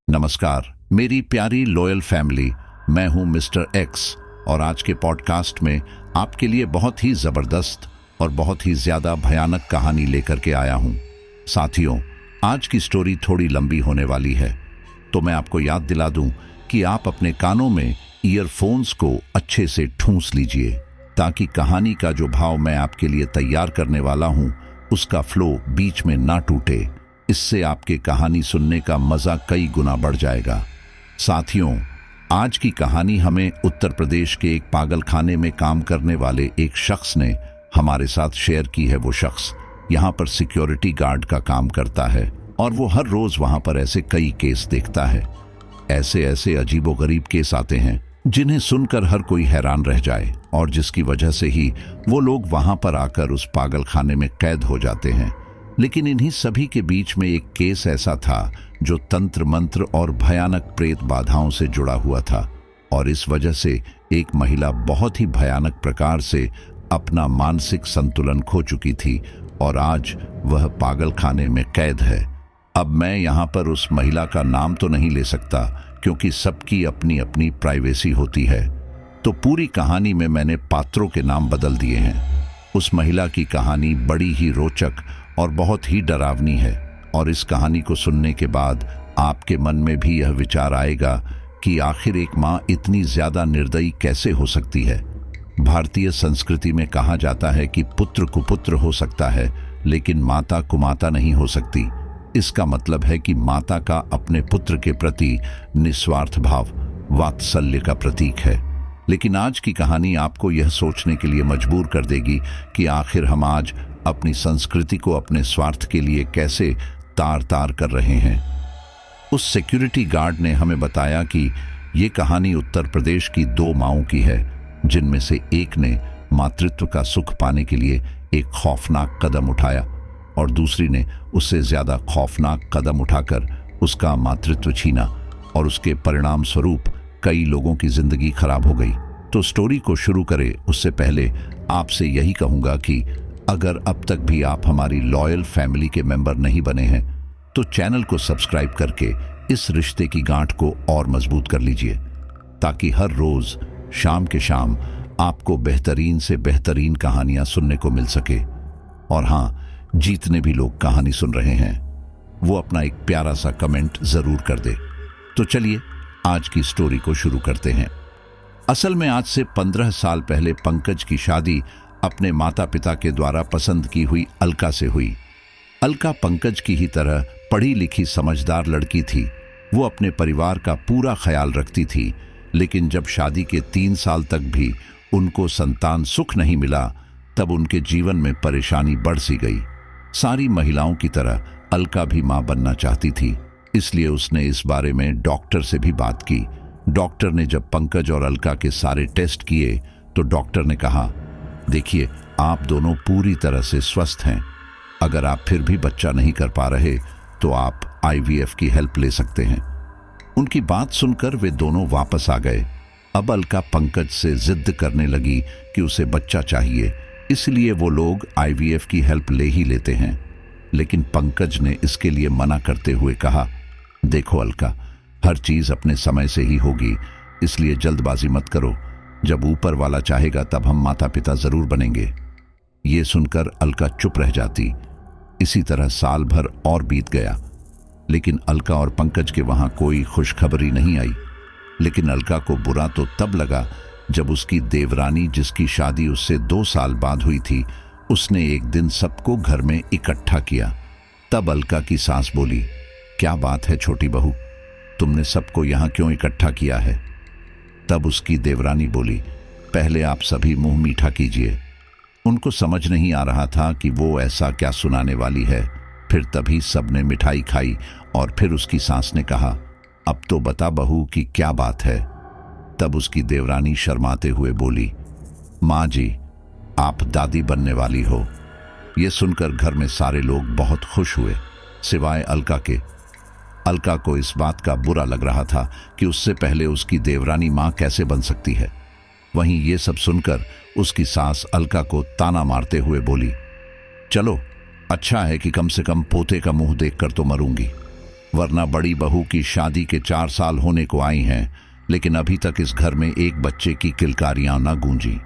नमस्कार मेरी प्यारी लॉयल फैमिली, मैं हूं मिस्टर एक्स और आज के पॉडकास्ट में आपके लिए बहुत ही ज़बरदस्त और बहुत ही ज़्यादा भयानक कहानी लेकर के आया हूं। साथियों, आज की स्टोरी थोड़ी लंबी होने वाली है, तो मैं आपको याद दिला दूं कि आप अपने कानों में ईयरफोन्स को अच्छे से ठूंस लीजिए ताकि कहानी का जो भाव मैं आपके लिए तैयार करने वाला हूं उसका फ्लो बीच में ना टूटे। इससे आपके कहानी सुनने का मजा कई गुना बढ़ जाएगा। साथियों, आज की कहानी हमें उत्तर प्रदेश के एक पागल खाने में काम करने वाले एक शख्स ने हमारे साथ शेयर की है। वो शख्स यहाँ पर सिक्योरिटी गार्ड का काम करता है और वो हर रोज वहाँ पर ऐसे कई केस देखता है। ऐसे ऐसे अजीबोगरीब केस आते हैं जिन्हें सुनकर हर कोई हैरान रह जाए और जिसकी वजह से ही वो लोग वहाँ पर आकर उस पागल खाने में कैद हो जाते हैं। लेकिन इन्हीं सभी के बीच में एक केस ऐसा था जो तंत्र मंत्र और भयानक प्रेत बाधाओं से जुड़ा हुआ था और इस वजह से एक महिला बहुत ही भयानक प्रकार से अपना मानसिक संतुलन खो चुकी थी और आज वह पागल खाने में कैद है। अब मैं यहाँ पर उस महिला का नाम तो नहीं ले सकता क्योंकि सबकी अपनी अपनी प्राइवेसी होती है, तो पूरी कहानी में मैंने पात्रों के नाम बदल दिए हैं। उस महिला की कहानी बड़ी ही रोचक और बहुत ही डरावनी है और इस कहानी को सुनने के बाद आपके मन में भी यह विचार आएगा कि आखिर एक माँ इतनी ज्यादा निर्दयी कैसे हो सकती है। भारतीय संस्कृति में कहा जाता है कि पुत्र कुपुत्र हो सकता है लेकिन माता कुमाता नहीं हो सकती। इसका मतलब है कि माता का अपने पुत्र के प्रति निस्वार्थ भाव वात्सल्य का प्रतीक है। लेकिन आज की कहानी आपको यह सोचने के लिए मजबूर कर देगी कि आखिर हम आज अपनी संस्कृति को अपने स्वार्थ के लिए कैसे तार तार कर रहे हैं। उस सिक्योरिटी गार्ड ने हमें बताया कि ये कहानी उत्तर प्रदेश की दो माँओं की है, जिनमें से एक ने मातृत्व का सुख पाने के लिए एक खौफनाक कदम उठाया और दूसरी ने उससे ज्यादा खौफनाक कदम उठाकर उसका मातृत्व छीना और उसके परिणाम स्वरूप कई लोगों की जिंदगी खराब हो गई। तो स्टोरी को शुरू करें उससे पहले आपसे यही कहूंगा कि अगर अब तक भी आप हमारी लॉयल फैमिली के मेंबर नहीं बने हैं तो चैनल को सब्सक्राइब करके इस रिश्ते की गांठ को और मजबूत कर लीजिए ताकि हर रोज शाम के शाम आपको बेहतरीन से बेहतरीन कहानियां सुनने को मिल सके। और हाँ, जितने भी लोग कहानी सुन रहे हैं वो अपना एक प्यारा सा कमेंट जरूर कर दे। तो चलिए आज की स्टोरी को शुरू करते हैं। असल में आज से 15 साल पहले पंकज की शादी अपने माता पिता के द्वारा पसंद की हुई अलका से हुई। अलका पंकज की ही तरह पढ़ी लिखी समझदार लड़की थी। वो अपने परिवार का पूरा ख्याल रखती थी, लेकिन जब शादी के 3 साल तक भी उनको संतान सुख नहीं मिला तब उनके जीवन में परेशानी बढ़ सी गई। सारी महिलाओं की तरह अलका भी मां बनना चाहती थी, इसलिए उसने इस बारे में डॉक्टर से भी बात की। डॉक्टर ने जब पंकज और अलका के सारे टेस्ट किए तो डॉक्टर ने कहा, देखिए आप दोनों पूरी तरह से स्वस्थ हैं। अगर आप फिर भी बच्चा नहीं कर पा रहे तो आप IVF की हेल्प ले सकते हैं। उनकी बात सुनकर वे दोनों वापस आ गए। अब अलका पंकज से जिद करने लगी कि उसे बच्चा चाहिए, इसलिए वो लोग IVF की हेल्प ले ही लेते हैं। लेकिन पंकज ने इसके लिए मना करते हुए कहा, देखो अलका, हर चीज अपने समय से ही होगी, इसलिए जल्दबाजी मत करो। जब ऊपर वाला चाहेगा तब हम माता पिता जरूर बनेंगे। ये सुनकर अलका चुप रह जाती। इसी तरह साल भर और बीत गया, लेकिन अलका और पंकज के वहां कोई खुशखबरी नहीं आई। लेकिन अलका को बुरा तो तब लगा जब उसकी देवरानी, जिसकी शादी उससे 2 साल बाद हुई थी, उसने एक दिन सबको घर में इकट्ठा किया। तब अलका की सास बोली, क्या बात है छोटी बहू, तुमने सबको यहाँ क्यों इकट्ठा किया है? तब उसकी देवरानी बोली, पहले आप सभी मुंह मीठा कीजिए। उनको समझ नहीं आ रहा था कि वो ऐसा क्या सुनाने वाली है। फिर तभी सबने मिठाई खाई और फिर उसकी सास ने कहा, अब तो बता बहू कि क्या बात है। तब उसकी देवरानी शर्माते हुए बोली, माँ जी, आप दादी बनने वाली हो। ये सुनकर घर में सारे लोग बहुत खुश हुए, सिवाय अलका के। अलका को इस बात का बुरा लग रहा था कि उससे पहले उसकी देवरानी माँ कैसे बन सकती है। वहीं ये सब सुनकर उसकी सास अलका को ताना मारते हुए बोली, चलो अच्छा है कि कम से कम पोते का मुंह देखकर तो मरूंगी। वरना बड़ी बहू की शादी के 4 साल होने को आई हैं, लेकिन अभी तक इस घर में एक बच्चे की किलकारियां ना गूंजी।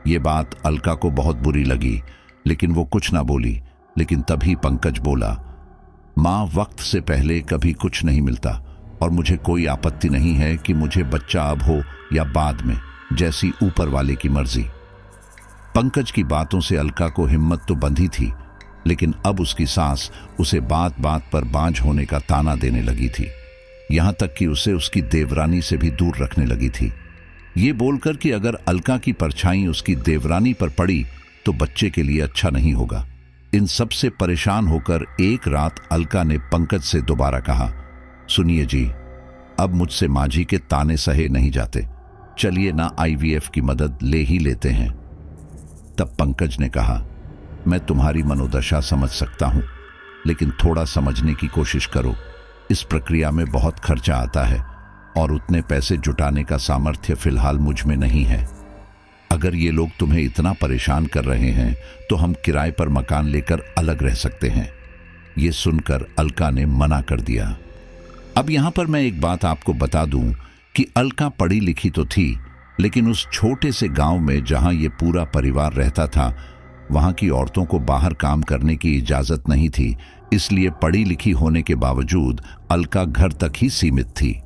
ये बात अलका को बहुत बुरी लगी, लेकिन वो कुछ ना बोली। लेकिन तभी पंकज बोला, माँ, वक्त से पहले कभी कुछ नहीं मिलता और मुझे कोई आपत्ति नहीं है कि मुझे बच्चा अब हो या बाद में, जैसी ऊपर वाले की मर्जी। पंकज की बातों से अलका को हिम्मत तो बंधी थी, लेकिन अब उसकी सास उसे बात बात पर बांझ होने का ताना देने लगी थी। यहां तक कि उसे उसकी देवरानी से भी दूर रखने लगी थी, ये बोलकर कि अगर अलका की परछाई उसकी देवरानी पर पड़ी तो बच्चे के लिए अच्छा नहीं होगा। इन सब से परेशान होकर एक रात अलका ने पंकज से दोबारा कहा, सुनिए जी, अब मुझसे मांझी के ताने सहे नहीं जाते, चलिए ना IVF की मदद ले ही लेते हैं। तब पंकज ने कहा, मैं तुम्हारी मनोदशा समझ सकता हूं, लेकिन थोड़ा समझने की कोशिश करो। इस प्रक्रिया में बहुत खर्चा आता है और उतने पैसे जुटाने का सामर्थ्य फिलहाल मुझ में नहीं है। अगर ये लोग तुम्हें इतना परेशान कर रहे हैं तो हम किराए पर मकान लेकर अलग रह सकते हैं। ये सुनकर अलका ने मना कर दिया। अब यहां पर मैं एक बात आपको बता दूं कि अलका पढ़ी लिखी तो थी, लेकिन उस छोटे से गांव में जहां ये पूरा परिवार रहता था, वहां की औरतों को बाहर काम करने की इजाजत नहीं थी। इसलिए पढ़ी लिखी होने के बावजूद अलका घर तक ही सीमित थी।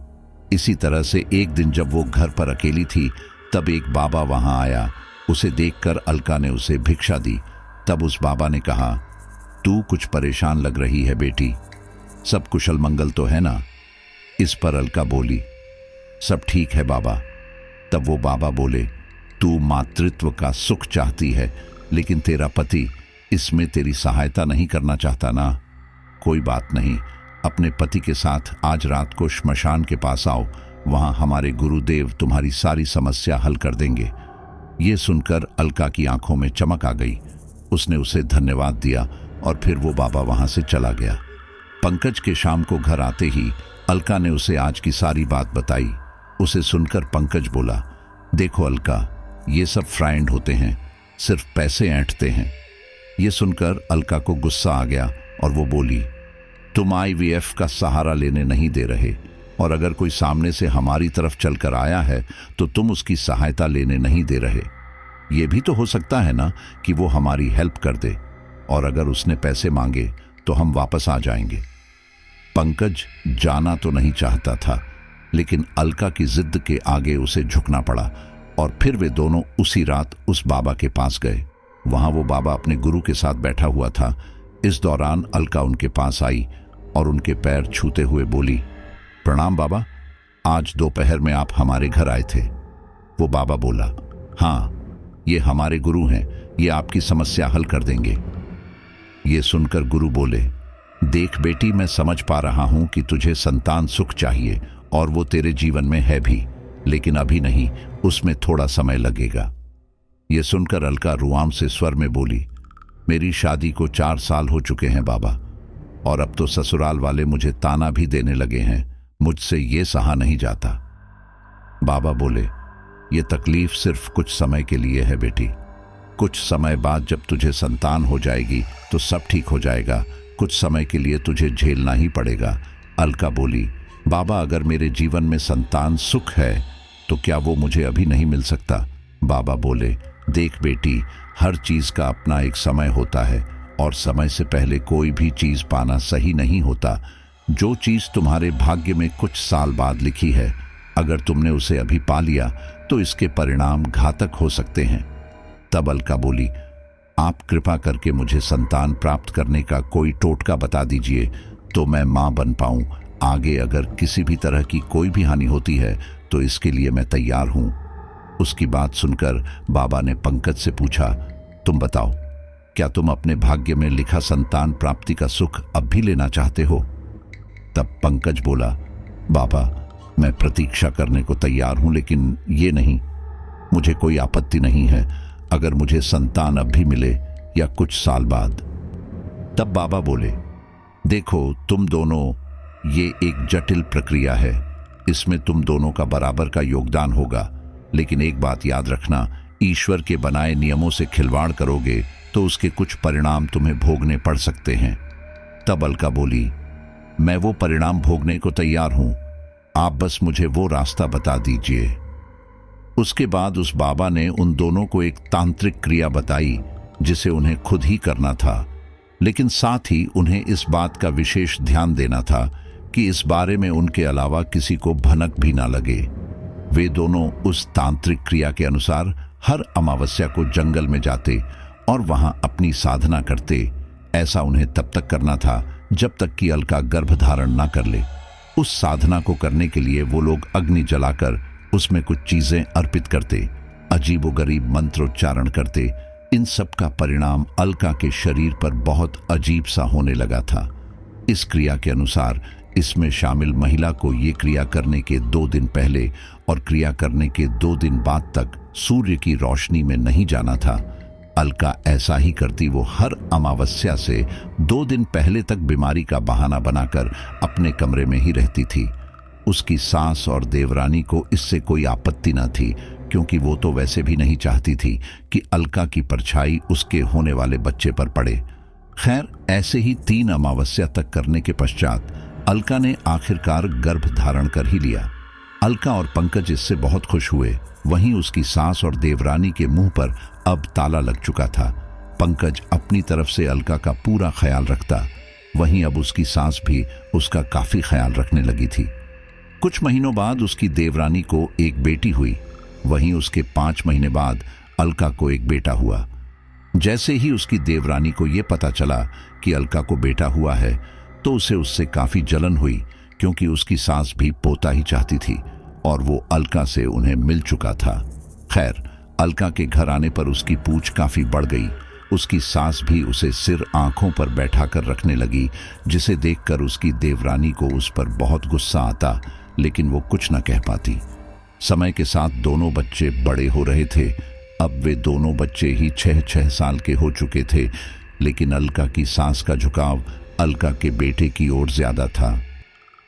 इसी तरह से एक दिन जब वो घर पर अकेली थी, तब एक बाबा वहां आया। उसे देखकर अलका ने उसे भिक्षा दी। तब उस बाबा ने कहा, तू कुछ परेशान लग रही है बेटी, सब कुशल मंगल तो है ना? इस पर अलका बोली, सब ठीक है बाबा। तब वो बाबा बोले, तू मातृत्व का सुख चाहती है, लेकिन तेरा पति इसमें तेरी सहायता नहीं करना चाहता ना? कोई बात नहीं, अपने पति के साथ आज रात को श्मशान के पास आओ, वहां हमारे गुरुदेव तुम्हारी सारी समस्या हल कर देंगे। ये सुनकर अलका की आंखों में चमक आ गई। उसने उसे धन्यवाद दिया और फिर वो बाबा वहां से चला गया। पंकज के शाम को घर आते ही अलका ने उसे आज की सारी बात बताई। उसे सुनकर पंकज बोला, देखो अलका, ये सब फ्रेंड होते हैं, सिर्फ पैसे ऐंठते हैं। ये सुनकर अलका को गुस्सा आ गया और वो बोली, तुम IVF का सहारा लेने नहीं दे रहे, और अगर कोई सामने से हमारी तरफ चलकर आया है तो तुम उसकी सहायता लेने नहीं दे रहे। ये भी तो हो सकता है ना कि वो हमारी हेल्प कर दे, और अगर उसने पैसे मांगे तो हम वापस आ जाएंगे। पंकज जाना तो नहीं चाहता था, लेकिन अलका की जिद के आगे उसे झुकना पड़ा और फिर वे दोनों उसी रात उस बाबा के पास गए। वहां वो बाबा अपने गुरु के साथ बैठा हुआ था। इस दौरान अलका उनके पास आई और उनके पैर छूते हुए बोली, प्रणाम बाबा, आज दोपहर में आप हमारे घर आए थे। वो बाबा बोला, हाँ, ये हमारे गुरु हैं, ये आपकी समस्या हल कर देंगे। ये सुनकर गुरु बोले, देख बेटी, मैं समझ पा रहा हूं कि तुझे संतान सुख चाहिए और वो तेरे जीवन में है भी, लेकिन अभी नहीं, उसमें थोड़ा समय लगेगा। ये सुनकर अलका रुआम से स्वर में बोली, मेरी शादी को 4 साल हो चुके हैं बाबा, और अब तो ससुराल वाले मुझे ताना भी देने लगे हैं, मुझसे ये सहा नहीं जाता। बाबा बोले, ये तकलीफ सिर्फ कुछ समय के लिए है बेटी, कुछ समय बाद जब तुझे संतान हो जाएगी तो सब ठीक हो जाएगा, कुछ समय के लिए तुझे झेलना ही पड़ेगा। अलका बोली, बाबा, अगर मेरे जीवन में संतान सुख है तो क्या वो मुझे अभी नहीं मिल सकता? बाबा बोले, देख बेटी, हर चीज का अपना एक समय होता है और समय से पहले कोई भी चीज पाना सही नहीं होता। जो चीज तुम्हारे भाग्य में कुछ साल बाद लिखी है, अगर तुमने उसे अभी पा लिया तो इसके परिणाम घातक हो सकते हैं। तब अलका बोली, आप कृपा करके मुझे संतान प्राप्त करने का कोई टोटका बता दीजिए तो मैं मां बन पाऊं। आगे अगर किसी भी तरह की कोई भी हानि होती है तो इसके लिए मैं तैयार हूं। उसकी बात सुनकर बाबा ने पंकज से पूछा, तुम बताओ, क्या तुम अपने भाग्य में लिखा संतान प्राप्ति का सुख अब भी लेना चाहते हो? तब पंकज बोला, बाबा, मैं प्रतीक्षा करने को तैयार हूं, लेकिन ये नहीं, मुझे कोई आपत्ति नहीं है अगर मुझे संतान अब भी मिले या कुछ साल बाद। तब बाबा बोले, देखो तुम दोनों, ये एक जटिल प्रक्रिया है, इसमें तुम दोनों का बराबर का योगदान होगा, लेकिन एक बात याद रखना, ईश्वर के बनाए नियमों से खिलवाड़ करोगे तो उसके कुछ परिणाम तुम्हें भोगने पड़ सकते हैं। तब अलका बोली, मैं वो परिणाम भोगने को तैयार हूं। आप बस मुझे वो रास्ता बता दीजिए। उसके बाद उस बाबा ने उन दोनों को एक तांत्रिक क्रिया बताई जिसे उन्हें खुद ही करना था, लेकिन साथ ही उन्हें इस बात का विशेष ध्यान देना था कि इस बारे में उनके अलावा किसी को भनक भी ना लगे। वे दोनों उस तांत्रिक क्रिया के अनुसार हर अमावस्या को जंगल में जाते और वहां अपनी साधना करते। ऐसा उन्हें तब तक करना था जब तक कि अलका गर्भ धारण ना कर ले। उस साधना को करने के लिए वो लोग अग्नि जलाकर उसमें कुछ चीजें अर्पित करते, अजीबोगरीब मंत्रोच्चारण करते। इन सब का परिणाम अलका के शरीर पर बहुत अजीब सा होने लगा था। इस क्रिया के अनुसार इसमें शामिल महिला को ये क्रिया करने के 2 दिन पहले और क्रिया करने के 2 दिन बाद तक सूर्य की रोशनी में नहीं जाना था। अलका ऐसा ही करती। वो हर अमावस्या से 2 दिन पहले तक बीमारी का बहाना बनाकर अपने कमरे में ही रहती थी। उसकी सास और देवरानी को इससे कोई आपत्ति न थी, क्योंकि वो तो वैसे भी नहीं चाहती थी कि अलका की परछाई उसके होने वाले बच्चे पर पड़े। खैर, ऐसे ही 3 अमावस्या तक करने के पश्चात अलका ने आखिरकार गर्भ धारण कर ही लिया। अलका और पंकज इससे बहुत खुश हुए। वहीं उसकी सास और देवरानी के मुंह पर अब ताला लग चुका था। पंकज अपनी तरफ से अलका का पूरा ख्याल रखता, वहीं अब उसकी सास भी उसका काफी ख्याल रखने लगी थी। कुछ महीनों बाद उसकी देवरानी को एक बेटी हुई। वहीं उसके 5 महीने बाद अलका को एक बेटा हुआ। जैसे ही उसकी देवरानी को यह पता चला कि अलका को बेटा हुआ है, तो उसे उससे काफी जलन हुई, क्योंकि उसकी सास भी पोता ही चाहती थी और वो अलका से उन्हें मिल चुका था। खैर, अलका के घर आने पर उसकी पूछ काफी बढ़ गई। उसकी सास भी उसे सिर आंखों पर बैठाकर रखने लगी, जिसे देखकर उसकी देवरानी को उस पर बहुत गुस्सा आता, लेकिन वो कुछ न कह पाती। समय के साथ दोनों बच्चे बड़े हो रहे थे। अब वे दोनों बच्चे ही 6-6 साल के हो चुके थे, लेकिन अलका की सास का झुकाव अलका के बेटे की ओर ज्यादा था।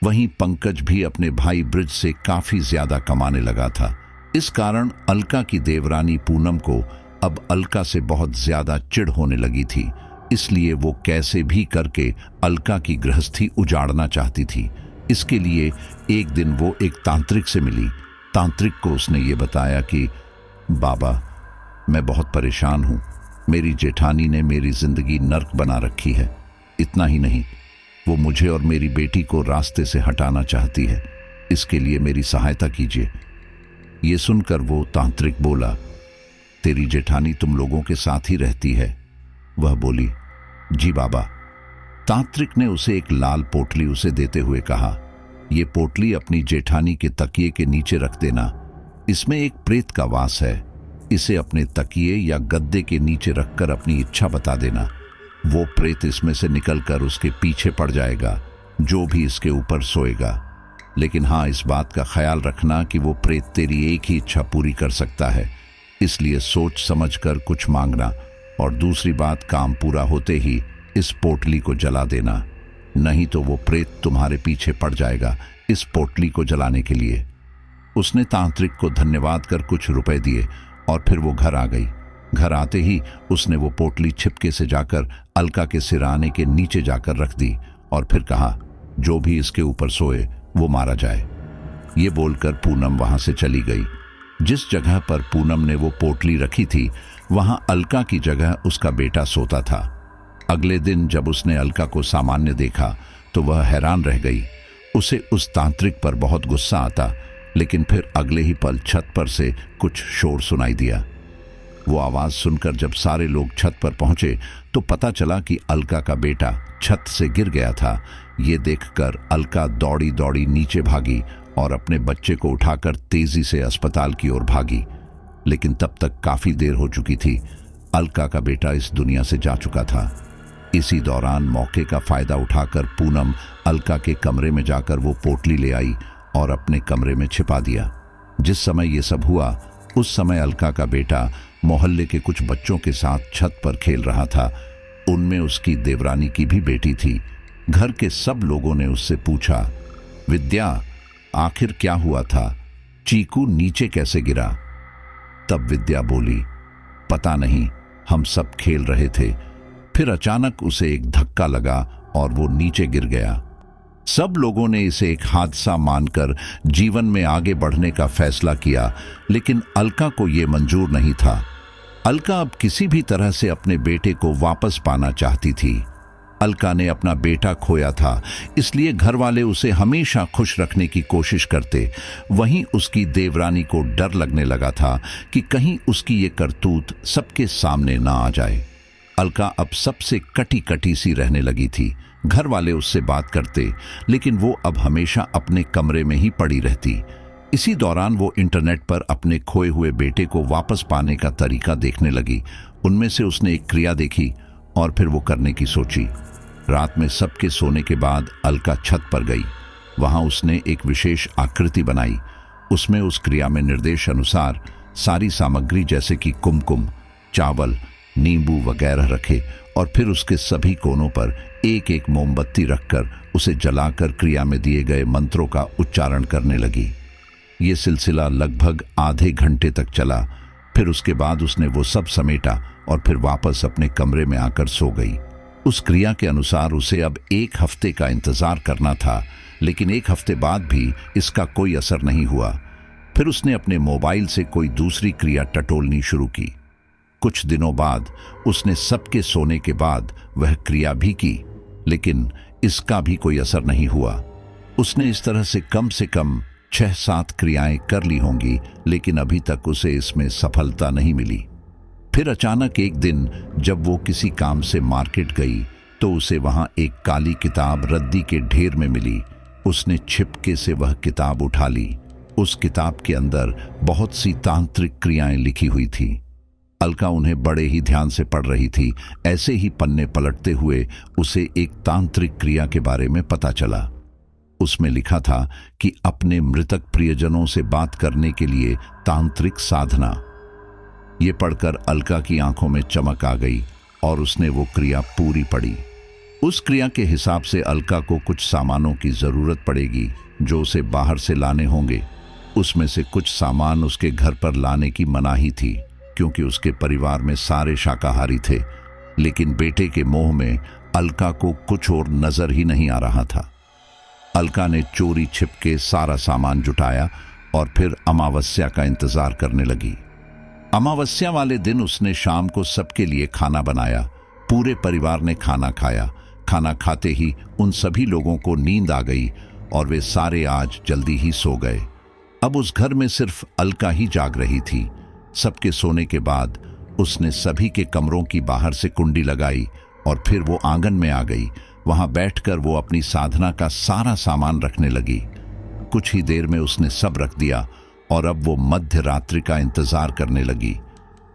वहीं पंकज भी अपने भाई ब्रिज से काफी ज्यादा कमाने लगा था। इस कारण अलका की देवरानी पूनम को अब अलका से बहुत ज्यादा चिढ़ होने लगी थी। इसलिए वो कैसे भी करके अलका की गृहस्थी उजाड़ना चाहती थी। इसके लिए एक दिन वो एक तांत्रिक से मिली। तांत्रिक को उसने ये बताया कि बाबा, मैं बहुत परेशान हूं। मेरी जेठानी ने मेरी जिंदगी नर्क बना रखी है। इतना ही नहीं, वो मुझे और मेरी बेटी को रास्ते से हटाना चाहती है। इसके लिए मेरी सहायता कीजिए। ये सुनकर वो तांत्रिक बोला, तेरी जेठानी तुम लोगों के साथ ही रहती है? वह बोली, जी बाबा। तांत्रिक ने उसे एक लाल पोटली उसे देते हुए कहा, ये पोटली अपनी जेठानी के तकिए के नीचे रख देना। इसमें एक प्रेत का वास है। इसे अपने तकिए या गद्दे के नीचे रखकर अपनी इच्छा बता देना। वो प्रेत इसमें से निकलकर उसके पीछे पड़ जाएगा, जो भी इसके ऊपर सोएगा। लेकिन हाँ, इस बात का ख्याल रखना कि वो प्रेत तेरी एक ही इच्छा पूरी कर सकता है, इसलिए सोच समझकर कुछ मांगना। और दूसरी बात, काम पूरा होते ही इस पोटली को जला देना, नहीं तो वो प्रेत तुम्हारे पीछे पड़ जाएगा इस पोटली को जलाने के लिए। उसने तांत्रिक को धन्यवाद कर कुछ रुपए दिए और फिर वो घर आ गई। घर आते ही उसने वो पोटली छिपके से जाकर अलका के सिरहाने के नीचे जाकर रख दी और फिर कहा, जो भी इसके ऊपर सोए वो मारा जाए। ये बोलकर पूनम वहां से चली गई। जिस जगह पर पूनम ने वो पोटली रखी थी, वहां अलका की जगह उसका बेटा सोता था। अगले दिन जब उसने अलका को सामान्य देखा तो वह हैरान रह गई। उसे उस तांत्रिक पर बहुत गुस्सा आता, लेकिन फिर अगले ही पल छत पर से कुछ शोर सुनाई दिया। वो आवाज सुनकर जब सारे लोग छत पर पहुंचे तो पता चला कि अलका का बेटा छत से गिर गया था। ये देखकर अलका दौड़ी दौड़ी नीचे भागी और अपने बच्चे को उठाकर तेजी से अस्पताल की ओर भागी। लेकिन तब तक काफी देर हो चुकी थी। अलका का बेटा इस दुनिया से जा चुका था। इसी दौरान मौके का फायदा उठाकर पूनम अलका के कमरे में जाकर वो पोटली ले आई और अपने कमरे में छिपा दिया। जिस समय ये सब हुआ, उस समय अलका का बेटा मोहल्ले के कुछ बच्चों के साथ छत पर खेल रहा था। उनमें उसकी देवरानी की भी बेटी थी। घर के सब लोगों ने उससे पूछा, विद्या, आखिर क्या हुआ था? चीकू नीचे कैसे गिरा? तब विद्या बोली, पता नहीं, हम सब खेल रहे थे, फिर अचानक उसे एक धक्का लगा और वो नीचे गिर गया। सब लोगों ने इसे एक हादसा मानकर जीवन में आगे बढ़ने का फैसला किया, लेकिन अलका को यह मंजूर नहीं था। अलका अब किसी भी तरह से अपने बेटे को वापस पाना चाहती थी। अलका ने अपना बेटा खोया था, इसलिए घर वाले उसे हमेशा खुश रखने की कोशिश करते। वहीं उसकी देवरानी को डर लगने लगा था कि कहीं उसकी ये करतूत सबके सामने ना आ जाए। अलका अब सबसे कटी कटी सी रहने लगी थी। घर वाले उससे बात करते, लेकिन वो अब हमेशा अपने कमरे में ही पड़ी रहती। इसी दौरान वो इंटरनेट पर अपने खोए हुए बेटे को वापस पाने का तरीका देखने लगी। उनमें से उसने एक क्रिया देखी और फिर वो करने की सोची। रात में सबके सोने के बाद अलका छत पर गई। वहां उसने एक विशेष आकृति बनाई। उसमें उस क्रिया में निर्देश अनुसार सारी सामग्री जैसे कि कुमकुम, चावल, नींबू वगैरह रखे और फिर उसके सभी कोनों पर एक एक मोमबत्ती रखकर उसे जलाकर क्रिया में दिए गए मंत्रों का उच्चारण करने लगी। ये सिलसिला लगभग आधे घंटे तक चला। फिर उसके बाद उसने वो सब समेटा और फिर वापस अपने कमरे में आकर सो गई। उस क्रिया के अनुसार उसे अब 1 हफ्ते का इंतजार करना था, लेकिन 1 हफ्ते बाद भी इसका कोई असर नहीं हुआ। फिर उसने अपने मोबाइल से कोई दूसरी क्रिया टटोलनी शुरू की। कुछ दिनों बाद उसने सबके सोने के बाद वह क्रिया भी की, लेकिन इसका भी कोई असर नहीं हुआ। उसने इस तरह से कम 6-7 क्रियाएं कर ली होंगी, लेकिन अभी तक उसे इसमें सफलता नहीं मिली। फिर अचानक एक दिन जब वो किसी काम से मार्केट गई तो उसे वहां एक काली किताब रद्दी के ढेर में मिली। उसने छिपके से वह किताब उठा ली। उस किताब के अंदर बहुत सी तांत्रिक क्रियाएं लिखी हुई थी। अलका उन्हें बड़े ही ध्यान से पढ़ रही थी। ऐसे ही पन्ने पलटते हुए उसे एक तांत्रिक क्रिया के बारे में पता चला। उसमें लिखा था कि अपने मृतक प्रियजनों से बात करने के लिए तांत्रिक साधना। ये पढ़कर अलका की आंखों में चमक आ गई और उसने वो क्रिया पूरी पढ़ी। उस क्रिया के हिसाब से अलका को कुछ सामानों की जरूरत पड़ेगी जो उसे बाहर से लाने होंगे। उसमें से कुछ सामान उसके घर पर लाने की मनाही थी, क्योंकि उसके परिवार में सारे शाकाहारी थे। लेकिन बेटे के मोह में अलका को कुछ और नजर ही नहीं आ रहा था। अलका ने चोरी छिपके सारा सामान जुटाया और फिर अमावस्या का इंतजार करने लगी। अमावस्या वाले दिन उसने शाम को सबके लिए खाना बनाया। पूरे परिवार ने खाना खाया। खाना खाते ही उन सभी लोगों को नींद आ गई और वे सारे आज जल्दी ही सो गए। अब उस घर में सिर्फ अलका ही जाग रही थी। सबके सोने के बाद उसने सभी के कमरों की बाहर से कुंडी लगाई और फिर वो आंगन में आ गई। वहां बैठकर वो अपनी साधना का सारा सामान रखने लगी। कुछ ही देर में उसने सब रख दिया और अब वो मध्य रात्रि का इंतजार करने लगी।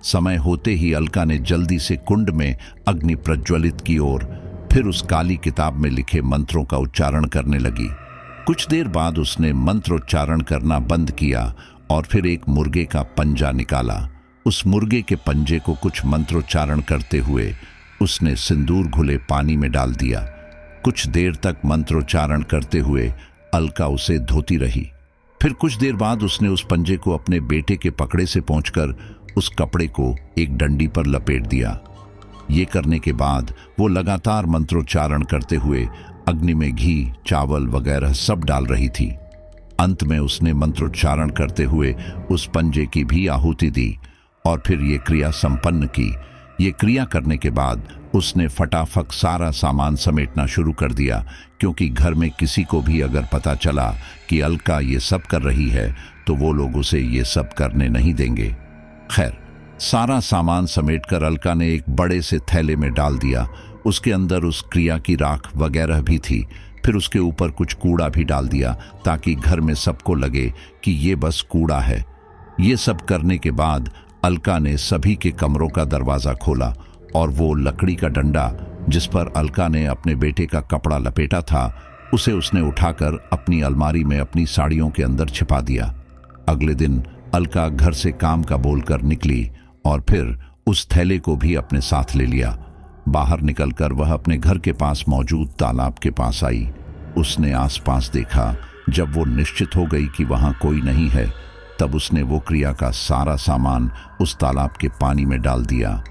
समय होते ही अलका ने जल्दी से कुंड में अग्नि प्रज्वलित की और फिर उस काली किताब में लिखे मंत्रों का उच्चारण करने लगी। कुछ देर बाद उसने मंत्रोच्चारण करना बंद किया और फिर एक मुर्गे का पंजा निकाला। उस मुर्गे के पंजे को कुछ मंत्रोच्चारण करते हुए उसने सिंदूर घुले पानी में डाल दिया। कुछ देर तक मंत्रोच्चारण करते हुए अलका उसे धोती रही। फिर कुछ देर बाद उसने उस पंजे को अपने बेटे के पकड़े से पहुंचकर उस कपड़े को एक डंडी पर लपेट दिया। ये करने के बाद वो लगातार मंत्रोच्चारण करते हुए अग्नि में घी, चावल वगैरह सब डाल रही थी। अंत में उसने मंत्रोच्चारण करते हुए उस पंजे की भी आहुति दी और फिर ये क्रिया संपन्न की। ये क्रिया करने के बाद उसने फटाफट सारा सामान समेटना शुरू कर दिया, क्योंकि घर में किसी को भी अगर पता चला कि अलका ये सब कर रही है तो वो लोग उसे ये सब करने नहीं देंगे। खैर, सारा सामान समेटकर अलका ने एक बड़े से थैले में डाल दिया। उसके अंदर उस क्रिया की राख वगैरह भी थी। फिर उसके ऊपर कुछ कूड़ा भी डाल दिया ताकि घर में सबको लगे कि ये बस कूड़ा है। ये सब करने के बाद अलका ने सभी के कमरों का दरवाज़ा खोला और वो लकड़ी का डंडा जिस पर अलका ने अपने बेटे का कपड़ा लपेटा था उसे उसने उठाकर अपनी अलमारी में अपनी साड़ियों के अंदर छिपा दिया। अगले दिन अलका घर से काम का बोलकर निकली और फिर उस थैले को भी अपने साथ ले लिया। बाहर निकलकर वह अपने घर के पास मौजूद तालाब के पास आई। उसने आसपास देखा। जब वो निश्चित हो गई कि वहां कोई नहीं है, तब उसने वो क्रिया का सारा सामान उस तालाब के पानी में डाल दिया।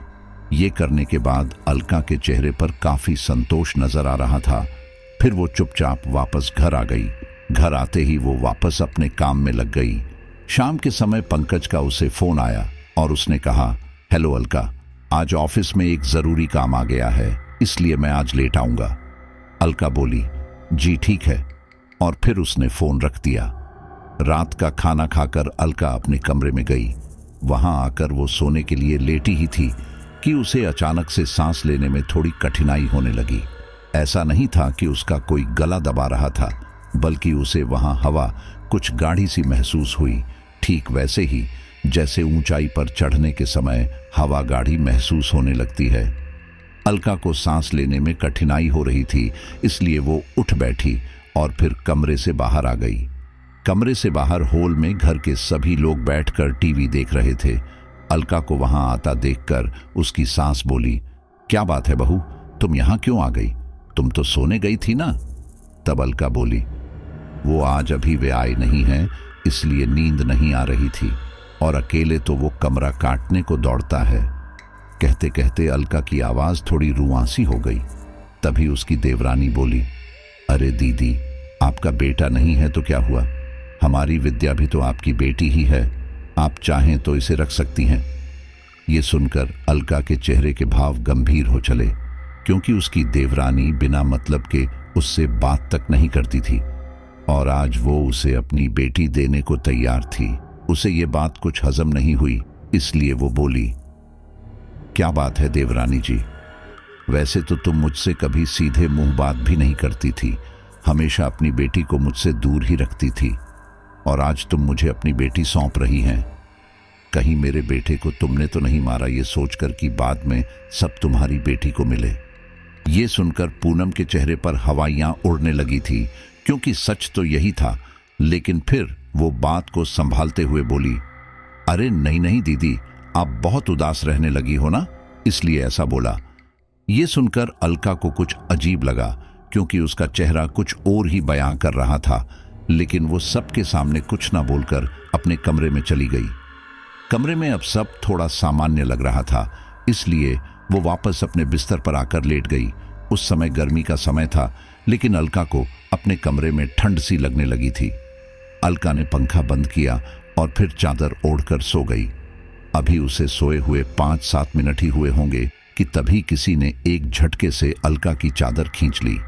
ये करने के बाद अलका के चेहरे पर काफी संतोष नजर आ रहा था। फिर वो चुपचाप वापस घर आ गई। घर आते ही वो वापस अपने काम में लग गई। शाम के समय पंकज का उसे फोन आया और उसने कहा, हेलो अलका, आज ऑफिस में एक जरूरी काम आ गया है, इसलिए मैं आज लेट आऊंगा। अलका बोली, जी ठीक है, और फिर उसने फोन रख दिया। रात का खाना खाकर अलका अपने कमरे में गई। वहां आकर वो सोने के लिए लेटी ही थी कि उसे अचानक से सांस लेने में थोड़ी कठिनाई होने लगी। ऐसा नहीं था कि उसका कोई गला दबा रहा था, बल्कि उसे वहां हवा कुछ गाढ़ी सी महसूस हुई, ठीक वैसे ही जैसे ऊंचाई पर चढ़ने के समय हवा गाढ़ी महसूस होने लगती है। अलका को सांस लेने में कठिनाई हो रही थी, इसलिए वो उठ बैठी और फिर कमरे से बाहर आ गई। कमरे से बाहर हॉल में घर के सभी लोग बैठकर टीवी देख रहे थे। अलका को वहां आता देखकर उसकी सास बोली, क्या बात है बहू, तुम यहां क्यों आ गई? तुम तो सोने गई थी ना? तब अलका बोली, वो आज अभी वे आए नहीं हैं, इसलिए नींद नहीं आ रही थी, और अकेले तो वो कमरा काटने को दौड़ता है। कहते कहते अलका की आवाज थोड़ी रुआंसी हो गई। तभी उसकी देवरानी बोली, अरे दीदी, आपका बेटा नहीं है तो क्या हुआ? हमारी विद्या भी तो आपकी बेटी ही है, आप चाहें तो इसे रख सकती हैं। ये सुनकर अलका के चेहरे के भाव गंभीर हो चले, क्योंकि उसकी देवरानी बिना मतलब के उससे बात तक नहीं करती थी, और आज वो उसे अपनी बेटी देने को तैयार थी। उसे ये बात कुछ हजम नहीं हुई, इसलिए वो बोली, क्या बात है देवरानी जी, वैसे तो तुम मुझसे कभी सीधे मुंह बात भी नहीं करती थी, हमेशा अपनी बेटी को मुझसे दूर ही रखती थी, और आज तुम मुझे अपनी बेटी सौंप रही हैं। कहीं मेरे बेटे को तुमने तो नहीं मारा, ये सोचकर कि बाद में सब तुम्हारी बेटी को मिले। ये सुनकर पूनम के चेहरे पर हवाइयां उड़ने लगी थी, क्योंकि सच तो यही था, लेकिन फिर वो बात को संभालते हुए बोली, अरे नहीं नहीं दीदी, आप बहुत उदास रहने लगी हो ना, इसलिए ऐसा बोला। ये सुनकर अलका को कुछ अजीब लगा, क्योंकि उसका चेहरा कुछ और ही बयां कर रहा था, लेकिन वो सबके सामने कुछ ना बोलकर अपने कमरे में चली गई। कमरे में अब सब थोड़ा सामान्य लग रहा था, इसलिए वो वापस अपने बिस्तर पर आकर लेट गई। उस समय गर्मी का समय था, लेकिन अलका को अपने कमरे में ठंड सी लगने लगी थी। अलका ने पंखा बंद किया और फिर चादर ओढ़कर सो गई। अभी उसे सोए हुए 5-7 मिनट ही हुए होंगे कि तभी किसी ने एक झटके से अलका की चादर खींच ली।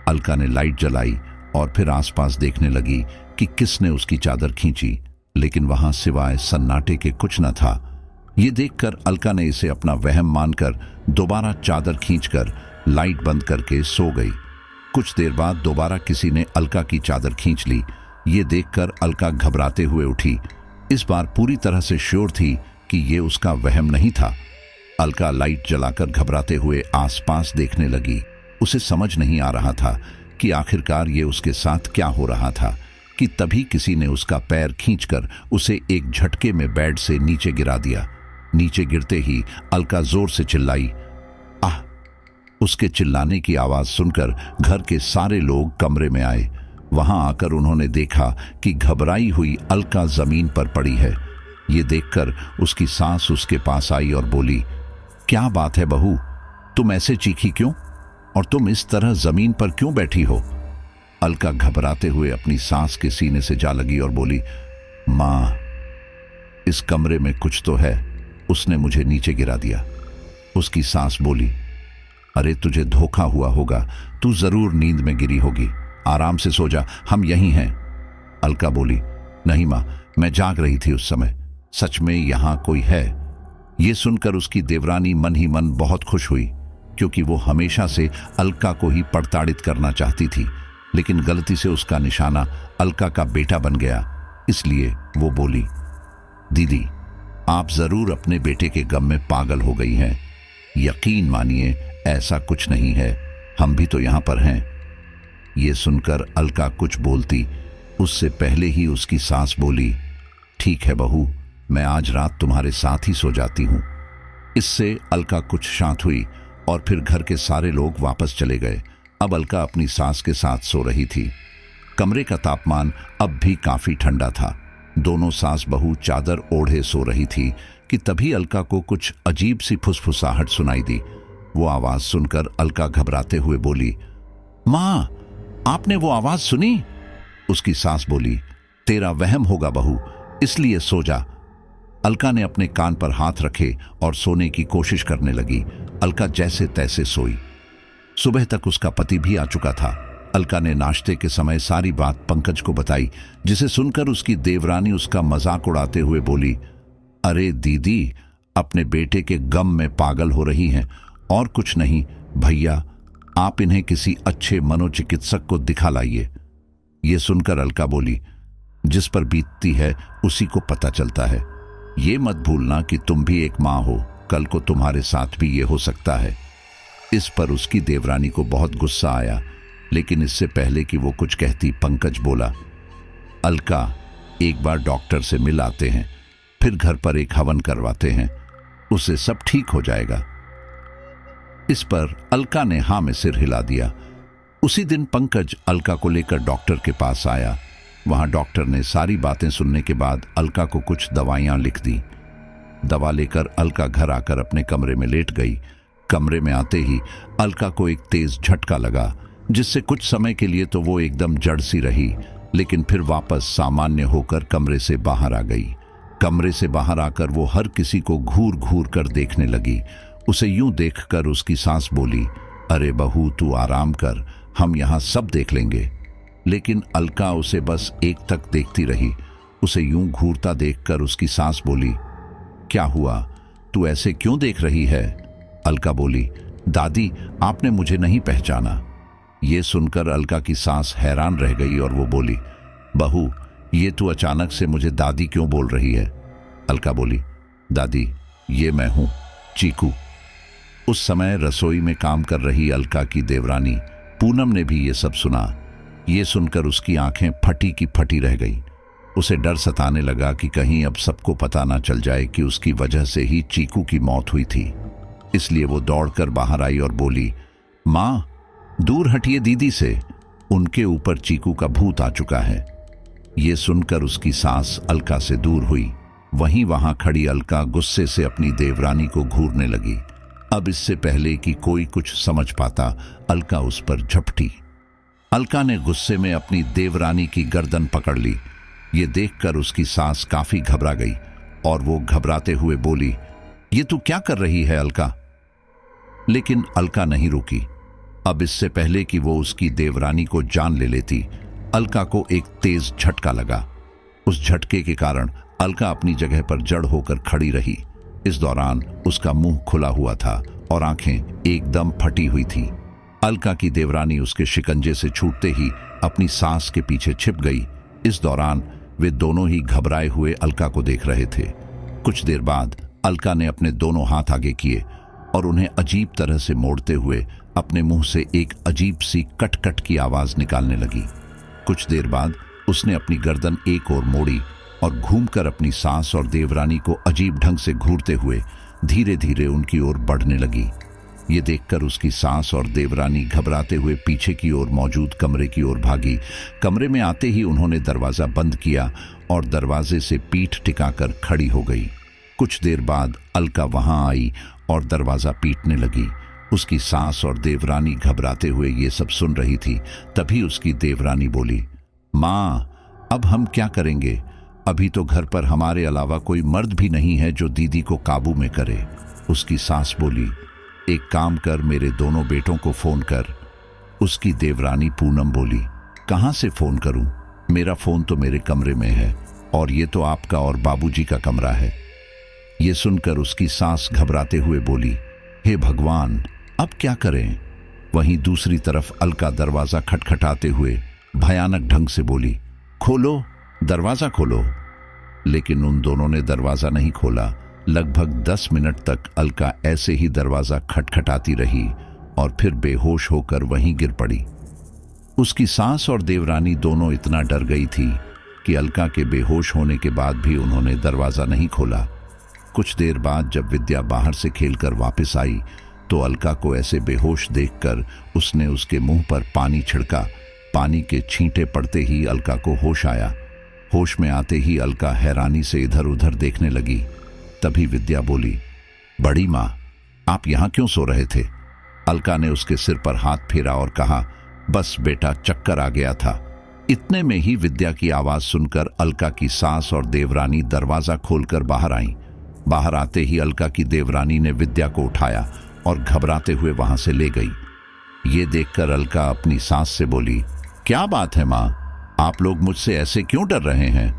अलका ने लाइट जलाई और फिर आसपास देखने लगी कि किसने उसकी चादर खींची, लेकिन वहां सिवाय सन्नाटे के कुछ न था। ये देखकर अलका ने इसे अपना वहम मानकर दोबारा चादर खींचकर लाइट बंद करके सो गई। कुछ देर बाद दोबारा किसी ने अलका की चादर खींच ली। ये देखकर अलका घबराते हुए उठी। इस बार पूरी तरह से श्योर थी कि ये उसका वहम नहीं था। अलका लाइट जलाकर घबराते हुए आसपास देखने लगी। उसे समझ नहीं आ रहा था कि आखिरकार ये उसके साथ क्या हो रहा था, कि तभी किसी ने उसका पैर खींचकर उसे एक झटके में बेड से नीचे गिरा दिया। नीचे गिरते ही अलका जोर से चिल्लाई, आह! उसके चिल्लाने की आवाज सुनकर घर के सारे लोग कमरे में आए। वहां आकर उन्होंने देखा कि घबराई हुई अलका जमीन पर पड़ी है। ये देखकर उसकी सास उसके पास आई और बोली, क्या बात है बहू, तुम ऐसे चीखी क्यों, और तुम इस तरह जमीन पर क्यों बैठी हो? अलका घबराते हुए अपनी सास के सीने से जा लगी और बोली, मां, इस कमरे में कुछ तो है, उसने मुझे नीचे गिरा दिया। उसकी सास बोली, अरे तुझे धोखा हुआ होगा, तू जरूर नींद में गिरी होगी, आराम से सो जा, हम यहीं हैं। अलका बोली, नहीं मां, मैं जाग रही थी उस समय, सच में यहां कोई है। ये सुनकर उसकी देवरानी मन ही मन बहुत खुश हुई, क्योंकि वो हमेशा से अलका को ही प्रताड़ित करना चाहती थी, लेकिन गलती से उसका निशाना अलका का बेटा बन गया। इसलिए वो बोली, दीदी, आप जरूर अपने बेटे के गम में पागल हो गई हैं। यकीन मानिए ऐसा कुछ नहीं है, हम भी तो यहां पर हैं। ये सुनकर अलका कुछ बोलती उससे पहले ही उसकी सास बोली, ठीक है बहू, मैं आज रात तुम्हारे साथ ही सो जाती हूं। इससे अलका कुछ शांत हुई और फिर घर के सारे लोग वापस चले गए। अब अलका अपनी सास के साथ सो रही थी। कमरे का तापमान अब भी काफी ठंडा था। दोनों सास बहू चादर ओढ़े सो रही थी कि तभी अलका को कुछ अजीब सी फुसफुसाहट सुनाई दी। वो आवाज सुनकर अलका घबराते हुए बोली, मां, आपने वो आवाज सुनी? उसकी सास बोली, तेरा वहम होगा बहू, इसलिए सो जा। अलका ने अपने कान पर हाथ रखे और सोने की कोशिश करने लगी। अलका जैसे तैसे सोई। सुबह तक उसका पति भी आ चुका था। अलका ने नाश्ते के समय सारी बात पंकज को बताई, जिसे सुनकर उसकी देवरानी उसका मजाक उड़ाते हुए बोली, अरे दीदी, अपने बेटे के गम में पागल हो रही हैं, और कुछ नहीं। भैया, आप इन्हें किसी अच्छे मनोचिकित्सक को दिखा लाइए। ये सुनकर अलका बोली, जिस पर बीतती है उसी को पता चलता है। ये मत भूलना कि तुम भी एक माँ हो, कल को तुम्हारे साथ भी ये हो सकता है। इस पर उसकी देवरानी को बहुत गुस्सा आया, लेकिन इससे पहले कि वो कुछ कहती, पंकज बोला, अलका, एक बार डॉक्टर से मिल आते हैं, फिर घर पर एक हवन करवाते हैं, उससे सब ठीक हो जाएगा। इस पर अलका ने हाँ में सिर हिला दिया। उसी दिन पंकज अलका को लेकर डॉक्टर के पास आया। वहां डॉक्टर ने सारी बातें सुनने के बाद अलका को कुछ दवाइयां लिख दी। दवा लेकर अलका घर आकर अपने कमरे में लेट गई। कमरे में आते ही अलका को एक तेज झटका लगा, जिससे कुछ समय के लिए तो वो एकदम जड़ सी रही, लेकिन फिर वापस सामान्य होकर कमरे से बाहर आ गई। कमरे से बाहर आकर वो हर किसी को घूर घूर कर देखने लगी। उसे यूं देखकर उसकी सास बोली, अरे बहू, तू आराम कर, हम यहाँ सब देख लेंगे। लेकिन अलका उसे बस एक तक देखती रही। उसे यूं घूरता देखकर उसकी सास बोली, क्या हुआ, तू ऐसे क्यों देख रही है? अलका बोली, दादी, आपने मुझे नहीं पहचाना। ये सुनकर अलका की सास हैरान रह गई और वो बोली, बहू, ये तू अचानक से मुझे दादी क्यों बोल रही है? अलका बोली, दादी, ये मैं हूं, चीकू। उस समय रसोई में काम कर रही अलका की देवरानी पूनम ने भी ये सब सुना। ये सुनकर उसकी आंखें फटी की फटी रह गई। उसे डर सताने लगा कि कहीं अब सबको पता ना चल जाए कि उसकी वजह से ही चीकू की मौत हुई थी। इसलिए वो दौड़कर बाहर आई और बोली, माँ, दूर हटिए दीदी से, उनके ऊपर चीकू का भूत आ चुका है। ये सुनकर उसकी सास अलका से दूर हुई। वहीं वहां खड़ी अलका गुस्से से अपनी देवरानी को घूरने लगी। अब इससे पहले कि कोई कुछ समझ पाता, अलका उस पर झपटी। अलका ने गुस्से में अपनी देवरानी की गर्दन पकड़ ली। ये देखकर उसकी सास काफी घबरा गई और वो घबराते हुए बोली, ये तू क्या कर रही है अलका? लेकिन अलका नहीं रुकी। अब इससे पहले कि वो उसकी देवरानी को जान ले लेती, अलका को एक तेज झटका लगा। उस झटके के कारण अलका अपनी जगह पर जड़ होकर खड़ी रही। इस दौरान उसका मुंह खुला हुआ था और आंखें एकदम फटी हुई थी। अलका की देवरानी उसके शिकंजे से छूटते ही अपनी सास के पीछे छिप गई। इस दौरान वे दोनों ही घबराए हुए अलका को देख रहे थे। कुछ देर बाद अलका ने अपने दोनों हाथ आगे किए और उन्हें अजीब तरह से मोड़ते हुए अपने मुंह से एक अजीब सी कट कट की आवाज निकालने लगी। कुछ देर बाद उसने अपनी गर्दन एक ओर मोड़ी और घूमकर अपनी सास और देवरानी को अजीब ढंग से घूरते हुए धीरे धीरे उनकी ओर बढ़ने लगी। ये देखकर उसकी सास और देवरानी घबराते हुए पीछे की ओर मौजूद कमरे की ओर भागी। कमरे में आते ही उन्होंने दरवाजा बंद किया और दरवाजे से पीठ टिकाकर खड़ी हो गई। कुछ देर बाद अलका वहां आई और दरवाजा पीटने लगी। उसकी सास और देवरानी घबराते हुए ये सब सुन रही थी। तभी उसकी देवरानी बोली, माँ, अब हम क्या करेंगे? अभी तो घर पर हमारे अलावा कोई मर्द भी नहीं है जो दीदी को काबू में करे। उसकी सास बोली, एक काम कर, मेरे दोनों बेटों को फोन कर। उसकी देवरानी पूनम बोली, कहां से फोन करूं? मेरा फोन तो मेरे कमरे में है और ये तो आपका और बाबूजी का कमरा है। ये सुनकर उसकी सास घबराते हुए बोली, हे भगवान, अब क्या करें? वहीं दूसरी तरफ अलका दरवाजा खटखटाते हुए भयानक ढंग से बोली, खोलो, दरवाजा खोलो। लेकिन उन दोनों ने दरवाजा नहीं खोला। लगभग 10 मिनट तक अलका ऐसे ही दरवाजा खटखटाती रही और फिर बेहोश होकर वहीं गिर पड़ी। उसकी सास और देवरानी दोनों इतना डर गई थी कि अलका के बेहोश होने के बाद भी उन्होंने दरवाजा नहीं खोला। कुछ देर बाद जब विद्या बाहर से खेलकर वापस आई तो अलका को ऐसे बेहोश देखकर उसने उसके मुंह पर पानी छिड़का। पानी के छींटे पड़ते ही अलका को होश आया। होश में आते ही अलका हैरानी से इधर उधर देखने लगी। तभी विद्या बोली, बड़ी माँ, आप यहां क्यों सो रहे थे? अलका ने उसके सिर पर हाथ फेरा और कहा, बस बेटा चक्कर आ गया था। इतने में ही विद्या की आवाज सुनकर अलका की सास और देवरानी दरवाजा खोलकर बाहर आईं। बाहर आते ही अलका की देवरानी ने विद्या को उठाया और घबराते हुए वहां से ले गई। ये देखकर अलका अपनी सास से बोली, क्या बात है माँ, आप लोग मुझसे ऐसे क्यों डर रहे हैं?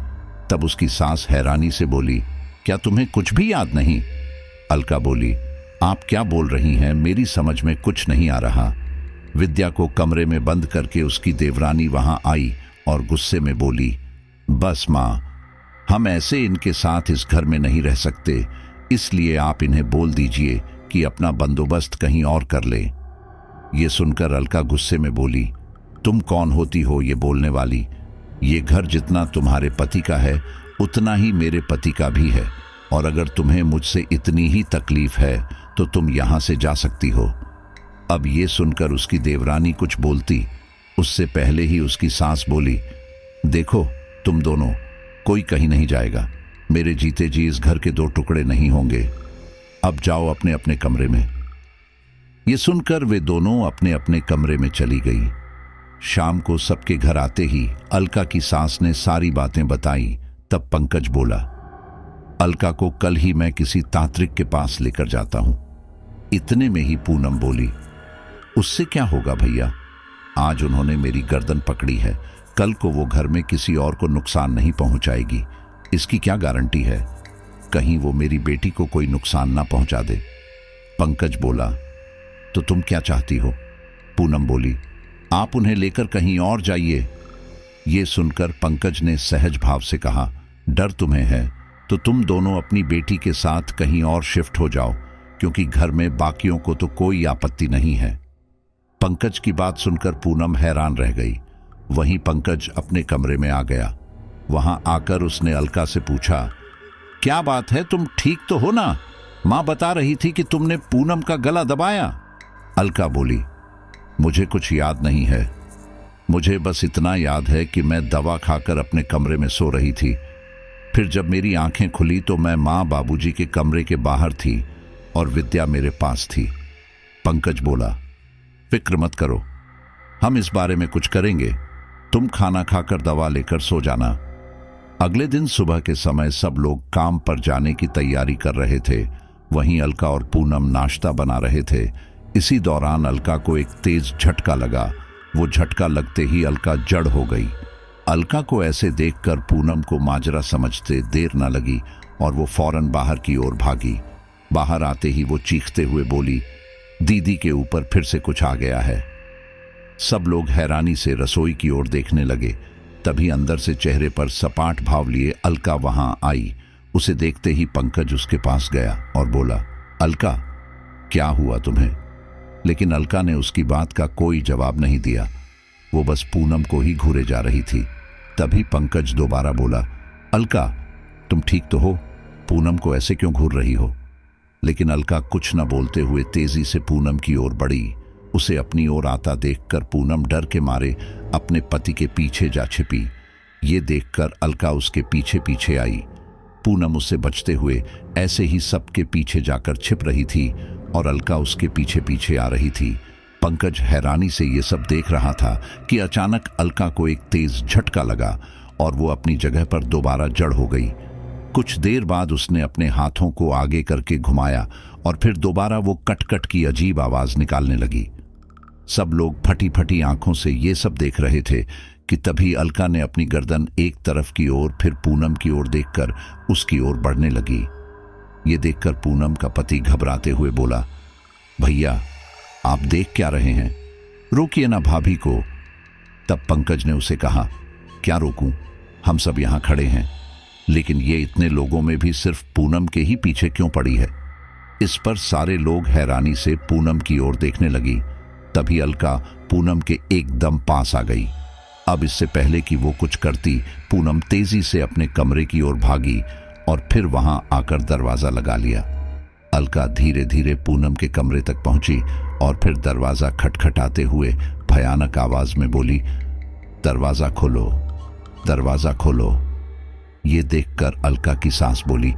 तब उसकी सास हैरानी से बोली, क्या तुम्हें कुछ भी याद नहीं? अलका बोली, आप क्या बोल रही हैं, मेरी समझ में कुछ नहीं आ रहा। विद्या को कमरे में बंद करके उसकी देवरानी वहां आई और गुस्से में बोली, बस माँ, हम ऐसे इनके साथ इस घर में नहीं रह सकते, इसलिए आप इन्हें बोल दीजिए कि अपना बंदोबस्त कहीं और कर ले। ये सुनकर अलका गुस्से में बोली, तुम कौन होती हो ये बोलने वाली? ये घर जितना तुम्हारे पति का है उतना ही मेरे पति का भी है, और अगर तुम्हें मुझसे इतनी ही तकलीफ है तो तुम यहां से जा सकती हो। अब ये सुनकर उसकी देवरानी कुछ बोलती उससे पहले ही उसकी सास बोली, देखो तुम दोनों, कोई कहीं नहीं जाएगा, मेरे जीते जी इस घर के दो टुकड़े नहीं होंगे, अब जाओ अपने अपने कमरे में। ये सुनकर वे दोनों अपने अपने कमरे में चली गई। शाम को सबके घर आते ही अलका की सास ने सारी बातें बताई। तब पंकज बोला, अलका को कल ही मैं किसी तांत्रिक के पास लेकर जाता हूं। इतने में ही पूनम बोली, उससे क्या होगा भैया, आज उन्होंने मेरी गर्दन पकड़ी है, कल को वो घर में किसी और को नुकसान नहीं पहुंचाएगी, इसकी क्या गारंटी है? कहीं वो मेरी बेटी को कोई नुकसान ना पहुंचा दे। पंकज बोला, तो तुम क्या चाहती हो? पूनम बोली, आप उन्हें लेकर कहीं और जाइए। ये सुनकर पंकज ने सहज भाव से कहा, डर तुम्हें है तो तुम दोनों अपनी बेटी के साथ कहीं और शिफ्ट हो जाओ, क्योंकि घर में बाकियों को तो कोई आपत्ति नहीं है। पंकज की बात सुनकर पूनम हैरान रह गई। वहीं पंकज अपने कमरे में आ गया। वहां आकर उसने अलका से पूछा, क्या बात है, तुम ठीक तो हो ना? मां बता रही थी कि तुमने पूनम का गला दबाया। अलका बोली, मुझे कुछ याद नहीं है, मुझे बस इतना याद है कि मैं दवा खाकर अपने कमरे में सो रही थी। फिर जब मेरी आंखें खुली तो मैं मां बाबूजी के कमरे के बाहर थी और विद्या मेरे पास थी। पंकज बोला, फिक्र मत करो, हम इस बारे में कुछ करेंगे, तुम खाना खाकर दवा लेकर सो जाना। अगले दिन सुबह के समय सब लोग काम पर जाने की तैयारी कर रहे थे। वहीं अलका और पूनम नाश्ता बना रहे थे। इसी दौरान अलका को एक तेज झटका लगा। वो झटका लगते ही अलका जड़ हो गई। अलका को ऐसे देखकर पूनम को माजरा समझते देर न लगी और वो फौरन बाहर की ओर भागी। बाहर आते ही वो चीखते हुए बोली, दीदी के ऊपर फिर से कुछ आ गया है। सब लोग हैरानी से रसोई की ओर देखने लगे। तभी अंदर से चेहरे पर सपाट भाव लिए अलका वहां आई। उसे देखते ही पंकज उसके पास गया और बोला, अलका, क्या हुआ तुम्हें? लेकिन अलका ने उसकी बात का कोई जवाब नहीं दिया। वो बस पूनम को ही घूरे जा रही थी। तभी पंकज दोबारा बोला, अलका, तुम ठीक तो हो? पूनम को ऐसे क्यों घूर रही हो? लेकिन अलका कुछ न बोलते हुए तेजी से पूनम की ओर बढ़ी। उसे अपनी ओर आता देखकर पूनम डर के मारे अपने पति के पीछे जा छिपी। ये देखकर अलका उसके पीछे पीछे आई। पूनम उससे बचते हुए ऐसे ही सबके पीछे जाकर छिप रही थी और अलका उसके पीछे पीछे आ रही थी। पंकज हैरानी से ये सब देख रहा था कि अचानक अलका को एक तेज झटका लगा और वो अपनी जगह पर दोबारा जड़ हो गई। कुछ देर बाद उसने अपने हाथों को आगे करके घुमाया और फिर दोबारा वो कट-कट की अजीब आवाज निकालने लगी। सब लोग फटी फटी आंखों से ये सब देख रहे थे कि तभी अलका ने अपनी गर्दन एक तरफ की ओर फिर पूनम की ओर देखकर उसकी ओर बढ़ने लगी। ये देखकर पूनम का पति घबराते हुए बोला, भैया, आप देख क्या रहे हैं? रोकिए ना भाभी को। तब पंकज ने उसे कहा, क्या रोकूं, हम सब यहां खड़े हैं, लेकिन ये इतने लोगों में भी सिर्फ पूनम के ही पीछे क्यों पड़ी है? इस पर सारे लोग हैरानी से पूनम की ओर देखने लगी। तभी अलका पूनम के एकदम पास आ गई। अब इससे पहले कि वो कुछ करती, पूनम तेजी से अपने कमरे की ओर भागी और फिर वहां आकर दरवाजा लगा लिया। अलका धीरे धीरे पूनम के कमरे तक पहुंची और फिर दरवाजा खटखटाते हुए भयानक आवाज में बोली, दरवाजा खोलो, दरवाजा खोलो। ये देखकर अलका की सास बोली,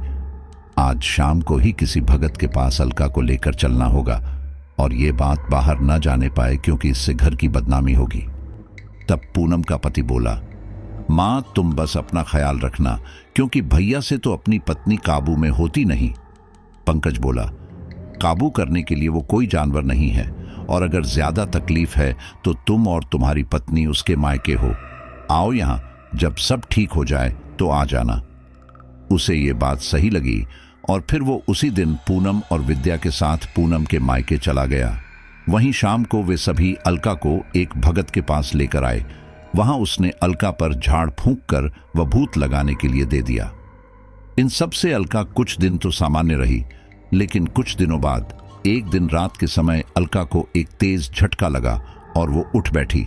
आज शाम को ही किसी भगत के पास अलका को लेकर चलना होगा, और ये बात बाहर न जाने पाए, क्योंकि इससे घर की बदनामी होगी। तब पूनम का पति बोला, माँ तुम बस अपना ख्याल रखना, क्योंकि भैया से तो अपनी पत्नी काबू में होती नहीं। पंकज बोला, काबू करने के लिए वो कोई जानवर नहीं है, और अगर ज्यादा तकलीफ है तो तुम और तुम्हारी पत्नी उसके मायके हो। आओ यहाँ, जब सब ठीक हो जाए तो आ जाना। उसे ये बात सही लगी और फिर वो उसी दिन पूनम और विद्या के साथ पूनम के मायके चला गया। वहीं शाम को वे सभी अलका को एक भगत के पास लेकर आए। वहां उसने अलका पर झाड़ फूंक कर वह भूत लगाने के लिए दे दिया। इन सब से अलका कुछ दिन तो सामान्य रही, लेकिन कुछ दिनों बाद एक दिन रात के समय अलका को एक तेज झटका लगा और वो उठ बैठी।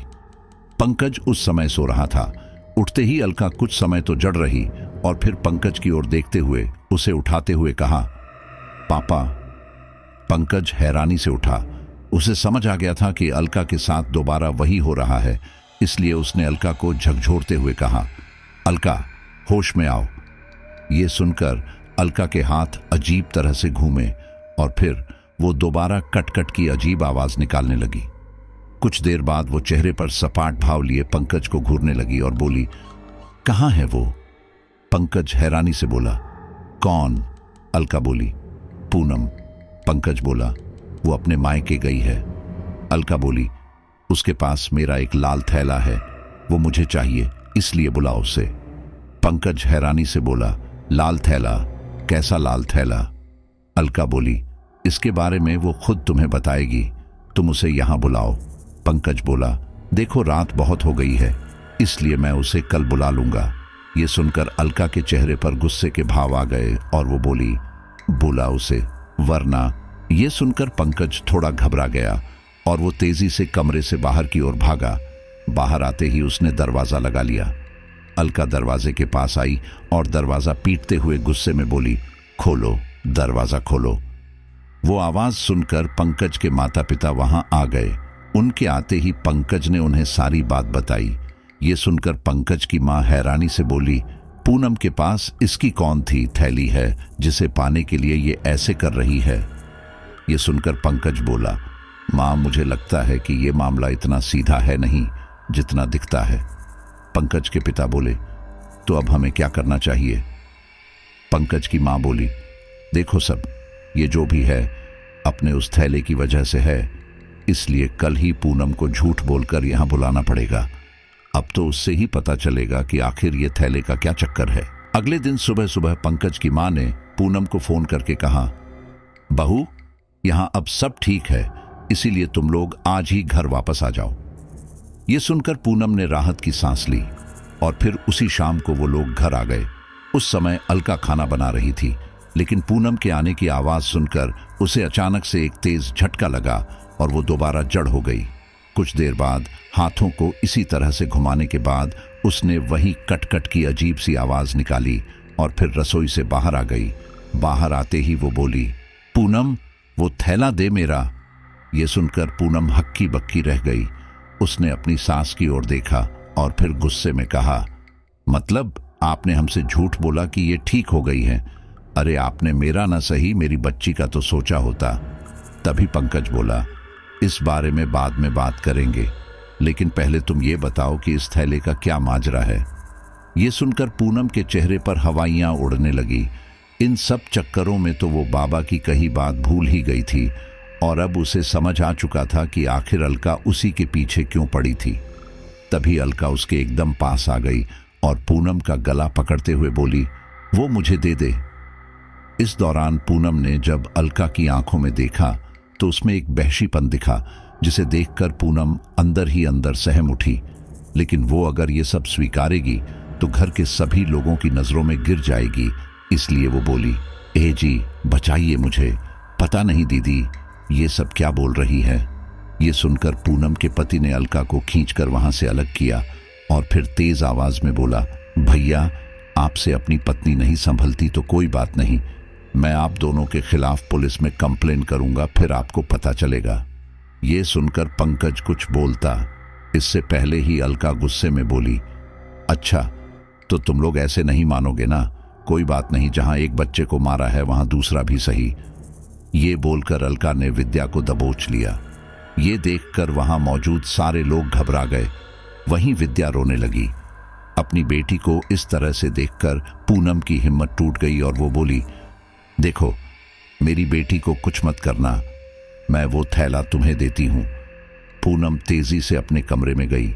पंकज उस समय सो रहा था। उठते ही अलका कुछ समय तो जड़ रही और फिर पंकज की ओर देखते हुए उसे उठाते हुए कहा, पापा। पंकज हैरानी से उठा। उसे समझ आ गया था कि अलका के साथ दोबारा वही हो रहा है, इसलिए उसने अलका को झकझोरते हुए कहा, अलका होश में आओ। ये सुनकर अलका के हाथ अजीब तरह से घूमे और फिर वो दोबारा कट-कट की अजीब आवाज निकालने लगी। कुछ देर बाद वो चेहरे पर सपाट भाव लिए पंकज को घूरने लगी और बोली, कहाँ है वो? पंकज हैरानी से बोला, कौन? अलका बोली, पूनम। पंकज बोला, वो अपने मायके गई है। अलका बोली, उसके पास मेरा एक लाल थैला है, वो मुझे चाहिए, इसलिए बुलाओ उसे। पंकज हैरानी से बोला, लाल थैला? कैसा लाल थैला? अलका बोली, इसके बारे में वो खुद तुम्हें बताएगी, तुम उसे यहां बुलाओ। पंकज बोला, देखो रात बहुत हो गई है, इसलिए मैं उसे कल बुला लूंगा। ये सुनकर अलका के चेहरे पर गुस्से के भाव आ गए और वो बोली, बुला उसे, वरना। ये सुनकर पंकज थोड़ा घबरा गया और वो तेजी से कमरे से बाहर की ओर भागा। बाहर आते ही उसने दरवाजा लगा लिया। अलका दरवाजे के पास आई और दरवाजा पीटते हुए गुस्से में बोली, खोलो, दरवाजा खोलो। वो आवाज सुनकर पंकज के माता पिता वहां आ गए। उनके आते ही पंकज ने उन्हें सारी बात बताई। ये सुनकर पंकज की मां हैरानी से बोली, पूनम के पास इसकी कौन थी थैली है जिसे पाने के लिए ये ऐसे कर रही है? ये सुनकर पंकज बोला, मां मुझे लगता है कि ये मामला इतना सीधा है नहीं जितना दिखता है। पंकज के पिता बोले, तो अब हमें क्या करना चाहिए? पंकज की मां बोली, देखो सब, ये जो भी है अपने उस थैले की वजह से है, इसलिए कल ही पूनम को झूठ बोलकर यहां बुलाना पड़ेगा। अब तो उससे ही पता चलेगा कि आखिर ये थैले का क्या चक्कर है। अगले दिन सुबह सुबह पंकज की मां ने पूनम को फोन करके कहा, बहू यहां अब सब ठीक है, इसीलिए तुम लोग आज ही घर वापस आ जाओ। ये सुनकर पूनम ने राहत की सांस ली और फिर उसी शाम को वो लोग घर आ गए। उस समय अलका खाना बना रही थी, लेकिन पूनम के आने की आवाज सुनकर उसे अचानक से एक तेज झटका लगा और वो दोबारा जड़ हो गई। कुछ देर बाद हाथों को इसी तरह से घुमाने के बाद उसने वही कट-कट की अजीब सी आवाज निकाली और फिर रसोई से बाहर आ गई। बाहर आते ही वो बोली, पूनम वो थैला दे मेरा। ये सुनकर पूनम हक्की बक्की रह गई। उसने अपनी सास की ओर देखा और फिर गुस्से में कहा, मतलब आपने हमसे झूठ बोला कि ये ठीक हो गई है? अरे आपने मेरा ना सही मेरी बच्ची का तो सोचा होता। तभी पंकज बोला, इस बारे में बाद में बात करेंगे, लेकिन पहले तुम ये बताओ कि इस थैले का क्या माजरा है। ये सुनकर पूनम के चेहरे पर हवाइयां उड़ने लगी। इन सब चक्करों में तो वो बाबा की कही बात भूल ही गई थी और अब उसे समझ आ चुका था कि आखिर अलका उसी के पीछे क्यों पड़ी थी। तभी अलका उसके एकदम पास आ गई और पूनम का गला पकड़ते हुए बोली, वो मुझे दे दे। इस दौरान पूनम ने जब अलका की आंखों में देखा तो उसमें एक वहशीपन दिखा, जिसे देखकर पूनम अंदर ही अंदर सहम उठी। लेकिन वो अगर ये सब स्वीकारेगी तो घर के सभी लोगों की नजरों में गिर जाएगी, इसलिए वो बोली, ए जी बचाइए मुझे, पता नहीं दीदी ये सब क्या बोल रही है। ये सुनकर पूनम के पति ने अलका को खींचकर वहां से अलग किया और फिर तेज आवाज में बोला, भैया आपसे अपनी पत्नी नहीं संभलती तो कोई बात नहीं, मैं आप दोनों के खिलाफ पुलिस में कंप्लेन करूंगा, फिर आपको पता चलेगा। ये सुनकर पंकज कुछ बोलता इससे पहले ही अलका गुस्से में बोली, अच्छा तो तुम लोग ऐसे नहीं मानोगे ना, कोई बात नहीं, जहां एक बच्चे को मारा है वहां दूसरा भी सही। ये बोलकर अलका ने विद्या को दबोच लिया। ये देखकर वहां मौजूद सारे लोग घबरा गए। वहीं विद्या रोने लगी। अपनी बेटी को इस तरह से देखकर पूनम की हिम्मत टूट गई और वो बोली, देखो, मेरी बेटी को कुछ मत करना, मैं वो थैला तुम्हें देती हूं। पूनम तेजी से अपने कमरे में गई।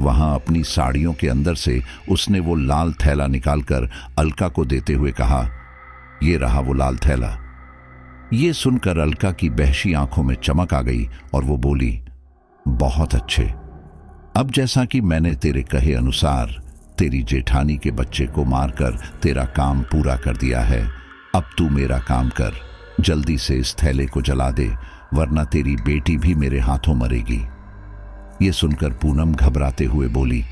वहां अपनी साड़ियों के अंदर से उसने वो लाल थैला निकालकर अलका को देते हुए कहा, ये रहा वो लाल थैला। ये सुनकर अलका की बहशी आंखों में चमक आ गई और वो बोली, बहुत अच्छे। अब जैसा कि मैंने तेरे कहे अनुसार तेरी जेठानी के बच्चे को मारकर तेरा काम पूरा कर दिया है, अब तू मेरा काम कर, जल्दी से इस थैले को जला दे, वरना तेरी बेटी भी मेरे हाथों मरेगी। ये सुनकर पूनम घबराते हुए बोली,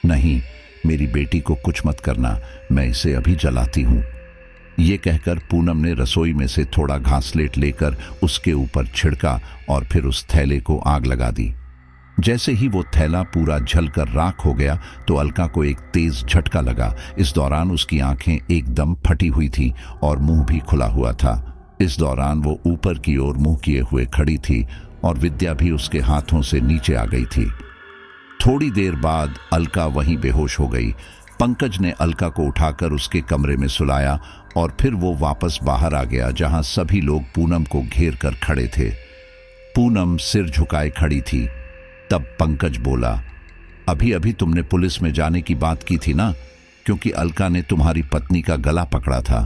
नहीं, मेरी बेटी को कुछ मत करना, मैं इसे अभी जलाती हूं। ये कहकर पूनम ने रसोई में से थोड़ा घासलेट लेकर उसके ऊपर छिड़का और फिर उस थैले को आग लगा दी। जैसे ही वो थैला पूरा जलकर राख हो गया तो अलका को एक तेज झटका लगा। इस दौरान उसकी आंखें एकदम फटी हुई थी और मुंह भी खुला हुआ था। इस दौरान वो ऊपर की ओर मुंह किए हुए खड़ी थी और विद्या भी उसके हाथों से नीचे आ गई थी। थोड़ी देर बाद अलका वहीं बेहोश हो गई। पंकज ने अलका को उठाकर उसके कमरे में सुलाया और फिर वो वापस बाहर आ गया, जहां सभी लोग पूनम को घेर कर खड़े थे। पूनम सिर झुकाए खड़ी थी। तब पंकज बोला, अभी अभी तुमने पुलिस में जाने की बात की थी ना, क्योंकि अलका ने तुम्हारी पत्नी का गला पकड़ा था।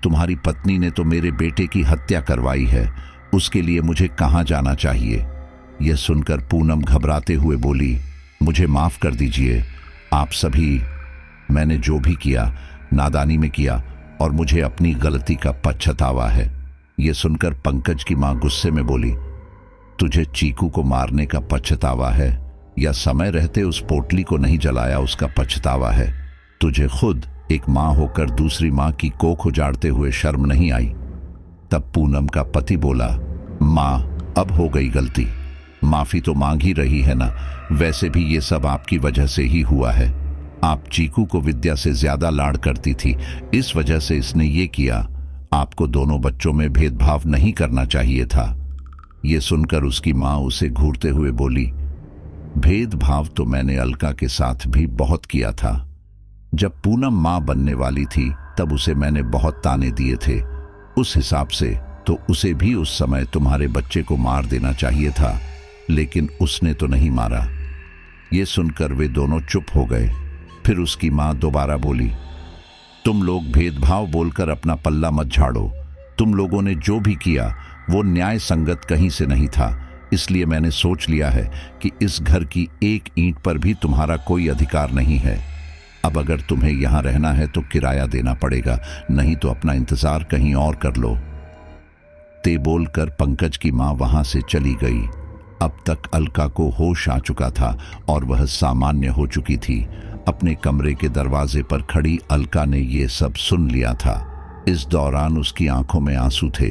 तुम्हारी पत्नी ने तो मेरे बेटे की हत्या करवाई है, उसके लिए मुझे कहां जाना चाहिए? यह सुनकर पूनम घबराते हुए बोली, मुझे माफ कर दीजिए आप सभी, मैंने जो भी किया नादानी में किया और मुझे अपनी गलती का पछतावा है। यह सुनकर पंकज की मां गुस्से में बोली, तुझे चीकू को मारने का पछतावा है या समय रहते उस पोटली को नहीं जलाया उसका पछतावा है? तुझे खुद एक मां होकर दूसरी मां की कोख उजाड़ते हुए शर्म नहीं आई? तब पूनम का पति बोला, मां, अब हो गई गलती, माफी तो मांग ही रही है ना, वैसे भी ये सब आपकी वजह से ही हुआ है। आप चीकू को विद्या से ज्यादा लाड करती थी, इस वजह से इसने ये किया। आपको दोनों बच्चों में भेदभाव नहीं करना चाहिए था। ये सुनकर उसकी मां उसे घूरते हुए बोली, भेदभाव तो मैंने अलका के साथ भी बहुत किया था। जब पूनम मां बनने वाली थी तब उसे मैंने बहुत ताने दिए थे। उस हिसाब से तो उसे भी उस समय तुम्हारे बच्चे को मार देना चाहिए था, लेकिन उसने तो नहीं मारा। ये सुनकर वे दोनों चुप हो गए। फिर उसकी मां दोबारा बोली, तुम लोग भेदभाव बोलकर अपना पल्ला मत झाड़ो। तुम लोगों ने जो भी किया वो न्याय संगत कहीं से नहीं था, इसलिए मैंने सोच लिया है कि इस घर की एक ईंट पर भी तुम्हारा कोई अधिकार नहीं है। अब अगर तुम्हें यहां रहना है तो किराया देना पड़ेगा, नहीं तो अपना इंतजार कहीं और कर लो। ते बोलकर पंकज की मां वहां से चली गई। अब तक अलका को होश आ चुका था और वह सामान्य हो चुकी थी। अपने कमरे के दरवाजे पर खड़ी अलका ने यह सब सुन लिया था। इस दौरान उसकी आंखों में आंसू थे।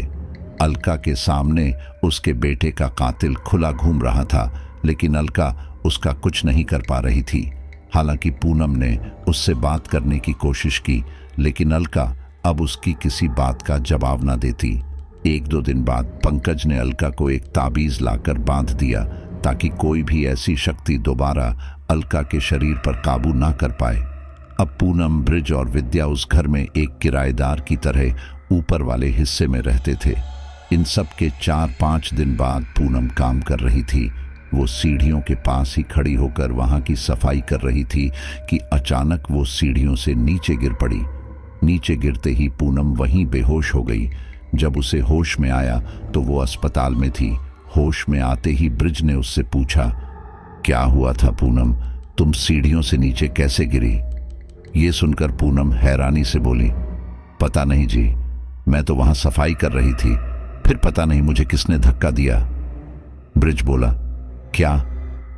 अलका के सामने उसके बेटे का कातिल खुला घूम रहा था, लेकिन अलका उसका कुछ नहीं कर पा रही थी। हालांकि पूनम ने उससे बात करने की कोशिश की, लेकिन अलका अब उसकी किसी बात का जवाब न देती। 1-2 दिन बाद पंकज ने अलका को एक ताबीज लाकर बांध दिया, ताकि कोई भी ऐसी शक्ति दोबारा अलका के शरीर पर काबू ना कर पाए। अब पूनम, ब्रिज और विद्या उस घर में एक किराएदार की तरह ऊपर वाले हिस्से में रहते थे। इन सब के 4-5 दिन बाद पूनम काम कर रही थी। वो सीढ़ियों के पास ही खड़ी होकर वहां की सफाई कर रही थी कि अचानक वो सीढ़ियों से नीचे गिर पड़ी। नीचे गिरते ही पूनम वहीं बेहोश हो गई। जब उसे होश में आया तो वो अस्पताल में थी। होश में आते ही ब्रिज ने उससे पूछा, क्या हुआ था पूनम, तुम सीढ़ियों से नीचे कैसे गिरी? ये सुनकर पूनम हैरानी से बोली, पता नहीं जी, मैं तो वहां सफाई कर रही थी, फिर पता नहीं मुझे किसने धक्का दिया। ब्रिज बोला, क्या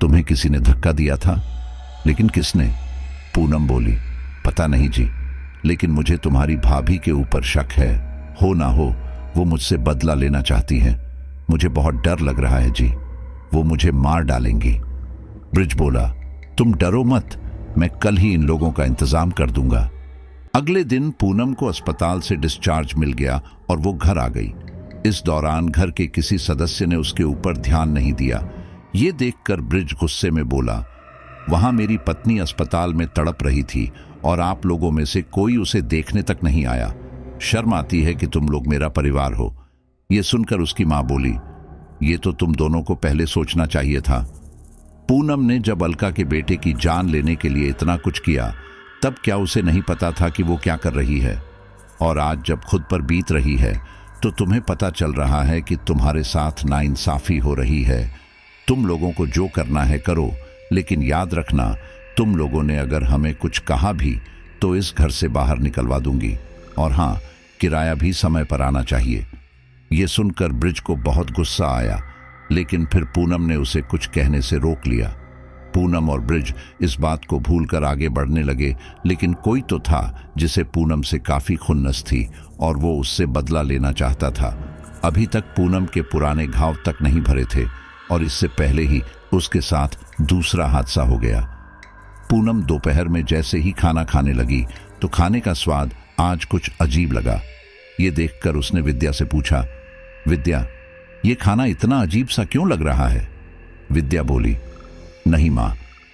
तुम्हें किसी ने धक्का दिया था? लेकिन किसने? पूनम बोली, पता नहीं जी, लेकिन मुझे तुम्हारी भाभी के ऊपर शक है। हो ना हो वो मुझसे बदला लेना चाहती है। मुझे बहुत डर लग रहा है जी, वो मुझे मार डालेंगी। ब्रिज बोला, तुम डरो मत, मैं कल ही इन लोगों का इंतजाम कर दूंगा। अगले दिन पूनम को अस्पताल से डिस्चार्ज मिल गया और वो घर आ गई। इस दौरान घर के किसी सदस्य ने उसके ऊपर ध्यान नहीं दिया। ये देखकर ब्रिज गुस्से में बोला, वहां मेरी पत्नी अस्पताल में तड़प रही थी और आप लोगों में से कोई उसे देखने तक नहीं आया। शर्म आती है कि तुम लोग मेरा परिवार हो। ये सुनकर उसकी मां बोली, ये तो तुम दोनों को पहले सोचना चाहिए था। पूनम ने जब अलका के बेटे की जान लेने के लिए इतना कुछ किया, तब क्या उसे नहीं पता था कि वो क्या कर रही है? और आज जब खुद पर बीत रही है तो तुम्हें पता चल रहा है कि तुम्हारे साथ नाइंसाफी हो रही है। तुम लोगों को जो करना है करो, लेकिन याद रखना, तुम लोगों ने अगर हमें कुछ कहा भी तो इस घर से बाहर निकलवा दूंगी। और हाँ, किराया भी समय पर आना चाहिए। ये सुनकर ब्रिज को बहुत गुस्सा आया, लेकिन फिर पूनम ने उसे कुछ कहने से रोक लिया। पूनम और ब्रिज इस बात को भूलकर आगे बढ़ने लगे, लेकिन कोई तो था जिसे पूनम से काफी खुन्नस थी और वो उससे बदला लेना चाहता था। अभी तक पूनम के पुराने घाव तक नहीं भरे थे और इससे पहले ही उसके साथ दूसरा हादसा हो गया। पूनम दोपहर में जैसे ही खाना खाने लगी तो खाने का स्वाद आज कुछ अजीब लगा। ये देखकर उसने विद्या से पूछा, विद्या, ये खाना इतना अजीब सा क्यों लग रहा है? विद्या बोली, नहीं मां,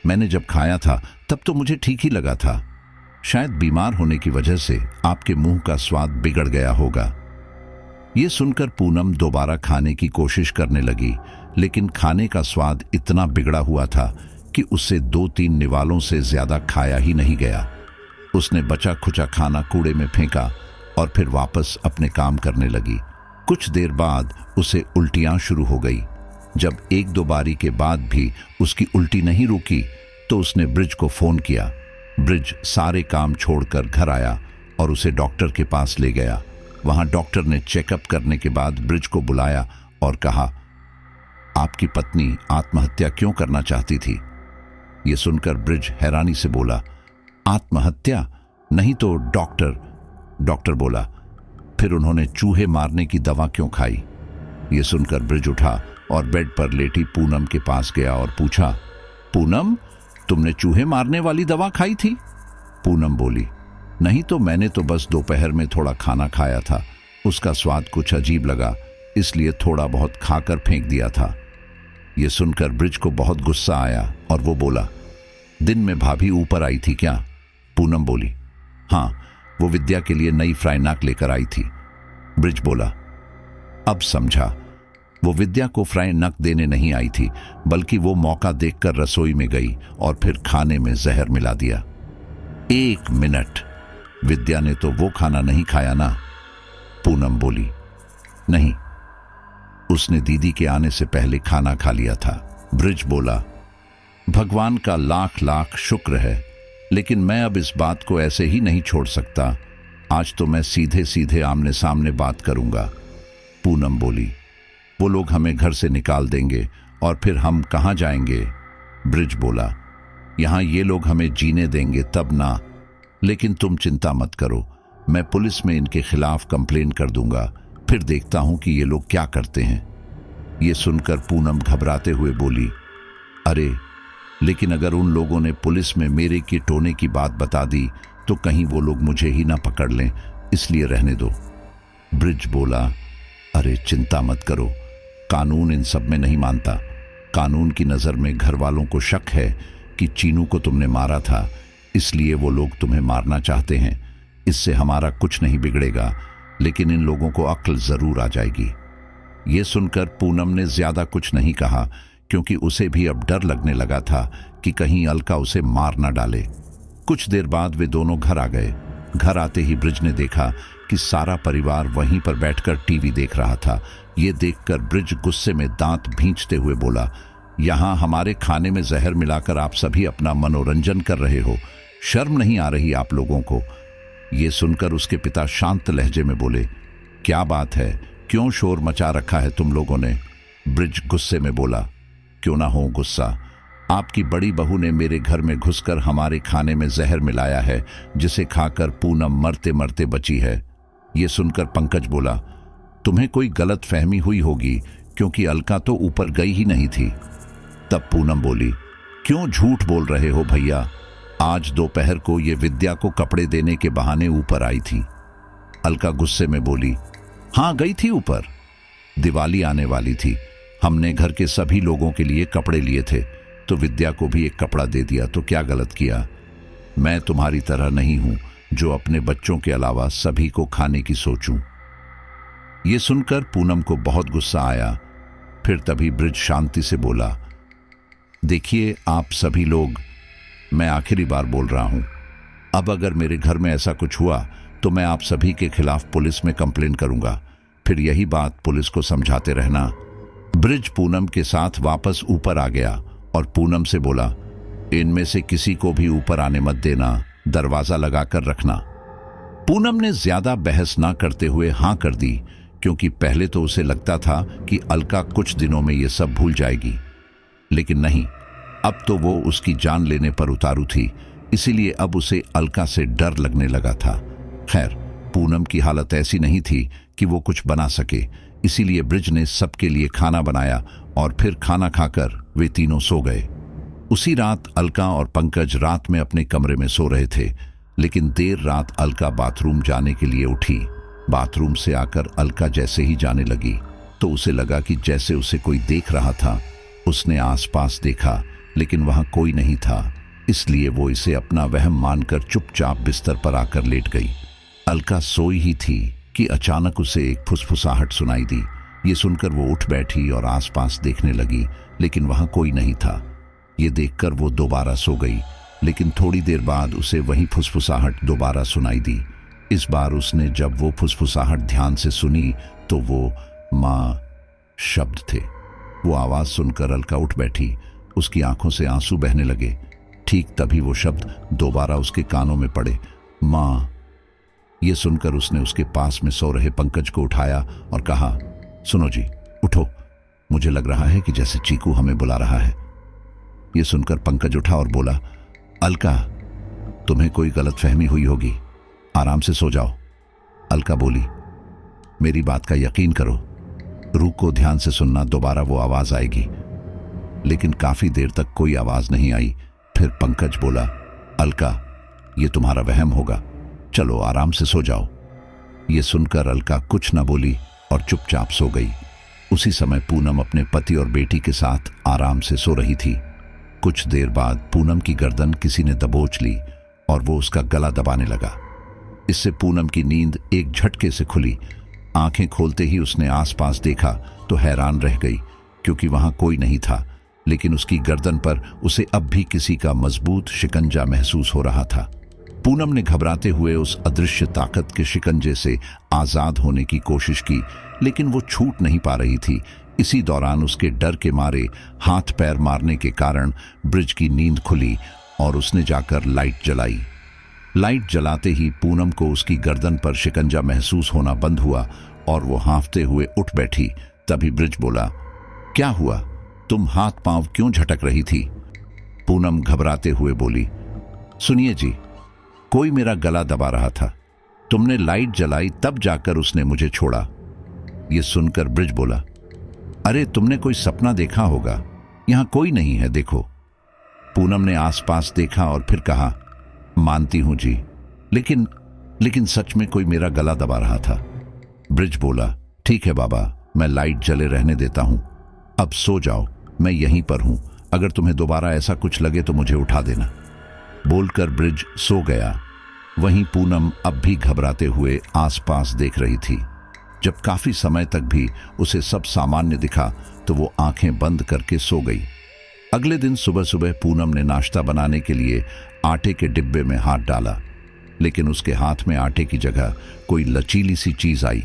मैंने जब खाया था तब तो मुझे ठीक ही लगा था। शायद बीमार होने की वजह से आपके मुंह का स्वाद बिगड़ गया होगा। ये सुनकर पूनम दोबारा खाने की कोशिश करने लगी, लेकिन खाने का स्वाद इतना बिगड़ा हुआ था कि उससे 2-3 निवालों से ज्यादा खाया ही नहीं गया। उसने बचा खुचा खाना कूड़े में फेंका और फिर वापस अपने काम करने लगी। कुछ देर बाद उसे उल्टियां शुरू हो गई। जब 1-2 बारी के बाद भी उसकी उल्टी नहीं रुकी तो उसने ब्रिज को फोन किया। ब्रिज सारे काम छोड़कर घर आया और उसे डॉक्टर के पास ले गया। वहां डॉक्टर ने चेकअप करने के बाद ब्रिज को बुलाया और कहा, आपकी पत्नी आत्महत्या क्यों करना चाहती थी? यह सुनकर ब्रिज हैरानी से बोला, आत्महत्या नहीं तो डॉक्टर बोला, फिर उन्होंने चूहे मारने की दवा क्यों खाई? यह सुनकर ब्रिज उठा और बेड पर लेटी पूनम के पास गया और पूछा, पूनम, तुमने चूहे मारने वाली दवा खाई थी? पूनम बोली, नहीं तो मैंने तो बस दोपहर में थोड़ा खाना खाया था, उसका स्वाद कुछ अजीब लगा, इसलिए थोड़ा बहुत खाकर फेंक दिया था। यह सुनकर ब्रिज को बहुत गुस्सा आया और वो बोला, दिन में भाभी ऊपर आई थी क्या? पूनम बोली, हाँ, वो विद्या के लिए नई फ्राई नाक लेकर आई थी। ब्रिज बोला, अब समझा, वो विद्या को फ्राई नक देने नहीं आई थी, बल्कि वो मौका देखकर रसोई में गई और फिर खाने में जहर मिला दिया। 1 मिनट, विद्या ने तो वो खाना नहीं खाया ना? पूनम बोली, नहीं, उसने दीदी के आने से पहले खाना खा लिया था। ब्रिज बोला, भगवान का लाख लाख शुक्र है, लेकिन मैं अब इस बात को ऐसे ही नहीं छोड़ सकता। आज तो मैं सीधे सीधे आमने सामने बात करूंगा। पूनम बोली, वो लोग हमें घर से निकाल देंगे और फिर हम कहां जाएंगे? ब्रिज बोला, यहां ये लोग हमें जीने देंगे तब ना, लेकिन तुम चिंता मत करो, मैं पुलिस में इनके खिलाफ कंप्लेन कर दूंगा, फिर देखता हूं कि ये लोग क्या करते हैं। ये सुनकर पूनम घबराते हुए बोली, अरे, लेकिन अगर उन लोगों ने पुलिस में मेरे की टोने की बात बता दी तो कहीं वो लोग मुझे ही ना पकड़ लें, इसलिए रहने दो। ब्रिज बोला, अरे चिंता मत करो, कानून इन सब में नहीं मानता। कानून की नज़र में घर वालों को शक है कि चीनू को तुमने मारा था, इसलिए वो लोग तुम्हें मारना चाहते हैं। इससे हमारा कुछ नहीं बिगड़ेगा, लेकिन इन लोगों को अक्ल जरूर आ जाएगी। ये सुनकर पूनम ने ज्यादा कुछ नहीं कहा, क्योंकि उसे भी अब डर लगने लगा था कि कहीं अलका उसे मार ना डाले। कुछ देर बाद वे दोनों घर आ गए। घर आते ही ब्रिज ने देखा कि सारा परिवार वहीं पर बैठकर टीवी देख रहा था। ये देखकर ब्रिज गुस्से में दांत भींचते हुए बोला, यहाँ हमारे खाने में जहर मिलाकर आप सभी अपना मनोरंजन कर रहे हो, शर्म नहीं आ रही आप लोगों को? ये सुनकर उसके पिता शांत लहजे में बोले, क्या बात है, क्यों शोर मचा रखा है तुम लोगों ने? ब्रिज गुस्से में बोला, क्यों ना हो गुस्सा, आपकी बड़ी बहू ने मेरे घर में घुसकर हमारे खाने में जहर मिलाया है, जिसे खाकर पूनम मरते मरते बची है। ये सुनकर पंकज बोला, तुम्हें कोई गलत फहमी हुई होगी, क्योंकि अलका तो ऊपर गई ही नहीं थी। तब पूनम बोली, क्यों झूठ बोल रहे हो भैया, आज दोपहर को ये विद्या को कपड़े देने के बहाने ऊपर आई थी। अलका गुस्से में बोली, हाँ गई थी ऊपर, दिवाली आने वाली थी। हमने घर के सभी लोगों के लिए कपड़े लिए थे, तो विद्या को भी एक कपड़ा दे दिया। तो क्या गलत किया? मैं तुम्हारी तरह नहीं हूं जो अपने बच्चों के अलावा सभी को खाने की सोचूं। ये सुनकर पूनम को बहुत गुस्सा आया। फिर तभी ब्रिज शांति से बोला, देखिए आप सभी लोग, मैं आखिरी बार बोल रहा हूं, अब अगर मेरे घर में ऐसा कुछ हुआ तो मैं आप सभी के खिलाफ पुलिस में कंप्लेन करूंगा। फिर यही बात पुलिस को समझाते रहना। ब्रिज पूनम के साथ वापस ऊपर आ गया और पूनम से बोला, इनमें से किसी को भी ऊपर आने मत देना, दरवाजा लगाकर रखना। पूनम ने ज्यादा बहस ना करते हुए हां कर दी, क्योंकि पहले तो उसे लगता था कि अलका कुछ दिनों में ये सब भूल जाएगी, लेकिन नहीं, अब तो वो उसकी जान लेने पर उतारू थी, इसीलिए अब उसे अलका से डर लगने लगा था। खैर, पूनम की हालत ऐसी नहीं थी कि वो कुछ बना सके, इसीलिए ब्रिज ने सबके लिए खाना बनाया और फिर खाना खाकर वे तीनों सो गए। उसी रात अलका और पंकज रात में अपने कमरे में सो रहे थे, लेकिन देर रात अलका बाथरूम जाने के लिए उठी। बाथरूम से आकर अलका जैसे ही जाने लगी तो उसे लगा कि जैसे उसे कोई देख रहा था। उसने आसपास देखा, लेकिन वहां कोई नहीं था, इसलिए वो इसे अपना वहम मानकर चुपचाप बिस्तर पर आकर लेट गई। अलका सोई ही थी कि अचानक उसे एक फुसफुसाहट सुनाई दी। ये सुनकर वो उठ बैठी और आसपास देखने लगी, लेकिन वहां कोई नहीं था। ये देखकर वो दोबारा सो गई, लेकिन थोड़ी देर बाद उसे वही फुसफुसाहट दोबारा सुनाई दी। इस बार उसने जब वो फुसफुसाहट ध्यान से सुनी तो वो माँ शब्द थे। वो आवाज सुनकर अलका उठ बैठी, उसकी आंखों से आंसू बहने लगे। ठीक तभी वो शब्द दोबारा उसके कानों में पड़े, माँ। ये सुनकर उसने उसके पास में सो रहे पंकज को उठाया और कहा, सुनो जी, उठो, मुझे लग रहा है कि जैसे चीकू हमें बुला रहा है। ये सुनकर पंकज उठा और बोला, अलका, तुम्हें कोई गलतफहमी हुई होगी, आराम से सो जाओ। अलका बोली, मेरी बात का यकीन करो, रूह को ध्यान से सुनना, दोबारा वो आवाज आएगी। लेकिन काफी देर तक कोई आवाज नहीं आई। फिर पंकज बोला, अलका, ये तुम्हारा वहम होगा, चलो आराम से सो जाओ। ये सुनकर अलका कुछ न बोली और चुपचाप सो गई। उसी समय पूनम अपने पति और बेटी के साथ आराम से सो रही थी। कुछ देर बाद पूनम की गर्दन किसी ने दबोच ली और वो उसका गला दबाने लगा। इससे पूनम की नींद एक झटके से खुली। आंखें खोलते ही उसने आसपास देखा तो हैरान रह गई, क्योंकि वहां कोई नहीं था, लेकिन उसकी गर्दन पर उसे अब भी किसी का मजबूत शिकंजा महसूस हो रहा था। पूनम ने घबराते हुए उस अदृश्य ताकत के शिकंजे से आजाद होने की कोशिश की, लेकिन वो छूट नहीं पा रही थी। इसी दौरान उसके डर के मारे हाथ पैर मारने के कारण ब्रिज की नींद खुली और उसने जाकर लाइट जलाई। लाइट जलाते ही पूनम को उसकी गर्दन पर शिकंजा महसूस होना बंद हुआ और वो हांफते हुए उठ बैठी। तभी ब्रिज बोला, क्या हुआ, तुम हाथ पांव क्यों झटक रही थी? पूनम घबराते हुए बोली, सुनिए जी, कोई मेरा गला दबा रहा था, तुमने लाइट जलाई तब जाकर उसने मुझे छोड़ा। ये सुनकर ब्रिज बोला, अरे तुमने कोई सपना देखा होगा, यहां कोई नहीं है, देखो। पूनम ने आसपास देखा और फिर कहा, मानती हूं जी, लेकिन सच में कोई मेरा गला दबा रहा था। ब्रिज बोला, ठीक है बाबा, मैं लाइट जले रहने देता हूं, अब सो जाओ, मैं यहीं पर हूं, अगर तुम्हें दोबारा ऐसा कुछ लगे तो मुझे उठा देना। बोलकर ब्रिज सो गया। वहीं पूनम अब भी घबराते हुए आसपास देख रही थी। जब काफी समय तक भी उसे सब सामान्य दिखा तो वो आंखें बंद करके सो गई। अगले दिन सुबह सुबह पूनम ने नाश्ता बनाने के लिए आटे के डिब्बे में हाथ डाला, लेकिन उसके हाथ में आटे की जगह कोई लचीली सी चीज आई।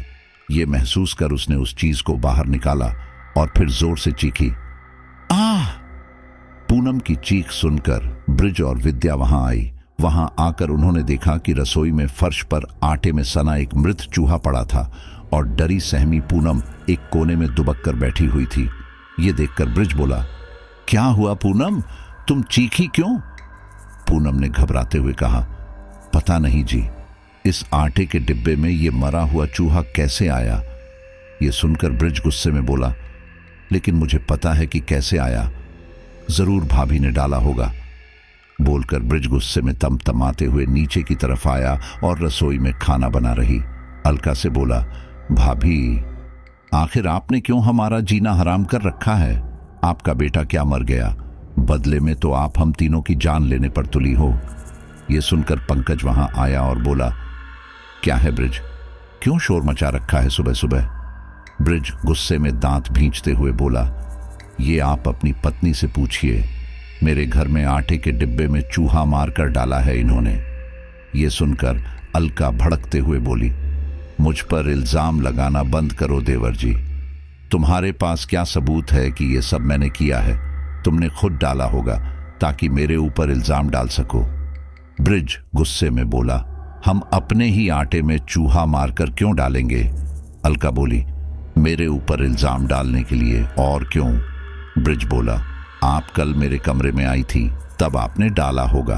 ये महसूस कर उसने उस चीज को बाहर निकाला और फिर जोर से चीखी, आह! पूनम की चीख सुनकर ब्रिज और विद्या वहां आई। वहां आकर उन्होंने देखा कि रसोई में फर्श पर आटे में सना एक मृत चूहा पड़ा था और डरी सहमी पूनम एक कोने में दुबक कर बैठी हुई थी। ये देखकर ब्रिज बोला, क्या हुआ पूनम, तुम चीखी क्यों? पूनम ने घबराते हुए कहा, पता नहीं जी, इस आटे के डिब्बे में ये मरा हुआ चूहा कैसे आया? ये सुनकर ब्रिज गुस्से में बोला, लेकिन मुझे पता है कि कैसे आया, जरूर भाभी ने डाला होगा। बोलकर ब्रिज गुस्से में तमतमाते हुए नीचे की तरफ आया और रसोई में खाना बना रही अलका से बोला, भाभी आखिर आपने क्यों हमारा जीना हराम कर रखा है? आपका बेटा क्या मर गया, बदले में तो आप हम तीनों की जान लेने पर तुली हो। यह सुनकर पंकज वहां आया और बोला, क्या है ब्रिज, क्यों शोर मचा रखा है सुबह सुबह? ब्रिज गुस्से में दांत भींचते हुए बोला, ये आप अपनी पत्नी से पूछिए। मेरे घर में आटे के डिब्बे में चूहा मारकर डाला है इन्होंने। ये सुनकर अलका भड़कते हुए बोली, मुझ पर इल्जाम लगाना बंद करो देवर जी। तुम्हारे पास क्या सबूत है कि ये सब मैंने किया है? तुमने खुद डाला होगा ताकि मेरे ऊपर इल्जाम डाल सको। ब्रिज गुस्से में बोला, हम अपने ही आटे में चूहा मारकर क्यों डालेंगे? अलका बोली, मेरे ऊपर इल्जाम डालने के लिए, और क्यों? ब्रिज बोला, आप कल मेरे कमरे में आई थी, तब आपने डाला होगा।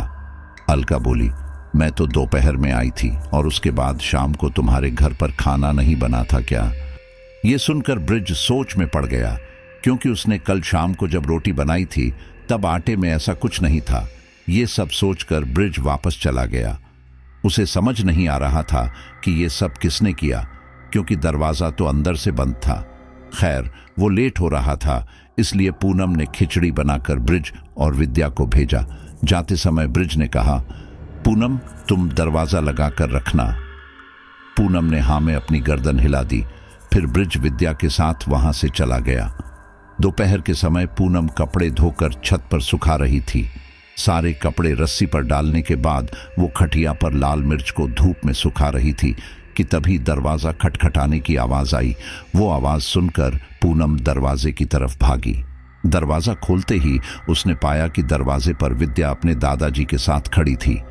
अलका बोली, मैं तो दोपहर में आई थी और उसके बाद शाम को तुम्हारे घर पर खाना नहीं बना था क्या? ये सुनकर ब्रिज सोच में पड़ गया, क्योंकि उसने कल शाम को जब रोटी बनाई थी तब आटे में ऐसा कुछ नहीं था। ये सब सोचकर ब्रिज वापस चला गया। उसे समझ नहीं आ रहा था कि ये सब किसने किया, क्योंकि दरवाजा तो अंदर से बंद था। खैर, वो लेट हो रहा था, इसलिए पूनम ने खिचड़ी बनाकर ब्रिज और विद्या को भेजा। जाते समय ब्रिज ने कहा, पूनम तुम दरवाजा लगाकर रखना। पूनम ने हाँ में अपनी गर्दन हिला दी। फिर ब्रिज विद्या के साथ वहां से चला गया। दोपहर के समय पूनम कपड़े धोकर छत पर सुखा रही थी। सारे कपड़े रस्सी पर डालने के बाद वो खटिया पर लाल मिर्च को धूप में सुखा रही थी कि तभी दरवाजा खटखटाने की आवाज आई। वो आवाज सुनकर पूनम दरवाजे की तरफ भागी। दरवाजा खोलते ही उसने पाया कि दरवाजे पर विद्या अपने दादाजी के साथ खड़ी थी।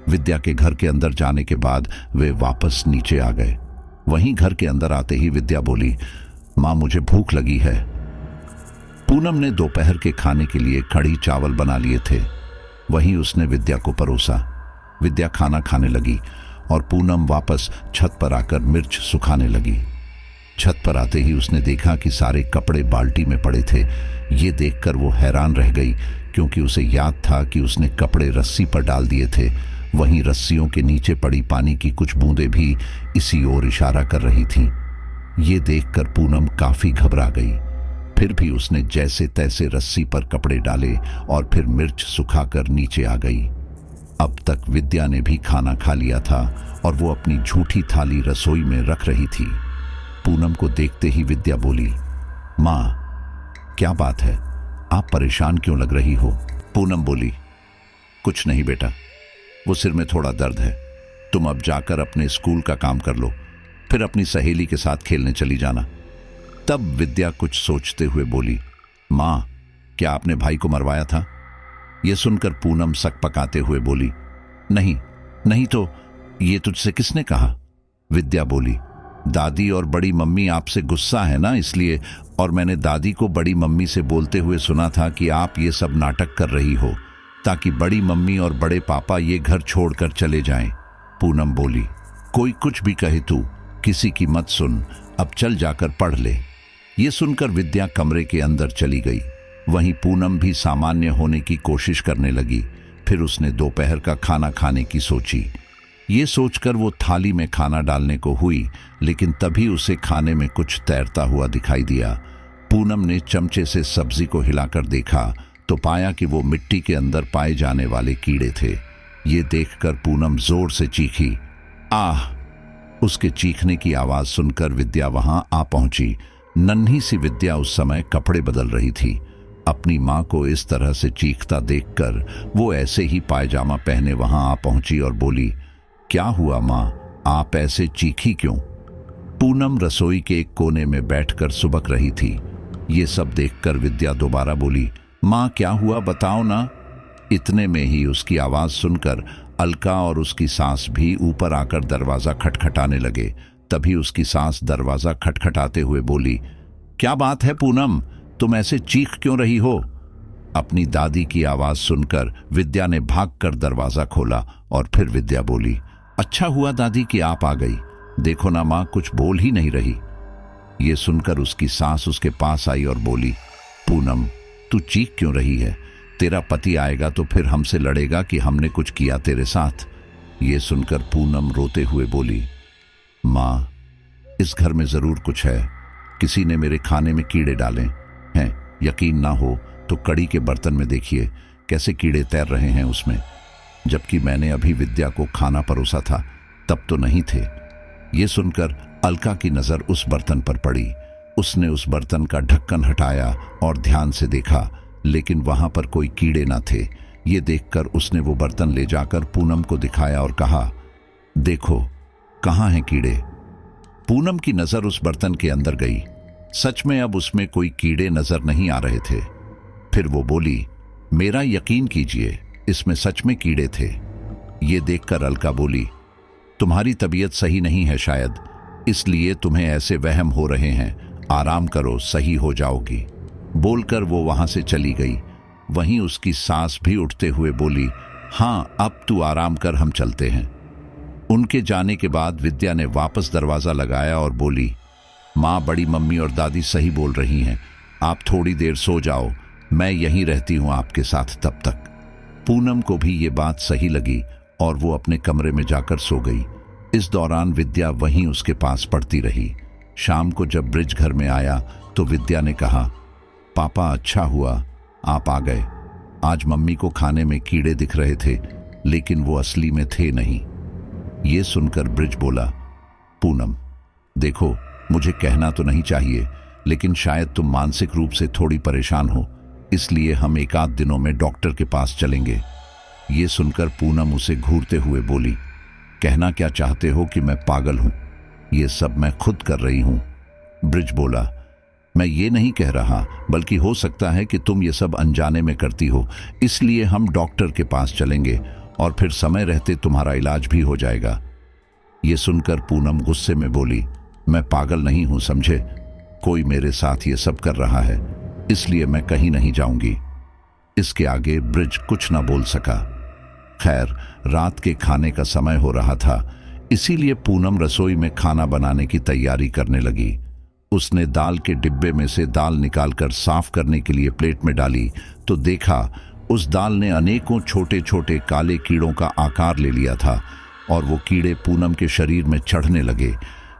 विद्या के घर के अंदर जाने के बाद वे वापस नीचे आ गए। वहीं घर के अंदर आते ही विद्या बोली, मां मुझे भूख लगी है। पूनम ने दोपहर के खाने के लिए कढ़ी चावल बना लिए थे, वहीं उसने विद्या को परोसा। विद्या खाना खाने लगी और पूनम वापस छत पर आकर मिर्च सुखाने लगी। छत पर आते ही उसने देखा कि सारे कपड़े बाल्टी में पड़े थे। ये देखकर वो हैरान रह गई, क्योंकि उसे याद था कि उसने कपड़े रस्सी पर डाल दिए थे। वहीं रस्सियों के नीचे पड़ी पानी की कुछ बूंदें भी इसी ओर इशारा कर रही थीं। ये देखकर पूनम काफी घबरा गई। फिर भी उसने जैसे तैसे रस्सी पर कपड़े डाले और फिर मिर्च सुखाकर नीचे आ गई। अब तक विद्या ने भी खाना खा लिया था और वो अपनी झूठी थाली रसोई में रख रही थी। पूनम को देखते ही विद्या बोली, माँ क्या बात है, आप परेशान क्यों लग रही हो? पूनम बोली, कुछ नहीं बेटा, वो सिर में थोड़ा दर्द है। तुम अब जाकर अपने स्कूल का काम कर लो, फिर अपनी सहेली के साथ खेलने चली जाना। तब विद्या कुछ सोचते हुए बोली, माँ क्या आपने भाई को मरवाया था? यह सुनकर पूनम सकपकाते हुए बोली, नहीं नहीं, तो ये तुझसे किसने कहा? विद्या बोली, दादी और बड़ी मम्मी आपसे गुस्सा है ना, इसलिए। और मैंने दादी को बड़ी मम्मी से बोलते हुए सुना था कि आप ये सब नाटक कर रही हो ताकि बड़ी मम्मी और बड़े पापा ये घर छोड़कर चले जाएं। पूनम बोली, कोई कुछ भी कहे तू किसी की मत सुन, अब चल जाकर पढ़ ले। ये सुनकर विद्या कमरे के अंदर चली गई। वहीं पूनम भी सामान्य होने की कोशिश करने लगी। फिर उसने दोपहर का खाना खाने की सोची। ये सोचकर वो थाली में खाना डालने को हुई, लेकिन तभी उसे खाने में कुछ तैरता हुआ दिखाई दिया। पूनम ने चमचे से सब्जी को हिलाकर देखा तो पाया कि वो मिट्टी के अंदर पाए जाने वाले कीड़े थे। ये देखकर पूनम जोर से चीखी, आह! उसके चीखने की आवाज सुनकर विद्या वहां आ पहुंची। नन्ही सी विद्या उस समय कपड़े बदल रही थी। अपनी मां को इस तरह से चीखता देखकर वो ऐसे ही पायजामा पहने वहां आ पहुंची और बोली, क्या हुआ मां, आप ऐसे चीखी क्यों? पूनम रसोई के एक कोने में बैठकर सुबक रही थी। ये सब देखकर विद्या दोबारा बोली, मां क्या हुआ बताओ ना। इतने में ही उसकी आवाज सुनकर अलका और उसकी सास भी ऊपर आकर दरवाजा खटखटाने लगे। तभी उसकी सास दरवाजा खटखटाते हुए बोली, क्या बात है पूनम, तुम ऐसे चीख क्यों रही हो? अपनी दादी की आवाज सुनकर विद्या ने भागकर दरवाजा खोला और फिर विद्या बोली, अच्छा हुआ दादी कि आप आ गई, देखो ना मां कुछ बोल ही नहीं रही। ये सुनकर उसकी सास उसके पास आई और बोली, पूनम तू चीख क्यों रही है? तेरा पति आएगा तो फिर हमसे लड़ेगा कि हमने कुछ किया तेरे साथ। ये सुनकर पूनम रोते हुए बोली, मां इस घर में जरूर कुछ है, किसी ने मेरे खाने में कीड़े डाले हैं। यकीन ना हो तो कड़ी के बर्तन में देखिए कैसे कीड़े तैर रहे हैं उसमें, जबकि मैंने अभी विद्या को खाना परोसा था तब तो नहीं थे। ये सुनकर अलका की नजर उस बर्तन पर पड़ी। उसने उस बर्तन का ढक्कन हटाया और ध्यान से देखा, लेकिन वहां पर कोई कीड़े ना थे। ये देखकर उसने वो बर्तन ले जाकर पूनम को दिखाया और कहा, देखो कहाँ हैं कीड़े। पूनम की नजर उस बर्तन के अंदर गई। सच में अब उसमें कोई कीड़े नजर नहीं आ रहे थे। फिर वो बोली, मेरा यकीन कीजिए, इसमें सच में कीड़े थे। ये देखकर अलका बोली, तुम्हारी तबीयत सही नहीं है शायद, इसलिए तुम्हें ऐसे वहम हो रहे हैं। आराम करो, सही हो जाओगी। बोलकर वो वहां से चली गई। वहीं उसकी सास भी उठते हुए बोली, हाँ अब तू आराम कर, हम चलते हैं। उनके जाने के बाद विद्या ने वापस दरवाजा लगाया और बोली, माँ, बड़ी मम्मी और दादी सही बोल रही हैं, आप थोड़ी देर सो जाओ, मैं यहीं रहती हूँ आपके साथ तब तक। पूनम को भी ये बात सही लगी और वो अपने कमरे में जाकर सो गई। इस दौरान विद्या वहीं उसके पास पड़ती रही। शाम को जब ब्रिज घर में आया तो विद्या ने कहा, पापा अच्छा हुआ आप आ गए। आज मम्मी को खाने में कीड़े दिख रहे थे, लेकिन वो असली में थे नहीं। ये सुनकर ब्रिज बोला, पूनम देखो, मुझे कहना तो नहीं चाहिए, लेकिन शायद तुम मानसिक रूप से थोड़ी परेशान हो, इसलिए हम एक आध दिनों में डॉक्टर के पास चलेंगे। ये सुनकर पूनम उसे घूरते हुए बोली, कहना क्या चाहते हो कि मैं पागल हूं? ये सब मैं खुद कर रही हूं। ब्रिज बोला, मैं ये नहीं कह रहा, बल्कि हो सकता है कि तुम ये सब अनजाने में करती हो, इसलिए हम डॉक्टर के पास चलेंगे और फिर समय रहते तुम्हारा इलाज भी हो जाएगा। ये सुनकर पूनम गुस्से में बोली, मैं पागल नहीं हूं समझे, कोई मेरे साथ ये सब कर रहा है, इसलिए मैं कहीं नहीं जाऊंगी। इसके आगे ब्रिज कुछ ना बोल सका। खैर, रात के खाने का समय हो रहा था, इसीलिए पूनम रसोई में खाना बनाने की तैयारी करने लगी। उसने दाल के डिब्बे में से दाल निकालकर साफ करने के लिए प्लेट में डाली तो देखा उस दाल ने अनेकों छोटे छोटे काले कीड़ों का आकार ले लिया था और वो कीड़े पूनम के शरीर में चढ़ने लगे।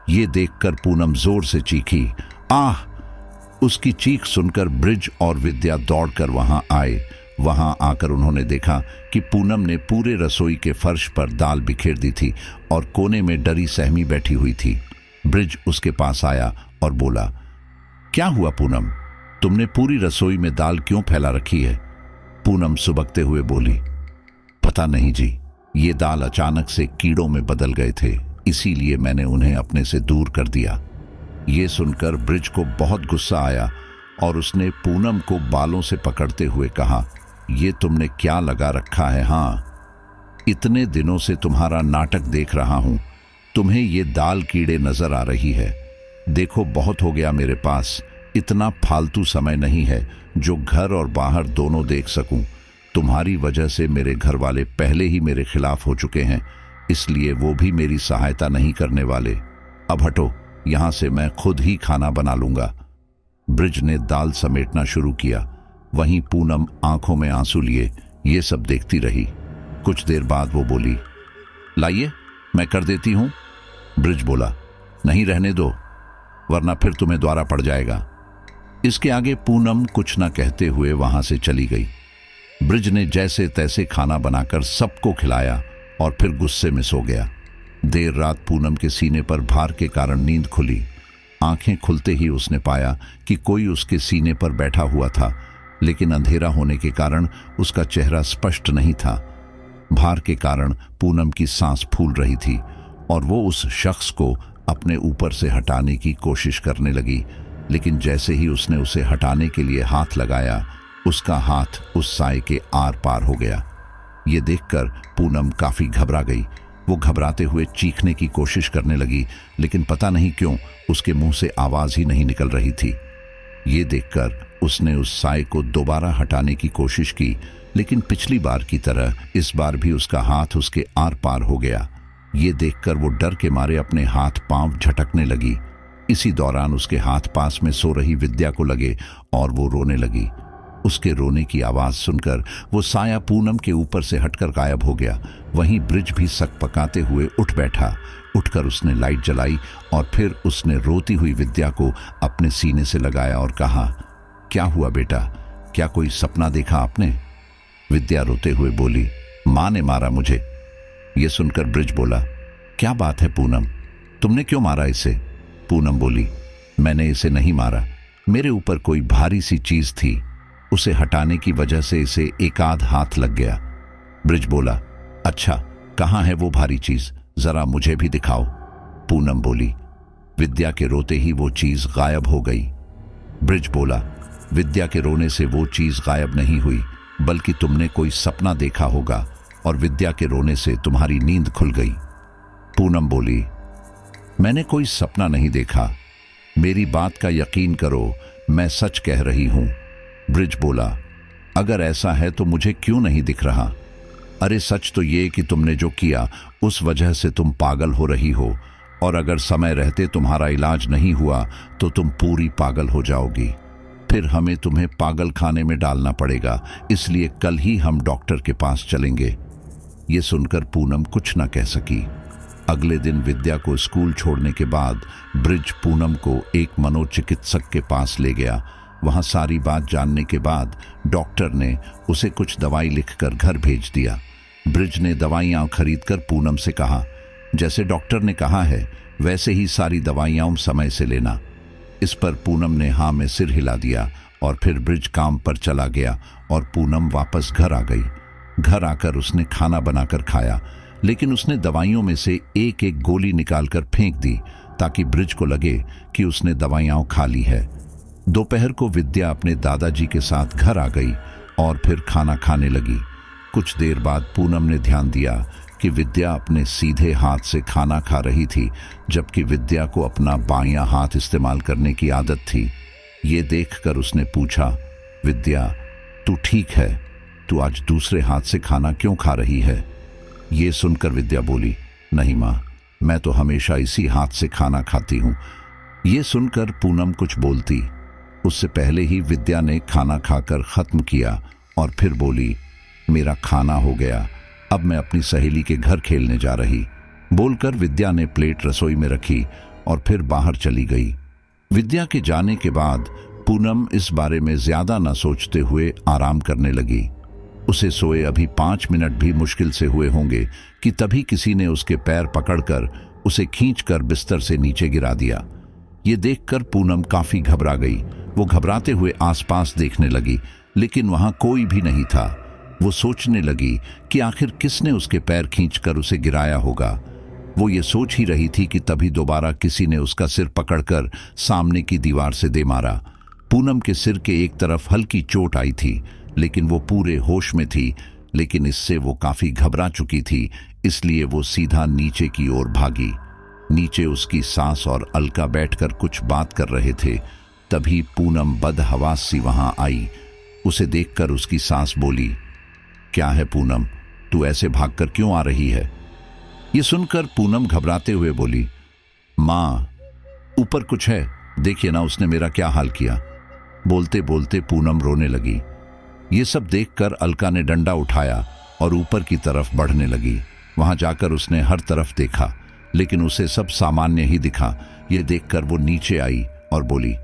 ये देखकर पूनम जोर से चीखी, आह! उसकी चीख सुनकर ब्रिज और विद्या दौड़कर वहां आए। वहां आकर उन्होंने देखा कि पूनम ने पूरे रसोई के फर्श पर दाल बिखेर दी थी और कोने में डरी सहमी बैठी हुई थी। ब्रिज उसके पास आया और बोला, क्या हुआ पूनम, तुमने पूरी रसोई में दाल क्यों फैला रखी है? पूनम सुबकते हुए बोली, पता नहीं जी, ये दाल अचानक से कीड़ों में बदल गए थे, इसीलिए मैंने उन्हें अपने से दूर कर दिया। ये सुनकर ब्रिज को बहुत गुस्सा आया और उसने पूनम को बालों से पकड़ते हुए कहा, ये तुमने क्या लगा रखा है? हाँ, इतने दिनों से तुम्हारा नाटक देख रहा हूं, तुम्हें ये दाल कीड़े नजर आ रही है। देखो, बहुत हो गया मेरे पास, इतना फालतू समय नहीं है जो घर और बाहर दोनों देख सकूं। तुम्हारी वजह से मेरे घर वाले पहले ही मेरे खिलाफ हो चुके हैं, इसलिए वो भी मेरी सहायता नहीं करने वाले। अब हटो यहां से, मैं खुद ही खाना बना लूंगा। ब्रिज ने दाल समेटना शुरू किया। वहीं पूनम आंखों में आंसू लिए ये सब देखती रही। कुछ देर बाद वो बोली, लाइए मैं कर देती हूं। ब्रिज बोला, नहीं रहने दो, वरना फिर तुम्हें द्वारा पड़ जाएगा। इसके आगे पूनम कुछ न कहते हुए वहां से चली गई। ब्रिज ने जैसे तैसे खाना बनाकर सबको खिलाया और फिर गुस्से में सो गया। देर रात पूनम के सीने पर भार के कारण नींद खुली। आंखें खुलते ही उसने पाया कि कोई उसके सीने पर बैठा हुआ था, लेकिन अंधेरा होने के कारण उसका चेहरा स्पष्ट नहीं था। भार के कारण पूनम की सांस फूल रही थी और वो उस शख्स को अपने ऊपर से हटाने की कोशिश करने लगी, लेकिन जैसे ही उसने उसे हटाने के लिए हाथ लगाया, उसका हाथ उस साए के आर पार हो गया। ये देखकर पूनम काफी घबरा गई। वो घबराते हुए चीखने की कोशिश करने लगी, लेकिन पता नहीं क्यों उसके मुंह से आवाज ही नहीं निकल रही थी। ये देखकर उसने उस साए को दोबारा हटाने की कोशिश की, लेकिन पिछली बार की तरह इस बार भी उसका हाथ उसके आर पार हो गया। ये देखकर वो डर के मारे अपने हाथ पांव झटकने लगी। इसी दौरान उसके हाथ पास में सो रही विद्या को लगे और वो रोने लगी। उसके रोने की आवाज सुनकर वो साया पूनम के ऊपर से हटकर गायब हो गया। वहीं ब्रिज भी सकपकाते हुए उठ बैठा। उठकर उसने लाइट जलाई और फिर उसने रोती हुई विद्या को अपने सीने से लगाया और कहा, क्या हुआ बेटा, क्या कोई सपना देखा आपने? विद्या रोते हुए बोली, माँ ने मारा मुझे। ये सुनकर ब्रिज बोला, क्या बात है पूनम, तुमने क्यों मारा इसे? पूनम बोली, मैंने इसे नहीं मारा, मेरे ऊपर कोई भारी सी चीज थी, उसे हटाने की वजह से इसे एक आध हाथ लग गया। ब्रिज बोला, अच्छा, कहाँ है वो भारी चीज, जरा मुझे भी दिखाओ। पूनम बोली, विद्या के रोते ही वो चीज गायब हो गई। ब्रिज बोला, विद्या के रोने से वो चीज गायब नहीं हुई, बल्कि तुमने कोई सपना देखा होगा और विद्या के रोने से तुम्हारी नींद खुल गई। पूनम बोली, मैंने कोई सपना नहीं देखा, मेरी बात का यकीन करो, मैं सच कह रही हूं। ब्रिज बोला, अगर ऐसा है तो मुझे क्यों नहीं दिख रहा? अरे सच तो ये कि तुमने जो किया उस वजह से तुम पागल हो रही हो, और अगर समय रहते तुम्हारा इलाज नहीं हुआ तो तुम पूरी पागल हो जाओगी, फिर हमें तुम्हें पागल खाने में डालना पड़ेगा, इसलिए कल ही हम डॉक्टर के पास चलेंगे। ये सुनकर पूनम कुछ न कह सकी। अगले दिन विद्या को स्कूल छोड़ने के बाद ब्रिज पूनम को एक मनोचिकित्सक के पास ले गया। वहां सारी बात जानने के बाद डॉक्टर ने उसे कुछ दवाई लिखकर घर भेज दिया। ब्रिज ने दवाइयां खरीदकर पूनम से कहा, जैसे डॉक्टर ने कहा है वैसे ही सारी दवाइयां समय से लेना। इस पर पूनम ने हाँ में सिर हिला दिया और फिर ब्रिज काम पर चला गया और पूनम वापस घर आ गई। घर आकर उसने खाना बनाकर खाया, लेकिन उसने दवाइयों में से एक एक गोली निकालकर फेंक दी ताकि ब्रिज को लगे कि उसने दवाइयां खा ली है। दोपहर को विद्या अपने दादाजी के साथ घर आ गई और फिर खाना खाने लगी। कुछ देर बाद पूनम ने ध्यान दिया कि विद्या अपने सीधे हाथ से खाना खा रही थी, जबकि विद्या को अपना बायां हाथ इस्तेमाल करने की आदत थी। ये देखकर उसने पूछा, विद्या, तू ठीक है? तू आज दूसरे हाथ से खाना क्यों खा रही है? ये सुनकर विद्या बोली, नहीं माँ, मैं तो हमेशा इसी हाथ से खाना खाती हूँ। ये सुनकर पूनम कुछ बोलती उससे पहले ही विद्या ने खाना खाकर खत्म किया और फिर बोली, मेरा खाना हो गया, अब मैं अपनी सहेली के घर खेलने जा रही। बोलकर विद्या ने प्लेट रसोई में रखी और फिर बाहर चली गई। विद्या के जाने के बाद पूनम इस बारे में ज्यादा न सोचते हुए आराम करने लगी। उसे सोए अभी 5 मिनट भी मुश्किल से हुए होंगे कि तभी किसी ने उसके पैर पकड़कर उसे खींचकर बिस्तर से नीचे गिरा दिया। ये देखकर पूनम काफी घबरा गई। वो घबराते हुए आसपास देखने लगी, लेकिन वहां कोई भी नहीं था। वो सोचने लगी कि आखिर किसने उसके पैर खींचकर उसे गिराया होगा। वो ये सोच ही रही थी कि तभी दोबारा किसी ने उसका सिर पकड़कर सामने की दीवार से दे मारा। पूनम के सिर के एक तरफ हल्की चोट आई थी, लेकिन वो पूरे होश में थी, लेकिन इससे वो काफी घबरा चुकी थी, इसलिए वो सीधा नीचे की ओर भागी। नीचे उसकी सास और अलका बैठकर कुछ बात कर रहे थे। तभी पूनम बदहवास सी वहां आई। उसे देखकर उसकी सास बोली, क्या है पूनम, तू ऐसे भागकर क्यों आ रही है? ये सुनकर पूनम घबराते हुए बोली, माँ, ऊपर कुछ है, देखिए ना उसने मेरा क्या हाल किया। बोलते बोलते पूनम रोने लगी। ये सब देखकर अलका ने डंडा उठाया और ऊपर की तरफ बढ़ने लगी। वहां जाकर उसने हर तरफ देखा, लेकिन उसे सब सामान्य ही दिखा। ये देखकर वो नीचे आई और बोली,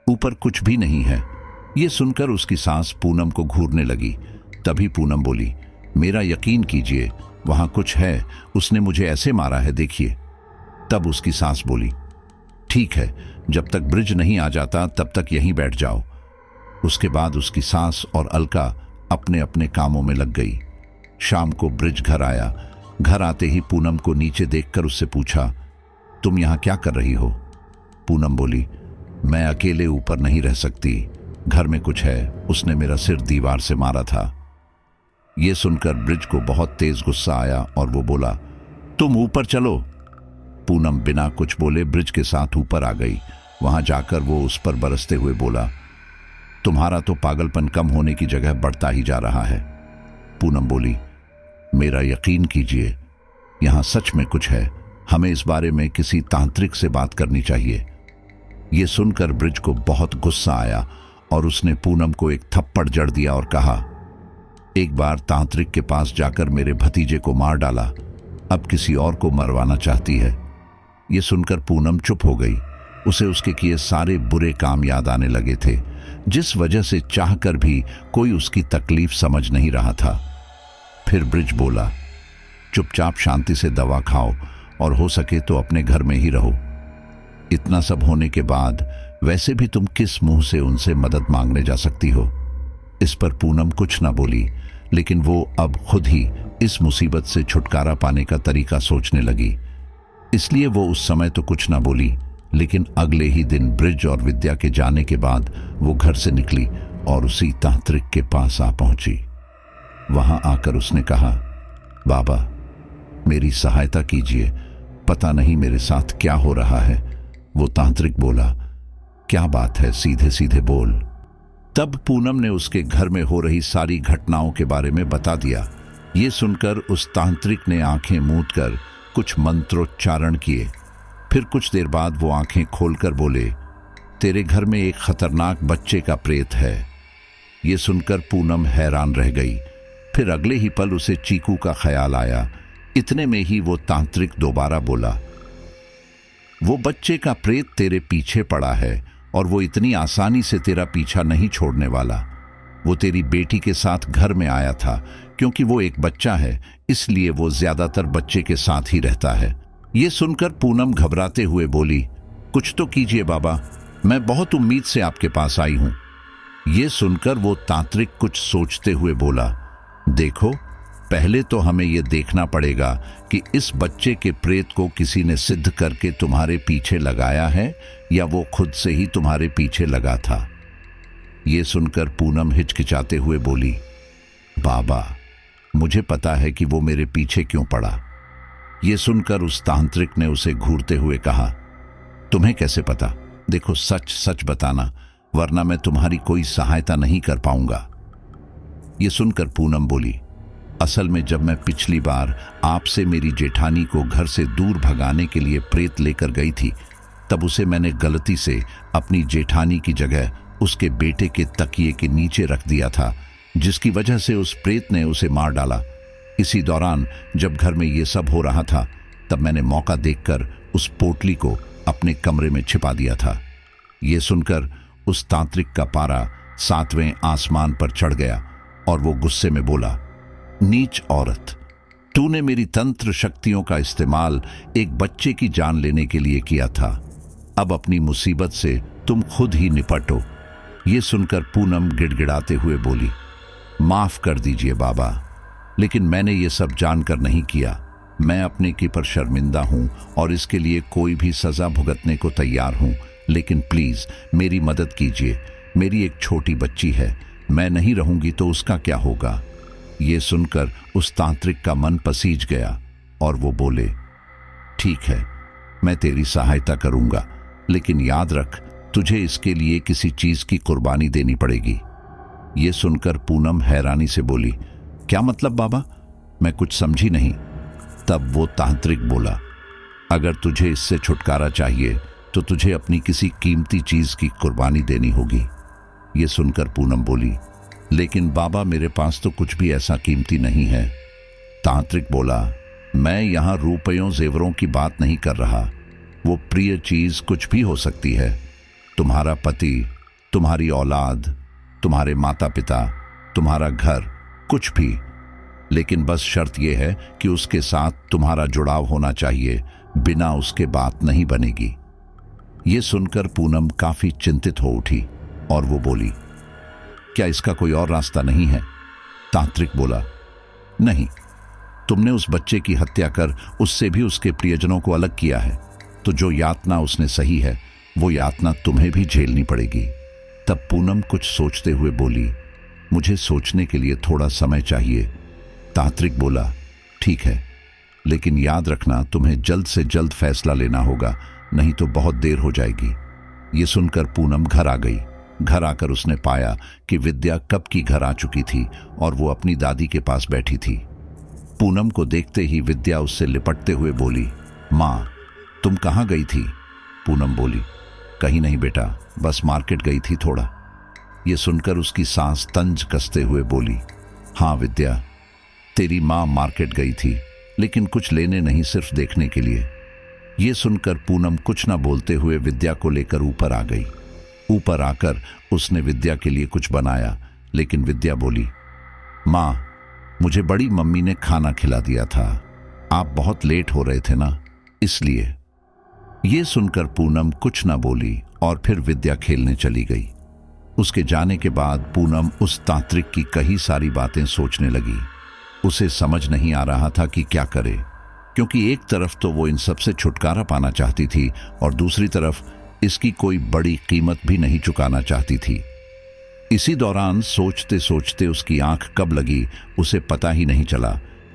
ऊपर कुछ भी नहीं है। ये सुनकर उसकी सास पूनम को घूरने लगी। तभी पूनम बोली, मेरा यकीन कीजिए, वहां कुछ है, उसने मुझे ऐसे मारा है, देखिए। तब उसकी सास बोली, ठीक है, जब तक ब्रिज नहीं आ जाता तब तक यहीं बैठ जाओ। उसके बाद उसकी सास और अलका अपने अपने कामों में लग गई। शाम को ब्रिज घर आया। घर आते ही पूनम को नीचे देखकर उससे पूछा, तुम यहां क्या कर रही हो? पूनम बोली, मैं अकेले ऊपर नहीं रह सकती, घर में कुछ है, उसने मेरा सिर दीवार से मारा था। यह सुनकर ब्रिज को बहुत तेज गुस्सा आया और वो बोला, तुम ऊपर चलो। पूनम बिना कुछ बोले ब्रिज के साथ ऊपर आ गई। वहां जाकर वो उस पर बरसते हुए बोला, तुम्हारा तो पागलपन कम होने की जगह बढ़ता ही जा रहा है। पूनम बोली, मेरा यकीन कीजिए, यहां सच में कुछ है, हमें इस बारे में किसी तांत्रिक से बात करनी चाहिए। यह सुनकर ब्रिज को बहुत गुस्सा आया और उसने पूनम को एक थप्पड़ जड़ दिया और कहा, एक बार तांत्रिक के पास जाकर मेरे भतीजे को मार डाला, अब किसी और को मरवाना चाहती है। ये सुनकर पूनम चुप हो गई। उसे उसके किए सारे बुरे काम याद आने लगे थे, जिस वजह से चाहकर भी कोई उसकी तकलीफ समझ नहीं रहा था। फिर ब्रिज बोला, चुपचाप शांति से दवा खाओ और हो सके तो अपने घर में ही रहो। इतना सब होने के बाद वैसे भी तुम किस मुंह से उनसे मदद मांगने जा सकती हो। इस पर पूनम कुछ ना बोली, लेकिन वो अब खुद ही इस मुसीबत से छुटकारा पाने का तरीका सोचने लगी। इसलिए वो उस समय तो कुछ ना बोली, लेकिन अगले ही दिन ब्रिज और विद्या के जाने के बाद वो घर से निकली और उसी तांत्रिक के पास आ पहुंची। वहां आकर उसने कहा, बाबा मेरी सहायता कीजिए, पता नहीं मेरे साथ क्या हो रहा है। वो तांत्रिक बोला, क्या बात है, सीधे सीधे बोल। तब पूनम ने उसके घर में हो रही सारी घटनाओं के बारे में बता दिया। ये सुनकर उस तांत्रिक ने आंखें मूंद कर कुछ मंत्रोच्चारण किए। फिर कुछ देर बाद वो आंखें खोलकर बोले, तेरे घर में एक खतरनाक बच्चे का प्रेत है। ये सुनकर पूनम हैरान रह गई। फिर अगले ही पल उसे चीकू का ख्याल आया। इतने में ही वो तांत्रिक दोबारा बोला, वो बच्चे का प्रेत तेरे पीछे पड़ा है और वो इतनी आसानी से तेरा पीछा नहीं छोड़ने वाला। वो तेरी बेटी के साथ घर में आया था, क्योंकि वो एक बच्चा है, इसलिए वो ज्यादातर बच्चे के साथ ही रहता है। ये सुनकर पूनम घबराते हुए बोली, कुछ तो कीजिए बाबा, मैं बहुत उम्मीद से आपके पास आई हूं। ये सुनकर वो तांत्रिक कुछ सोचते हुए बोला, देखो पहले तो हमें यह देखना पड़ेगा कि इस बच्चे के प्रेत को किसी ने सिद्ध करके तुम्हारे पीछे लगाया है या वो खुद से ही तुम्हारे पीछे लगा था। ये सुनकर पूनम हिचकिचाते हुए बोली, बाबा मुझे पता है कि वो मेरे पीछे क्यों पड़ा। ये सुनकर उस तांत्रिक ने उसे घूरते हुए कहा, तुम्हें कैसे पता? देखो सच सच बताना, वरना मैं तुम्हारी कोई सहायता नहीं कर पाऊंगा। ये सुनकर पूनम बोली, असल में जब मैं पिछली बार आपसे मेरी जेठानी को घर से दूर भगाने के लिए प्रेत लेकर गई थी, तब उसे मैंने गलती से अपनी जेठानी की जगह उसके बेटे के तकिए के नीचे रख दिया था, जिसकी वजह से उस प्रेत ने उसे मार डाला। इसी दौरान जब घर में ये सब हो रहा था, तब मैंने मौका देखकर उस पोटली को अपने कमरे में छिपा दिया था। ये सुनकर उस तांत्रिक का पारा 7वें आसमान पर चढ़ गया और वो गुस्से में बोला, नीच औरत, तूने मेरी तंत्र शक्तियों का इस्तेमाल एक बच्चे की जान लेने के लिए किया था। अब अपनी मुसीबत से तुम खुद ही निपटो। ये सुनकर पूनम गिड़गिड़ाते हुए बोली, माफ कर दीजिए बाबा, लेकिन मैंने ये सब जानकर नहीं किया। मैं अपने की पर शर्मिंदा हूं और इसके लिए कोई भी सजा भुगतने को तैयार हूं, लेकिन प्लीज मेरी मदद कीजिए। मेरी एक छोटी बच्ची है, मैं नहीं रहूंगी तो उसका क्या होगा। ये सुनकर उस तांत्रिक का मन पसीज गया और वो बोले, ठीक है मैं तेरी सहायता करूंगा, लेकिन याद रख तुझे इसके लिए किसी चीज की कुर्बानी देनी पड़ेगी। ये सुनकर पूनम हैरानी से बोली, क्या मतलब बाबा? मैं कुछ समझी नहीं। तब वो तांत्रिक बोला, अगर तुझे इससे छुटकारा चाहिए तो तुझे अपनी किसी कीमती चीज की कुर्बानी देनी होगी। ये सुनकर पूनम बोली, लेकिन बाबा मेरे पास तो कुछ भी ऐसा कीमती नहीं है। तांत्रिक बोला, मैं यहां रुपयों जेवरों की बात नहीं कर रहा, वो प्रिय चीज कुछ भी हो सकती है। तुम्हारा पति, तुम्हारी औलाद, तुम्हारे माता पिता, तुम्हारा घर, कुछ भी, लेकिन बस शर्त यह है कि उसके साथ तुम्हारा जुड़ाव होना चाहिए, बिना उसके बात नहीं बनेगी। ये सुनकर पूनम काफी चिंतित हो उठी और वो बोली, क्या इसका कोई और रास्ता नहीं है? तांत्रिक बोला, नहीं, तुमने उस बच्चे की हत्या कर उससे भी उसके प्रियजनों को अलग किया है, तो जो यातना उसने सही है वो यातना तुम्हें भी झेलनी पड़ेगी। तब पूनम कुछ सोचते हुए बोली, मुझे सोचने के लिए थोड़ा समय चाहिए। तांत्रिक बोला, ठीक है, लेकिन याद रखना तुम्हें जल्द से जल्द फैसला लेना होगा, नहीं तो बहुत देर हो जाएगी। ये सुनकर पूनम घर आ गई। घर आकर उसने पाया कि विद्या कब की घर आ चुकी थी और वो अपनी दादी के पास बैठी थी। पूनम को देखते ही विद्या उससे लिपटते हुए बोली, माँ तुम कहाँ गई थी? पूनम बोली, कहीं नहीं बेटा, बस मार्केट गई थी थोड़ा। ये सुनकर उसकी सांस तंज कसते हुए बोली, हाँ विद्या, तेरी माँ मार्केट गई थी, लेकिन कुछ लेने नहीं, सिर्फ देखने के लिए। ये सुनकर पूनम कुछ न बोलते हुए विद्या को लेकर ऊपर आ गई। ऊपर आकर उसने विद्या के लिए कुछ बनाया, लेकिन विद्या बोली, माँ, मुझे बड़ी मम्मी ने खाना खिला दिया था, आप बहुत लेट हो रहे थे ना, इसलिए। ये सुनकर पूनम कुछ न बोली और फिर विद्या खेलने चली गई। उसके जाने के बाद पूनम उस तांत्रिक की कई सारी बातें सोचने लगी। उसे समझ नहीं आ रहा था कि क्या करे, क्योंकि एक तरफ तो वो इन सब से छुटकारा पाना चाहती थी और दूसरी तरफ इसकी कोई बड़ी कीमत भी नहीं चुकाना चाहती थी। इसी दौरान सोचते सोचते उसकी आंख कब लगी उसे पता ही नहीं चला।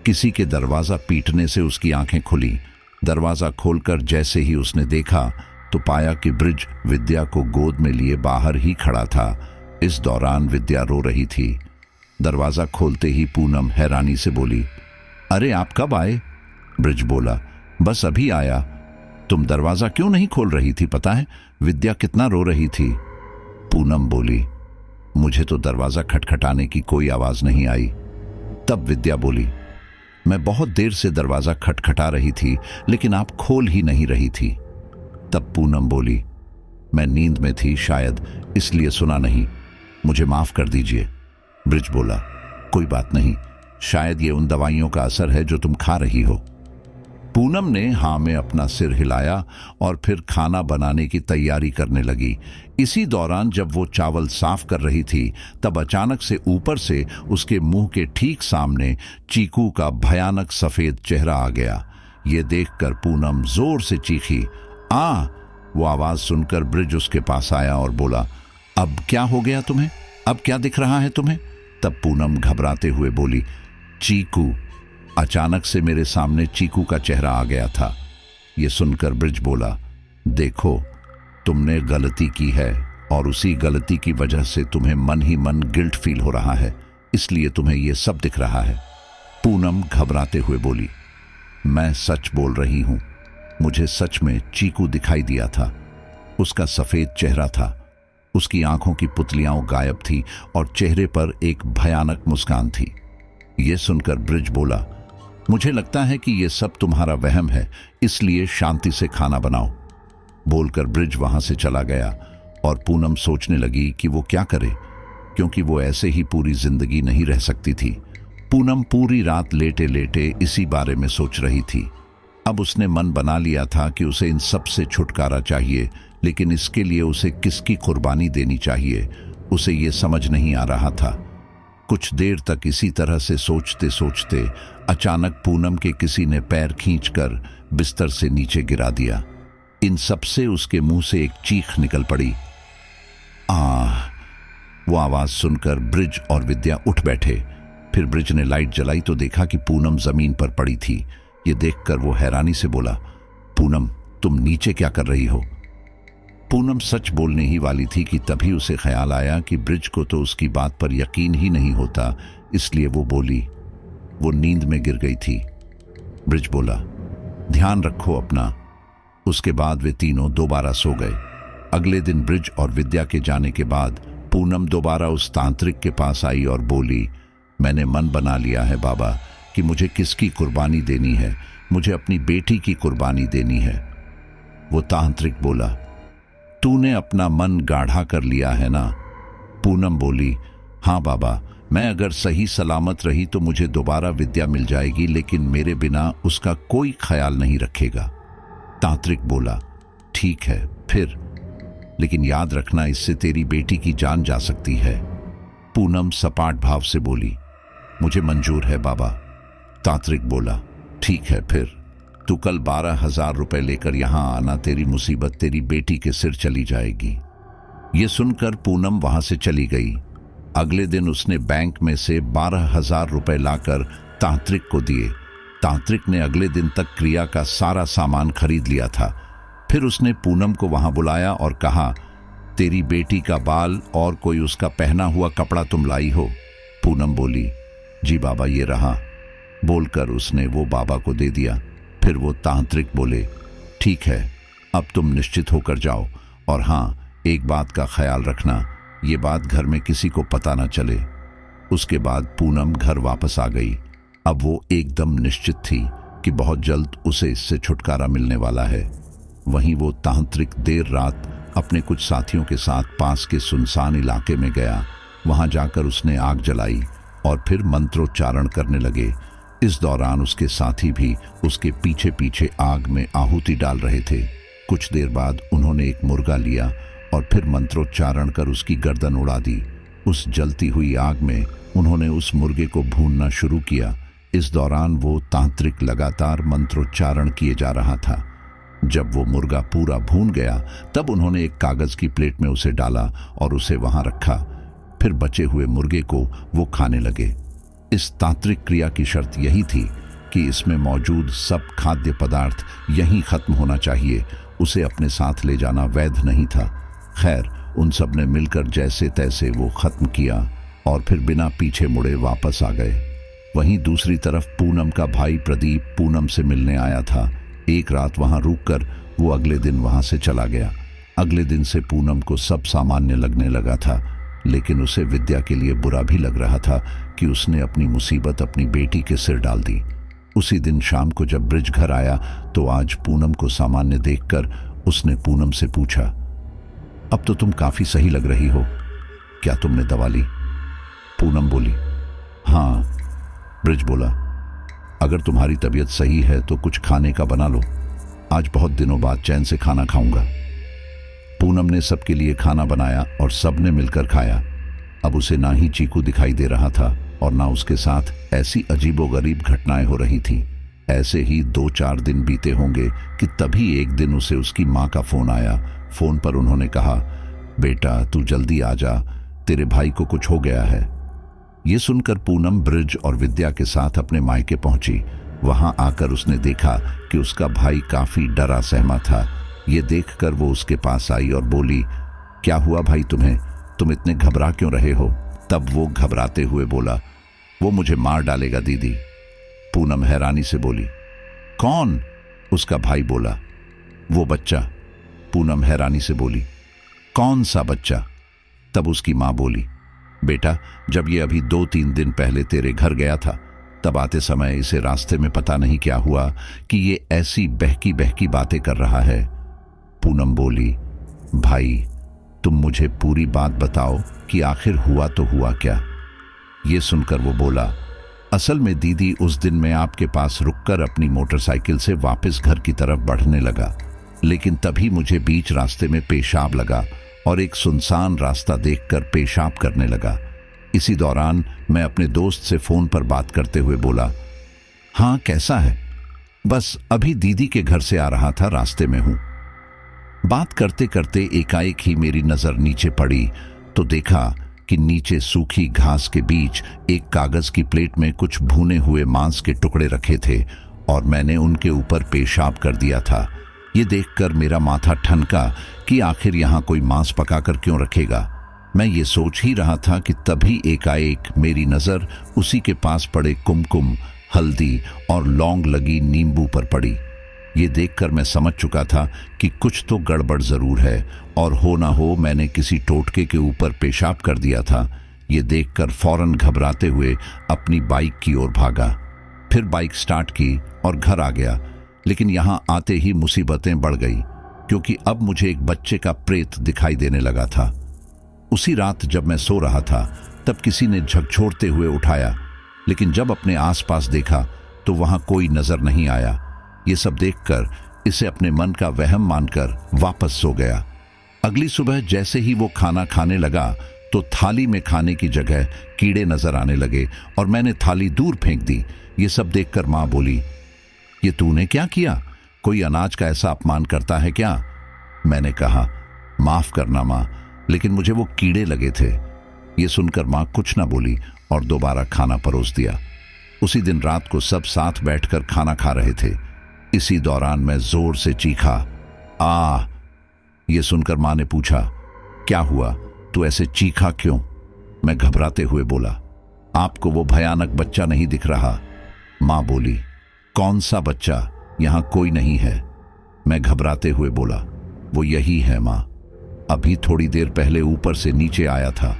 किसी के दरवाजा पीटने से उसकी आंखें खुली। दरवाजा खोलकर जैसे ही उसने देखा तो पाया कि ब्रिज विद्या को गोद में लिए बाहर ही खड़ा था। इस दौरान विद्या रो रही थी। दरवाजा खोलते ही पूनम हैरानी से बोली, अरे आप कब आए? ब्रिज बोला, बस अभी आया। तुम दरवाजा क्यों नहीं खोल रही थी? पता है विद्या कितना रो रही थी। पूनम बोली, मुझे तो दरवाजा खटखटाने की कोई आवाज नहीं आई। तब विद्या बोली, मैं बहुत देर से दरवाजा खटखटा रही थी, लेकिन आप खोल ही नहीं रही थी। तब पूनम बोली, मैं नींद में थी, शायद इसलिए सुना नहीं, मुझे माफ कर दीजिए। ब्रिज बोला, कोई बात नहीं, शायद ये उन दवाइयों का असर है जो तुम खा रही हो। पूनम ने हाँ में अपना सिर हिलाया और फिर खाना बनाने की तैयारी करने लगी। इसी दौरान जब वो चावल साफ कर रही थी, तब अचानक से ऊपर से उसके मुंह के ठीक सामने चीकू का भयानक सफेद चेहरा आ गया। ये देखकर पूनम जोर से चीखी, आ! वो आवाज सुनकर ब्रिज उसके पास आया और बोला, अब क्या हो गया तुम्हें? अब क्या दिख रहा है तुम्हें? तब पूनम घबराते हुए बोली, चीकू। अचानक से मेरे सामने चीकू का चेहरा आ गया था। ये सुनकर ब्रिज बोला, देखो, तुमने गलती की है और उसी गलती की वजह से तुम्हें मन ही मन गिल्ट फील हो रहा है, इसलिए तुम्हें यह सब दिख रहा है। पूनम घबराते हुए बोली, मैं सच बोल रही हूं, मुझे सच में चीकू दिखाई दिया था। उसका सफेद चेहरा था, उसकी आंखों की पुतलियां गायब थी और चेहरे पर एक भयानक मुस्कान थी। यह सुनकर ब्रिज बोला, मुझे लगता है कि यह सब तुम्हारा वहम है, इसलिए शांति से खाना बनाओ। बोलकर ब्रिज वहां से चला गया और पूनम सोचने लगी कि वो क्या करे, क्योंकि वो ऐसे ही पूरी जिंदगी नहीं रह सकती थी। पूनम पूरी रात लेटे लेटे इसी बारे में सोच रही थी। अब उसने मन बना लिया था कि उसे इन सब से छुटकारा चाहिए, लेकिन इसके लिए उसे किसकी कुर्बानी देनी चाहिए, उसे ये समझ नहीं आ रहा था। कुछ देर तक इसी तरह से सोचते सोचते अचानक पूनम के किसी ने पैर खींचकर बिस्तर से नीचे गिरा दिया। इन सब से उसके मुंह से एक चीख निकल पड़ी। वो आवाज सुनकर ब्रिज और विद्या उठ बैठे। फिर ब्रिज ने लाइट जलाई तो देखा कि पूनम जमीन पर पड़ी थी। ये देखकर वो हैरानी से बोला, पूनम, तुम नीचे क्या कर रही हो? पूनम सच बोलने ही वाली थी कि तभी उसे ख्याल आया कि ब्रिज को तो उसकी बात पर यकीन ही नहीं होता, इसलिए वो बोली, वो नींद में गिर गई थी। ब्रिज बोला, ध्यान रखो अपना। उसके बाद वे तीनों दोबारा सो गए। अगले दिन ब्रिज और विद्या के जाने के बाद पूनम दोबारा उस तांत्रिक के पास आई और बोली, मैंने मन बना लिया है बाबा कि मुझे किसकी कुर्बानी देनी है, मुझे अपनी बेटी की कुर्बानी देनी है। वो तांत्रिक बोला, तूने अपना मन गाढ़ा कर लिया है ना? पूनम बोली, हाँ बाबा, मैं अगर सही सलामत रही तो मुझे दोबारा विद्या मिल जाएगी, लेकिन मेरे बिना उसका कोई ख्याल नहीं रखेगा। तांत्रिक बोला, ठीक है फिर, लेकिन याद रखना इससे तेरी बेटी की जान जा सकती है। पूनम सपाट भाव से बोली, मुझे मंजूर है बाबा। तांत्रिक बोला, ठीक है फिर, तू कल 12,000 रुपए लेकर यहां आना, तेरी मुसीबत तेरी बेटी के सिर चली जाएगी। ये सुनकर पूनम वहां से चली गई। अगले दिन उसने बैंक में से 12,000 रुपए लाकर तांत्रिक को दिए। तांत्रिक ने अगले दिन तक क्रिया का सारा सामान खरीद लिया था। फिर उसने पूनम को वहां बुलाया और कहा, तेरी बेटी का बाल और कोई उसका पहना हुआ कपड़ा तुम लाई हो? पूनम बोली, जी बाबा, ये रहा। बोलकर उसने वो बाबा को दे दिया। फिर वो तांत्रिक बोले, ठीक है, अब तुम निश्चित होकर जाओ, और हाँ, एक बात का ख्याल रखना, ये बात घर में किसी को पता न चले। उसके बाद पूनम घर वापस आ गई। अब वो एकदम निश्चित थी कि बहुत जल्द उसे इससे छुटकारा मिलने वाला है। वहीं वो तांत्रिक देर रात अपने कुछ साथियों के साथ पास के सुनसान इलाके में गया। वहां जाकर उसने आग जलाई और फिर मंत्रोच्चारण करने लगे। इस दौरान उसके साथी भी उसके पीछे पीछे आग में आहुति डाल रहे थे। कुछ देर बाद उन्होंने एक मुर्गा लिया और फिर मंत्रोच्चारण कर उसकी गर्दन उड़ा दी। उस जलती हुई आग में उन्होंने उस मुर्गे को भूनना शुरू किया। इस दौरान वो तांत्रिक लगातार मंत्रोच्चारण किए जा रहा था। जब वो मुर्गा पूरा भून गया तब उन्होंने एक कागज की प्लेट में उसे डाला और उसे वहां रखा। फिर बचे हुए मुर्गे को वो खाने लगे। इस तांत्रिक क्रिया की शर्त यही थी कि इसमें मौजूद सब खाद्य पदार्थ यहीं खत्म होना चाहिए, उसे अपने साथ ले जाना वैध नहीं था। खैर, उन सब ने मिलकर जैसे तैसे वो खत्म किया और फिर बिना पीछे मुड़े वापस आ गए। वहीं दूसरी तरफ पूनम का भाई प्रदीप पूनम से मिलने आया था। एक रात वहां रुककर वो अगले दिन वहां से चला गया। अगले दिन से पूनम को सब सामान्य लगने लगा था, लेकिन उसे विद्या के लिए बुरा भी लग रहा था कि उसने अपनी मुसीबत अपनी बेटी के सिर डाल दी। उसी दिन शाम को जब ब्रिज घर आया तो आज पूनम को सामान्य देखकर उसने पूनम से पूछा, अब तो तुम काफी सही लग रही हो, क्या तुमने दवा ली? पूनम बोली, हाँ। ब्रिज बोला, अगर तुम्हारी तबीयत सही है तो कुछ खाने का बना लो, आज बहुत दिनों बाद चैन से खाना खाऊंगा। पूनम ने सबके लिए खाना बनाया और सबने मिलकर खाया। अब उसे ना ही चीकू दिखाई दे रहा था और ना उसके साथ ऐसी अजीबोगरीब घटनाएं हो रही थीं। ऐसे ही 2-4 दिन बीते होंगे कि तभी एक दिन उसे उसकी माँ का फोन आया। फोन पर उन्होंने कहा, बेटा तू जल्दी आ जा, तेरे भाई को कुछ हो गया है। ये सुनकर पूनम ब्रिज और विद्या के साथ अपने मायके पहुंची। वहां आकर उसने देखा कि उसका भाई काफी डरा सहमा था। ये देखकर वो उसके पास आई और बोली, क्या हुआ भाई तुम्हें, तुम इतने घबरा क्यों रहे हो? तब वो घबराते हुए बोला, वो मुझे मार डालेगा दीदी। पूनम हैरानी से बोली, कौन? उसका भाई बोला, वो बच्चा। पूनम हैरानी से बोली, कौन सा बच्चा? तब उसकी मां बोली, बेटा जब ये अभी 2-3 दिन पहले तेरे घर गया था तब आते समय इसे रास्ते में पता नहीं क्या हुआ कि ये ऐसी बहकी बहकी बातें कर रहा है। पूनम बोली, भाई तुम मुझे पूरी बात बताओ कि आखिर हुआ तो हुआ क्या? ये सुनकर वो बोला, असल में दीदी उस दिन मैं आपके पास रुककर अपनी मोटरसाइकिल से वापस घर की तरफ बढ़ने लगा, लेकिन तभी मुझे बीच रास्ते में पेशाब लगा और एक सुनसान रास्ता देखकर पेशाब करने लगा। इसी दौरान मैं अपने दोस्त से फोन पर बात करते हुए बोला, हाँ कैसा है? बस अभी दीदी के घर से आ रहा था, रास्ते में हूं। बात करते करते एकाएक ही मेरी नजर नीचे पड़ी तो देखा कि नीचे सूखी घास के बीच एक कागज की प्लेट में कुछ भुने हुए मांस के टुकड़े रखे थे और मैंने उनके ऊपर पेशाब कर दिया था। ये देखकर मेरा माथा ठनका कि आखिर यहाँ कोई मांस पकाकर क्यों रखेगा। मैं ये सोच ही रहा था कि तभी एकाएक मेरी नजर उसी के पास पड़े कुमकुम, हल्दी और लौंग लगी नींबू पर पड़ी। ये देखकर मैं समझ चुका था कि कुछ तो गड़बड़ जरूर है और हो ना हो मैंने किसी टोटके के ऊपर पेशाब कर दिया था। ये देखकर फौरन घबराते हुए अपनी बाइक की ओर भागा। फिर बाइक स्टार्ट की और घर आ गया, लेकिन यहाँ आते ही मुसीबतें बढ़ गई क्योंकि अब मुझे एक बच्चे का प्रेत दिखाई देने लगा था। उसी रात जब मैं सो रहा था तब किसी ने झकझोरते हुए उठाया, लेकिन जब अपने आसपास देखा तो वहां कोई नजर नहीं आया। ये सब देखकर इसे अपने मन का वहम मानकर वापस सो गया। अगली सुबह जैसे ही वो खाना खाने लगा तो थाली में खाने की जगह कीड़े नजर आने लगे और मैंने थाली दूर फेंक दी। ये सब देखकर माँ बोली, ये तूने क्या किया? कोई अनाज का ऐसा अपमान करता है क्या? मैंने कहा, माफ करना माँ, लेकिन मुझे वो कीड़े लगे थे। ये सुनकर माँ कुछ ना बोली और दोबारा खाना परोस दिया। उसी दिन रात को सब साथ बैठकर खाना खा रहे थे। इसी दौरान मैं जोर से चीखा, आ! ये सुनकर माँ ने पूछा, क्या हुआ, तू ऐसे चीखा क्यों? मैं घबराते हुए बोला, आपको वो भयानक बच्चा नहीं दिख रहा? माँ बोली, कौन सा बच्चा? यहाँ कोई नहीं है। मैं घबराते हुए बोला, वो यही है माँ, अभी थोड़ी देर पहले ऊपर से नीचे आया था।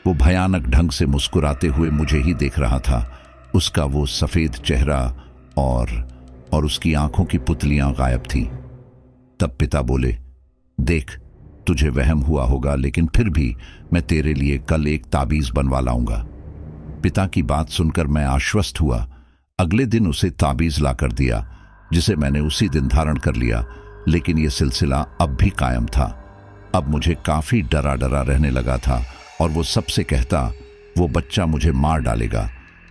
वो भयानक ढंग से मुस्कुराते हुए मुझे ही देख रहा था। उसका वो सफेद चेहरा और और उसकी आंखों की पुतलियां गायब थीं। तब पिता बोले, देख, तुझे वहम हुआ होगा, लेकिन फिर भी मैं तेरे लिए कल एक ताबीज बनवा लाऊंगा। पिता की बात सुनकर मैं आश्वस्त हुआ। अगले दिन उसे ताबीज लाकर दिया, जिसे मैंने उसी दिन धारण कर लिया, लेकिन यह सिलसिला अब भी कायम था। अब मुझे काफी डरा डरा रहने लगा था और वो सबसे कहता, वो बच्चा मुझे मार डालेगा,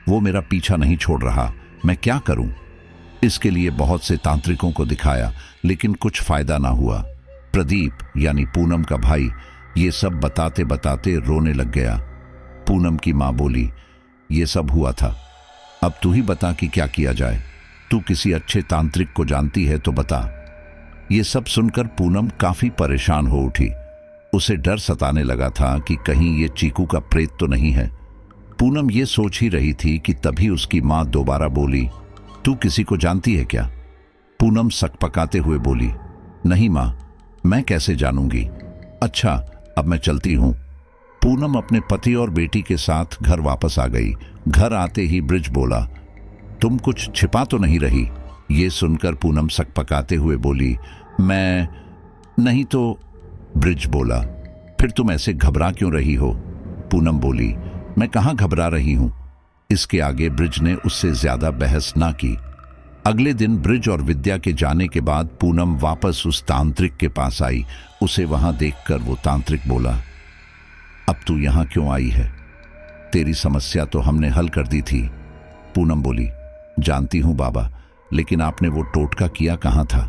वो मेरा पीछा नहीं छोड़ रहा, मैं क्या करूं? इसके लिए बहुत से तांत्रिकों को दिखाया, लेकिन कुछ फायदा ना हुआ। प्रदीप यानी पूनम का भाई ये सब बताते बताते रोने लग गया। पूनम की मां बोली, ये सब हुआ था, अब तू ही बता कि क्या किया जाए। तू किसी अच्छे तांत्रिक को जानती है तो बता। ये सब सुनकर पूनम काफी परेशान हो उठी। उसे डर सताने लगा था कि कहीं ये चीकू का प्रेत तो नहीं है। पूनम ये सोच ही रही थी कि तभी उसकी मां दोबारा बोली, तू किसी को जानती है क्या? पूनम सकपकाते हुए बोली, नहीं मां, मैं कैसे जानूंगी। अच्छा, अब मैं चलती हूं। पूनम अपने पति और बेटी के साथ घर वापस आ गई। घर आते ही ब्रिज बोला, तुम कुछ छिपा तो नहीं रही? ये सुनकर पूनम सकपकाते हुए बोली, मैं नहीं तो। ब्रिज बोला, फिर तुम ऐसे घबरा क्यों रही हो? पूनम बोली, मैं कहां घबरा रही हूं। इसके आगे ब्रिज ने उससे ज्यादा बहस ना की। अगले दिन ब्रिज और विद्या के जाने के बाद पूनम वापस उस तांत्रिक के पास आई। उसे वहां देखकर वो तांत्रिक बोला, अब तू यहां क्यों आई है? तेरी समस्या तो हमने हल कर दी थी। पूनम बोली, जानती हूं बाबा, लेकिन आपने वो टोटका किया कहां था?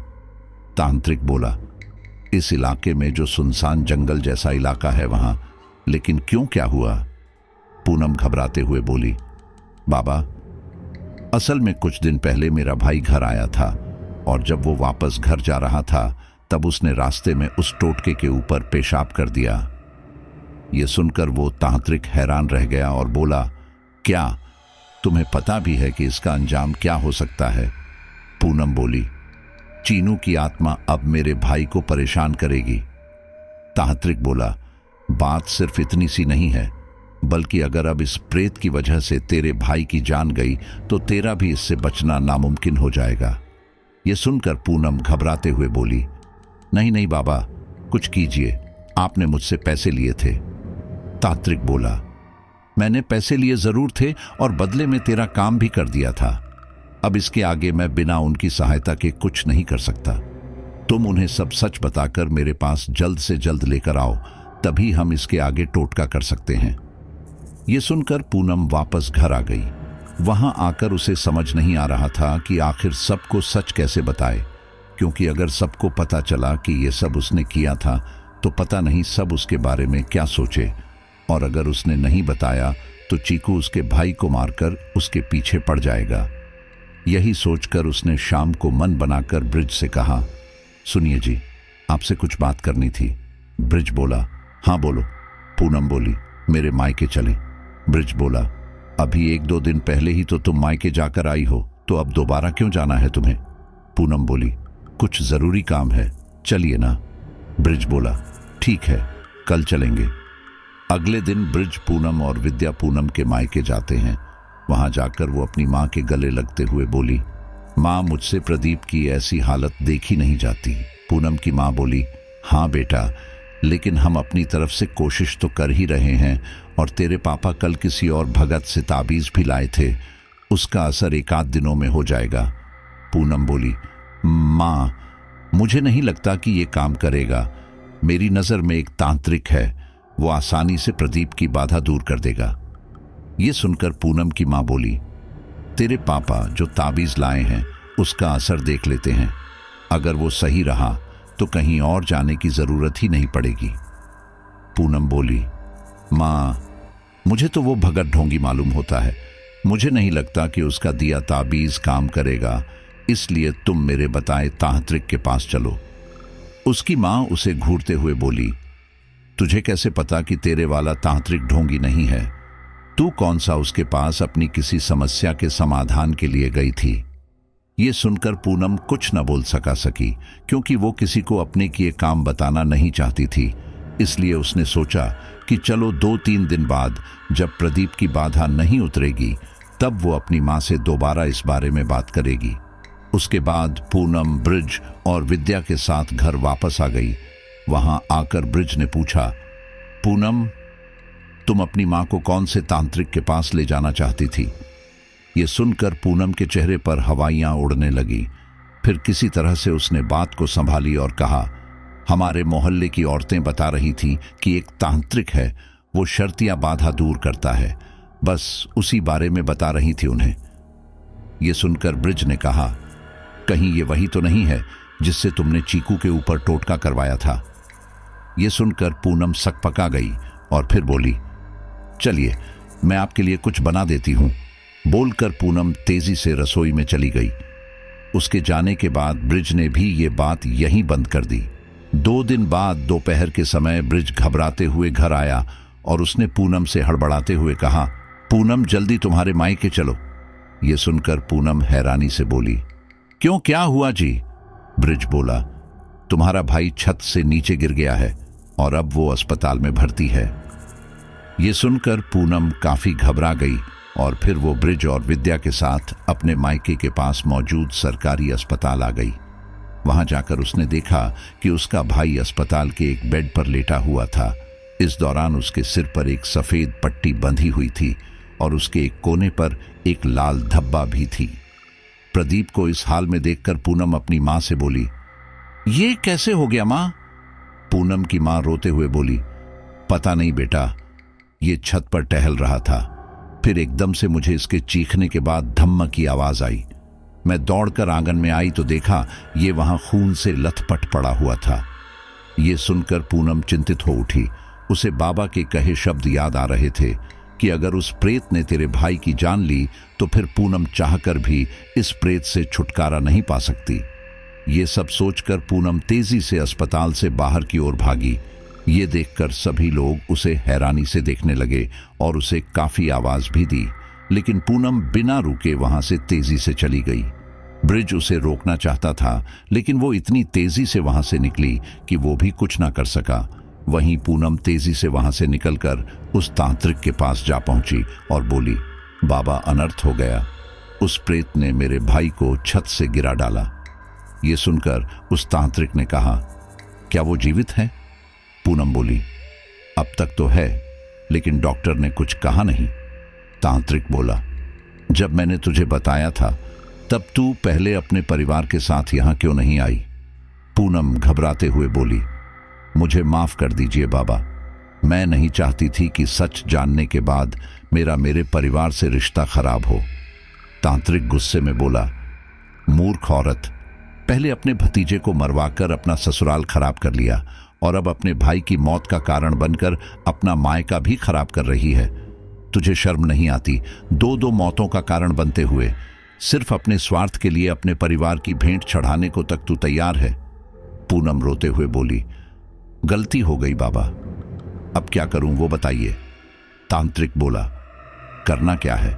तांत्रिक बोला, इस इलाके में जो सुनसान जंगल जैसा इलाका है वहां। लेकिन क्यों, क्या हुआ? पूनम घबराते हुए बोली, बाबा, असल में कुछ दिन पहले मेरा भाई घर आया था और जब वो वापस घर जा रहा था तब उसने रास्ते में उस टोटके के ऊपर पेशाब कर दिया। ये सुनकर वो तांत्रिक हैरान रह गया और बोला, क्या तुम्हें पता भी है कि इसका अंजाम क्या हो सकता है? पूनम बोली, चीनू की आत्मा अब मेरे भाई को परेशान करेगी। तांत्रिक बोला, बात सिर्फ इतनी सी नहीं है, बल्कि अगर अब इस प्रेत की वजह से तेरे भाई की जान गई तो तेरा भी इससे बचना नामुमकिन हो जाएगा। यह सुनकर पूनम घबराते हुए बोली, नहीं नहीं बाबा, कुछ कीजिए, आपने मुझसे पैसे लिए थे। तांत्रिक बोला, मैंने पैसे लिए जरूर थे और बदले में तेरा काम भी कर दिया था। अब इसके आगे मैं बिना उनकी सहायता के कुछ नहीं कर सकता। तुम उन्हें सब सच बताकर मेरे पास जल्द से जल्द लेकर आओ, तभी हम इसके आगे टोटका कर सकते हैं। ये सुनकर पूनम वापस घर आ गई। वहां आकर उसे समझ नहीं आ रहा था कि आखिर सबको सच कैसे बताए, क्योंकि अगर सबको पता चला कि ये सब उसने किया था तो पता नहीं सब उसके बारे में क्या सोचे, और अगर उसने नहीं बताया तो चीकू उसके भाई को मारकर उसके पीछे पड़ जाएगा। यही सोचकर उसने शाम को मन बनाकर ब्रिज से कहा, सुनिए जी, आपसे कुछ बात करनी थी। ब्रिज बोला, हाँ बोलो। पूनम बोली, मेरे मायके चले। ब्रिज बोला, अभी 1-2 दिन पहले ही तो तुम मायके जाकर आई हो, तो अब दोबारा क्यों जाना है तुम्हें? पूनम बोली, कुछ जरूरी काम है, चलिए ना। ब्रिज बोला, ठीक है, कल चलेंगे। अगले दिन ब्रिज पूनम और विद्या पूनम के मायके जाते हैं। वहां जाकर वो अपनी मां के गले लगते हुए बोली, मां, मुझसे प्रदीप की ऐसी हालत देखी नहीं जाती। पूनम की मां बोली, हाँ बेटा, लेकिन हम अपनी तरफ से कोशिश तो कर ही रहे हैं, और तेरे पापा कल किसी और भगत से ताबीज भी लाए थे, उसका असर 1-8 दिनों में हो जाएगा। पूनम बोली, मां, मुझे नहीं लगता कि ये काम करेगा। मेरी नजर में एक तांत्रिक है, वो आसानी से प्रदीप की बाधा दूर कर देगा। ये सुनकर पूनम की मां बोली, तेरे पापा जो ताबीज लाए हैं उसका असर देख लेते हैं, अगर वो सही रहा तो कहीं और जाने की जरूरत ही नहीं पड़ेगी। पूनम बोली, मां, मुझे तो वो भगत ढोंगी मालूम होता है, मुझे नहीं लगता कि उसका दिया ताबीज काम करेगा, इसलिए तुम मेरे बताए तांत्रिक के पास चलो। उसकी मां उसे घूरते हुए बोली, तुझे कैसे पता कि तेरे वाला तांत्रिक ढोंगी नहीं है? तू कौन सा उसके पास अपनी किसी समस्या के समाधान के लिए गई थी? ये सुनकर पूनम कुछ न बोल सकी, क्योंकि वो किसी को अपने किए काम बताना नहीं चाहती थी। इसलिए उसने सोचा कि चलो 2-3 दिन बाद जब प्रदीप की बाधा नहीं उतरेगी तब वो अपनी मां से दोबारा इस बारे में बात करेगी। उसके बाद पूनम ब्रिज और विद्या के साथ घर वापस आ गई। वहां आकर ब्रिज ने पूछा, पूनम, तुम अपनी मां को कौन से तांत्रिक के पास ले जाना चाहती थी? ये सुनकर पूनम के चेहरे पर हवाइयां उड़ने लगी। फिर किसी तरह से उसने बात को संभाली और कहा, हमारे मोहल्ले की औरतें बता रही थी कि एक तांत्रिक है, वो शर्तियां बाधा दूर करता है, बस उसी बारे में बता रही थी उन्हें। ये सुनकर ब्रिज ने कहा, कहीं ये वही तो नहीं है जिससे तुमने चीकू के ऊपर टोटका करवाया था? ये सुनकर पूनम सकपका गई और फिर बोली, चलिए मैं आपके लिए कुछ बना देती हूं। बोलकर पूनम तेजी से रसोई में चली गई। उसके जाने के बाद ब्रिज ने भी ये बात यहीं बंद कर दी। 2 दिन बाद दोपहर के समय ब्रिज घबराते हुए घर आया और उसने पूनम से हड़बड़ाते हुए कहा, पूनम, जल्दी तुम्हारे मायके चलो। ये सुनकर पूनम हैरानी से बोली, क्यों, क्या हुआ जी? ब्रिज बोला, तुम्हारा भाई छत से नीचे गिर गया है और अब वो अस्पताल में भर्ती है। ये सुनकर पूनम काफी घबरा गई और फिर वो ब्रिज और विद्या के साथ अपने मायके के पास मौजूद सरकारी अस्पताल आ गई। वहां जाकर उसने देखा कि उसका भाई अस्पताल के एक बेड पर लेटा हुआ था। इस दौरान उसके सिर पर एक सफेद पट्टी बंधी हुई थी और उसके एक कोने पर एक लाल धब्बा भी थी। प्रदीप को इस हाल में देखकर पूनम अपनी मां से बोली, ये कैसे हो गया मां? पूनम की मां रोते हुए बोली, पता नहीं बेटा, ये छत पर टहल रहा था, फिर एकदम से मुझे इसके चीखने के बाद धम्म की आवाज आई। मैं दौड़कर आंगन में आई तो देखा ये वहां खून से लथपथ पड़ा हुआ था। ये सुनकर पूनम चिंतित हो उठी। उसे बाबा के कहे शब्द याद आ रहे थे कि अगर उस प्रेत ने तेरे भाई की जान ली तो फिर पूनम चाहकर भी इस प्रेत से छुटकारा नहीं पा सकती। ये सब सोचकर पूनम तेजी से अस्पताल से बाहर की ओर भागी। ये देखकर सभी लोग उसे हैरानी से देखने लगे और उसे काफी आवाज भी दी, लेकिन पूनम बिना रुके वहां से तेजी से चली गई। ब्रिज उसे रोकना चाहता था, लेकिन वो इतनी तेजी से वहां से निकली कि वो भी कुछ ना कर सका। वहीं पूनम तेजी से वहां से निकलकर उस तांत्रिक के पास जा पहुंची और बोली, बाबा, अनर्थ हो गया, उस प्रेत ने मेरे भाई को छत से गिरा डाला। ये सुनकर उस तांत्रिक ने कहा, क्या वो जीवित है? पूनम बोली, अब तक तो है, लेकिन डॉक्टर ने कुछ कहा नहीं। तांत्रिक बोला, जब मैंने तुझे बताया था तब तू पहले अपने परिवार के साथ यहां क्यों नहीं आई? पूनम घबराते हुए बोली, मुझे माफ कर दीजिए बाबा, मैं नहीं चाहती थी कि सच जानने के बाद मेरे परिवार से रिश्ता खराब हो। तांत्रिक गुस्से में बोला, मूर्ख औरत, पहले अपने भतीजे को मरवाकर अपना ससुराल खराब कर लिया और अब अपने भाई की मौत का कारण बनकर अपना मायका भी खराब कर रही है। तुझे शर्म नहीं आती? 2 मौतों का कारण बनते हुए सिर्फ अपने स्वार्थ के लिए अपने परिवार की भेंट चढ़ाने को तक तू तैयार है। पूनम रोते हुए बोली, गलती हो गई बाबा, अब क्या करूं वो बताइए। तांत्रिक बोला, करना क्या है?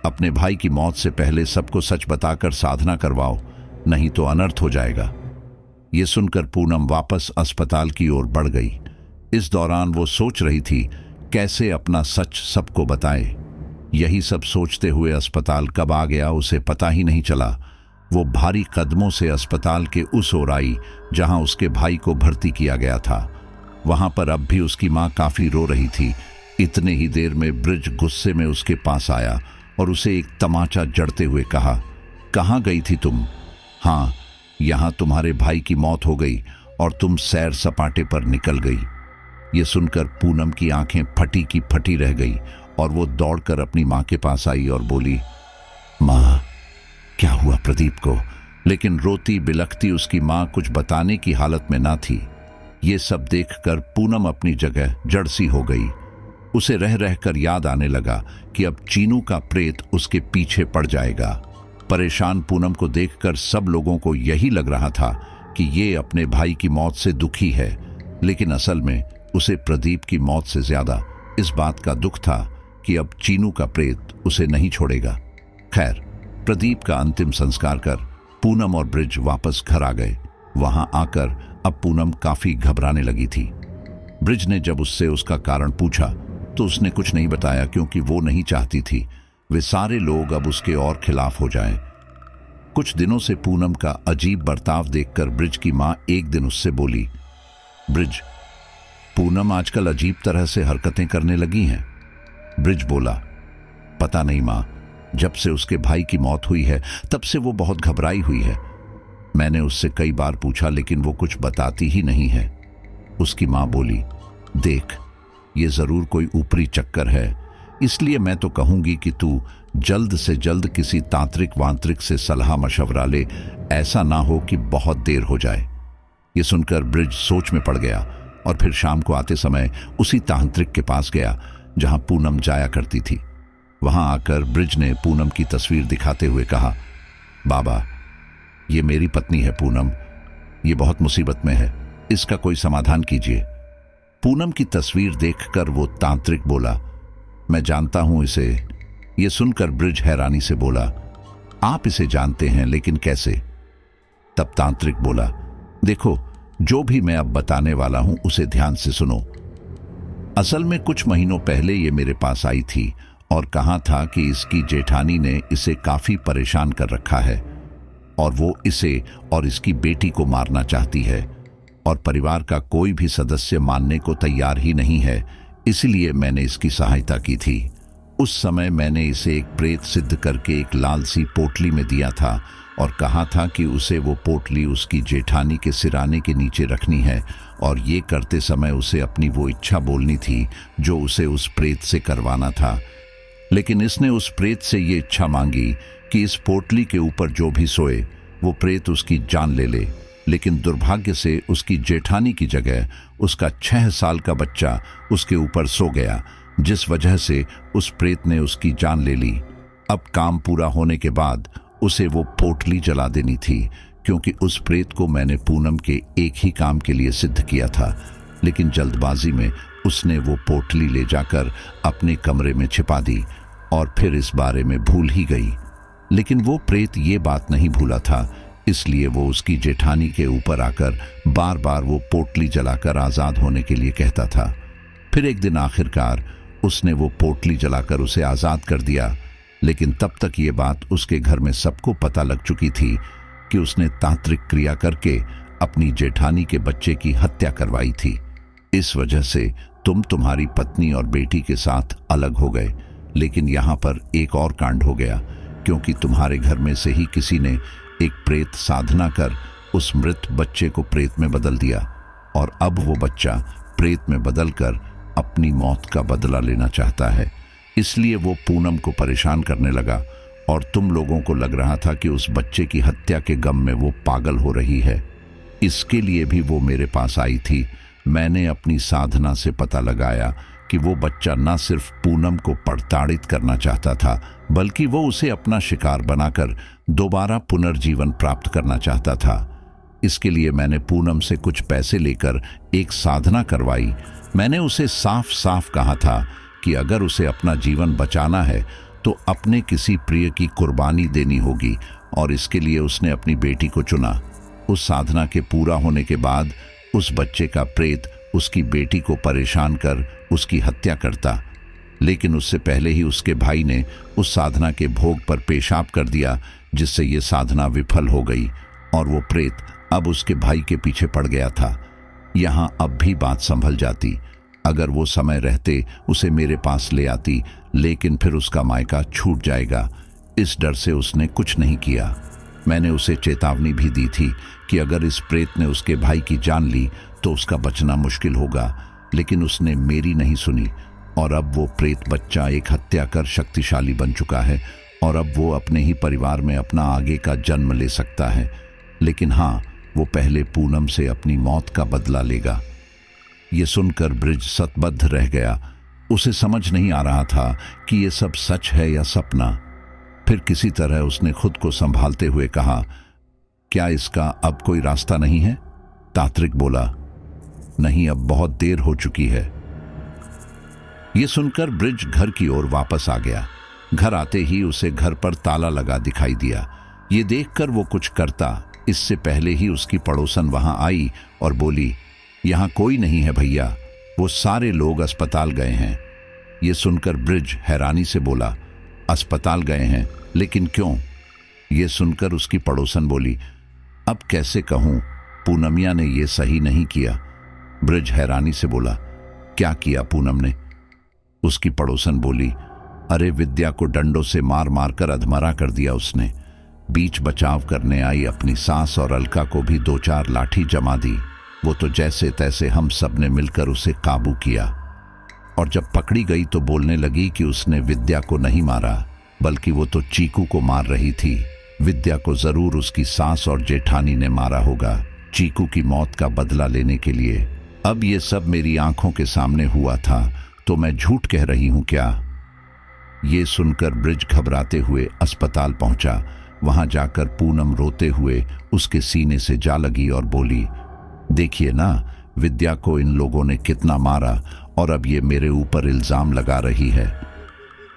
अपने भाई की मौत से पहले सबको सच बताकर साधना करवाओ, नहीं तो अनर्थ हो जाएगा। ये सुनकर पूनम वापस अस्पताल की ओर बढ़ गई। इस दौरान वो सोच रही थी कैसे अपना सच सबको बताए। यही सब सोचते हुए अस्पताल कब आ गया उसे पता ही नहीं चला। वो भारी कदमों से अस्पताल के उस ओर आई जहां उसके भाई को भर्ती किया गया था। वहां पर अब भी उसकी मां काफी रो रही थी। इतने ही देर में ब्रिज गुस्से में उसके पास आया और उसे एक तमाचा जड़ते हुए कहा, कहाँ गई थी तुम? हाँ, यहां तुम्हारे भाई की मौत हो गई और तुम सैर सपाटे पर निकल गई। ये सुनकर पूनम की आंखें फटी की फटी रह गई और वो दौड़कर अपनी मां के पास आई और बोली, मां, क्या हुआ प्रदीप को? लेकिन रोती बिलखती उसकी मां कुछ बताने की हालत में ना थी। ये सब देखकर पूनम अपनी जगह जड़ सी हो गई। उसे रह रहकर याद आने लगा कि अब चीनू का प्रेत उसके पीछे पड़ जाएगा। परेशान पूनम को देखकर सब लोगों को यही लग रहा था कि ये अपने भाई की मौत से दुखी है, लेकिन असल में उसे प्रदीप की मौत से ज्यादा इस बात का दुख था कि अब चीनू का प्रेत उसे नहीं छोड़ेगा। खैर, प्रदीप का अंतिम संस्कार कर पूनम और ब्रिज वापस घर आ गए। वहां आकर अब पूनम काफी घबराने लगी थी। ब्रिज ने जब उससे उसका कारण पूछा तो उसने कुछ नहीं बताया, क्योंकि वो नहीं चाहती थी वे सारे लोग अब उसके और खिलाफ हो जाएं। कुछ दिनों से पूनम का अजीब बर्ताव देखकर ब्रिज की मां एक दिन उससे बोली, ब्रिज, पूनम आजकल अजीब तरह से हरकतें करने लगी हैं। ब्रिज बोला, पता नहीं मां, जब से उसके भाई की मौत हुई है तब से वो बहुत घबराई हुई है। मैंने उससे कई बार पूछा लेकिन वो कुछ बताती ही नहीं है। उसकी मां बोली, देख, ये जरूर कोई ऊपरी चक्कर है, इसलिए मैं तो कहूंगी कि तू जल्द से जल्द किसी तांत्रिक वांत्रिक से सलाह मशवरा ले, ऐसा ना हो कि बहुत देर हो जाए। ये सुनकर ब्रिज सोच में पड़ गया और फिर शाम को आते समय उसी तांत्रिक के पास गया जहां पूनम जाया करती थी। वहां आकर ब्रिज ने पूनम की तस्वीर दिखाते हुए कहा, बाबा, ये मेरी पत्नी है पूनम, ये बहुत मुसीबत में है, इसका कोई समाधान कीजिए। पूनम की तस्वीर देखकर वो तांत्रिक बोला, मैं जानता हूं इसे। ये सुनकर ब्रिज हैरानी से बोला, आप इसे जानते हैं लेकिन कैसे? तब तांत्रिक बोला, देखो, जो भी मैं अब बताने वाला हूं उसे ध्यान से सुनो। असल में कुछ महीनों पहले ये मेरे पास आई थी और कहा था कि इसकी जेठानी ने इसे काफी परेशान कर रखा है और वो इसे और इसकी बेटी को मारना चाहती है और परिवार का कोई भी सदस्य मानने को तैयार ही नहीं है, इसलिए मैंने इसकी सहायता की थी। उस समय मैंने इसे एक प्रेत सिद्ध करके एक लाल सी पोटली में दिया था और कहा था कि उसे वो पोटली उसकी जेठानी के सिराने के नीचे रखनी है और ये करते समय उसे अपनी वो इच्छा बोलनी थी जो उसे उस प्रेत से करवाना था। लेकिन इसने उस प्रेत से ये इच्छा मांगी कि इस पोटली के ऊपर जो भी सोए वो प्रेत उसकी जान ले ले, लेकिन दुर्भाग्य से उसकी जेठानी की जगह उसका 6 साल का बच्चा उसके ऊपर सो गया, जिस वजह से उस प्रेत ने उसकी जान ले ली। अब काम पूरा होने के बाद उसे वो पोटली जला देनी थी, क्योंकि उस प्रेत को मैंने पूनम के एक ही काम के लिए सिद्ध किया था, लेकिन जल्दबाजी में उसने वो पोटली ले जाकर अपने कमरे में छिपा दी और फिर इस बारे में भूल ही गई। लेकिन वो प्रेत ये बात नहीं भूला था, इसलिए वो उसकी जेठानी के ऊपर आकर बार बार वो पोटली जलाकर आजाद होने के लिए कहता था। फिर एक दिन आखिरकार उसने वो पोटली जलाकर उसे आजाद कर दिया, लेकिन तब तक ये बात उसके घर में सबको पता लग चुकी थी कि उसने तांत्रिक क्रिया करके अपनी जेठानी के बच्चे की हत्या करवाई थी। इस वजह से तुम्हारी पत्नी और बेटी के साथ अलग हो गए। लेकिन यहाँ पर एक और कांड हो गया, क्योंकि तुम्हारे घर में से ही किसी ने एक प्रेत साधना कर उस मृत बच्चे को प्रेत में बदल दिया और अब वो बच्चा प्रेत में बदलकर अपनी मौत का बदला लेना चाहता है। इसलिए वो पूनम को परेशान करने लगा और तुम लोगों को लग रहा था कि उस बच्चे की हत्या के गम में वो पागल हो रही है। इसके लिए भी वो मेरे पास आई थी। मैंने अपनी साधना से पता लगाया कि वो बच्चा न सिर्फ पूनम को प्रताड़ित करना चाहता था, बल्कि वो उसे अपना शिकार बनाकर दोबारा पुनर्जीवन प्राप्त करना चाहता था। इसके लिए मैंने पूनम से कुछ पैसे लेकर एक साधना करवाई। मैंने उसे साफ साफ कहा था कि अगर उसे अपना जीवन बचाना है तो अपने किसी प्रिय की कुर्बानी देनी होगी, और इसके लिए उसने अपनी बेटी को चुना। उस साधना के पूरा होने के बाद उस बच्चे का प्रेत उसकी बेटी को परेशान कर उसकी हत्या करता, लेकिन उससे पहले ही उसके भाई ने उस साधना के भोग पर पेशाब कर दिया, जिससे ये साधना विफल हो गई और वो प्रेत अब उसके भाई के पीछे पड़ गया था। यहाँ अब भी बात संभल जाती अगर वो समय रहते उसे मेरे पास ले आती, लेकिन फिर उसका मायका छूट जाएगा। इस डर से उसने कुछ नहीं किया। मैंने उसे चेतावनी भी दी थी कि अगर इस प्रेत ने उसके भाई की जान ली तो उसका बचना मुश्किल होगा, लेकिन उसने मेरी नहीं सुनी और अब वो प्रेत बच्चा एक हत्या कर शक्तिशाली बन चुका है और अब वो अपने ही परिवार में अपना आगे का जन्म ले सकता है। लेकिन हाँ, वो पहले पूनम से अपनी मौत का बदला लेगा। ये सुनकर ब्रिज सतबद्ध रह गया। उसे समझ नहीं आ रहा था कि ये सब सच है या सपना। फिर किसी तरह उसने खुद को संभालते हुए कहा, क्या इसका अब कोई रास्ता नहीं है? तांत्रिक बोला, नहीं, अब बहुत देर हो चुकी है। ये सुनकर ब्रिज घर की ओर वापस आ गया। घर आते ही उसे घर पर ताला लगा दिखाई दिया। ये देखकर वो कुछ करता इससे पहले ही उसकी पड़ोसन वहां आई और बोली, यहाँ कोई नहीं है भैया, वो सारे लोग अस्पताल गए हैं। ये सुनकर ब्रिज हैरानी से बोला, अस्पताल गए हैं, लेकिन क्यों? ये सुनकर उसकी पड़ोसन बोली, अब कैसे कहूं, पूनमिया ने ये सही नहीं किया। ब्रिज हैरानी से बोला, क्या किया पूनम ने? उसकी पड़ोसन बोली, अरे विद्या को डंडों से मार मार कर अधमरा कर दिया उसने। बीच बचाव करने आई अपनी सास और अलका को भी 2-4 लाठी जमा दी। वो तो जैसे तैसे हम सब ने मिलकर उसे काबू किया, और जब पकड़ी गई तो बोलने लगी कि उसने विद्या को नहीं मारा, बल्कि वो तो चीकू को मार रही थी। विद्या को जरूर उसकी सास और जेठानी ने मारा होगा, चीकू की मौत का बदला लेने के लिए। अब ये सब मेरी आंखों के सामने हुआ था, तो मैं झूठ कह रही हूं क्या? ये सुनकर ब्रिज घबराते हुए अस्पताल पहुंचा। वहां जाकर पूनम रोते हुए उसके सीने से जा लगी और बोली, देखिए ना, विद्या को इन लोगों ने कितना मारा और अब ये मेरे ऊपर इल्जाम लगा रही है।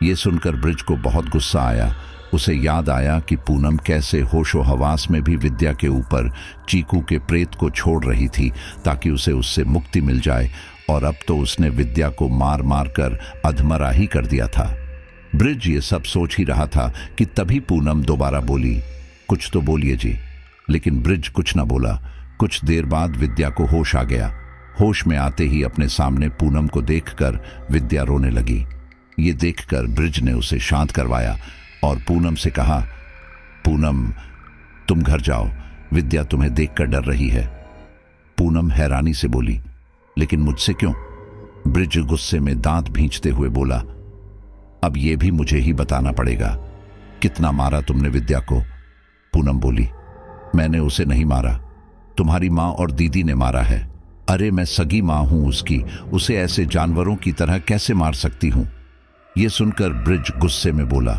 ये सुनकर ब्रिज को बहुत गुस्सा आया। उसे याद आया कि पूनम कैसे होशो हवास में भी विद्या के ऊपर चीकू के प्रेत को छोड़ रही थी ताकि उसे उससे मुक्ति मिल जाए, और अब तो उसने विद्या को मार मार कर अधमरा ही कर दिया था। ब्रिज ये सब सोच ही रहा था कि तभी पूनम दोबारा बोली, कुछ तो बोलिए जी। लेकिन ब्रिज कुछ न बोला। कुछ देर बाद विद्या को होश आ गया। होश में आते ही अपने सामने पूनम को देखकर विद्या रोने लगी। ये देखकर ब्रिज ने उसे शांत करवाया और पूनम से कहा, पूनम तुम घर जाओ, विद्या तुम्हें देखकर डर रही है। पूनम हैरानी से बोली, लेकिन मुझसे क्यों? ब्रिज गुस्से में दांत भींचते हुए बोला, अब यह भी मुझे ही बताना पड़ेगा, कितना मारा तुमने विद्या को? पूनम बोली, मैंने उसे नहीं मारा, तुम्हारी माँ और दीदी ने मारा है। अरे मैं सगी माँ हूं उसकी, उसे ऐसे जानवरों की तरह कैसे मार सकती हूं? यह सुनकर ब्रिज गुस्से में बोला,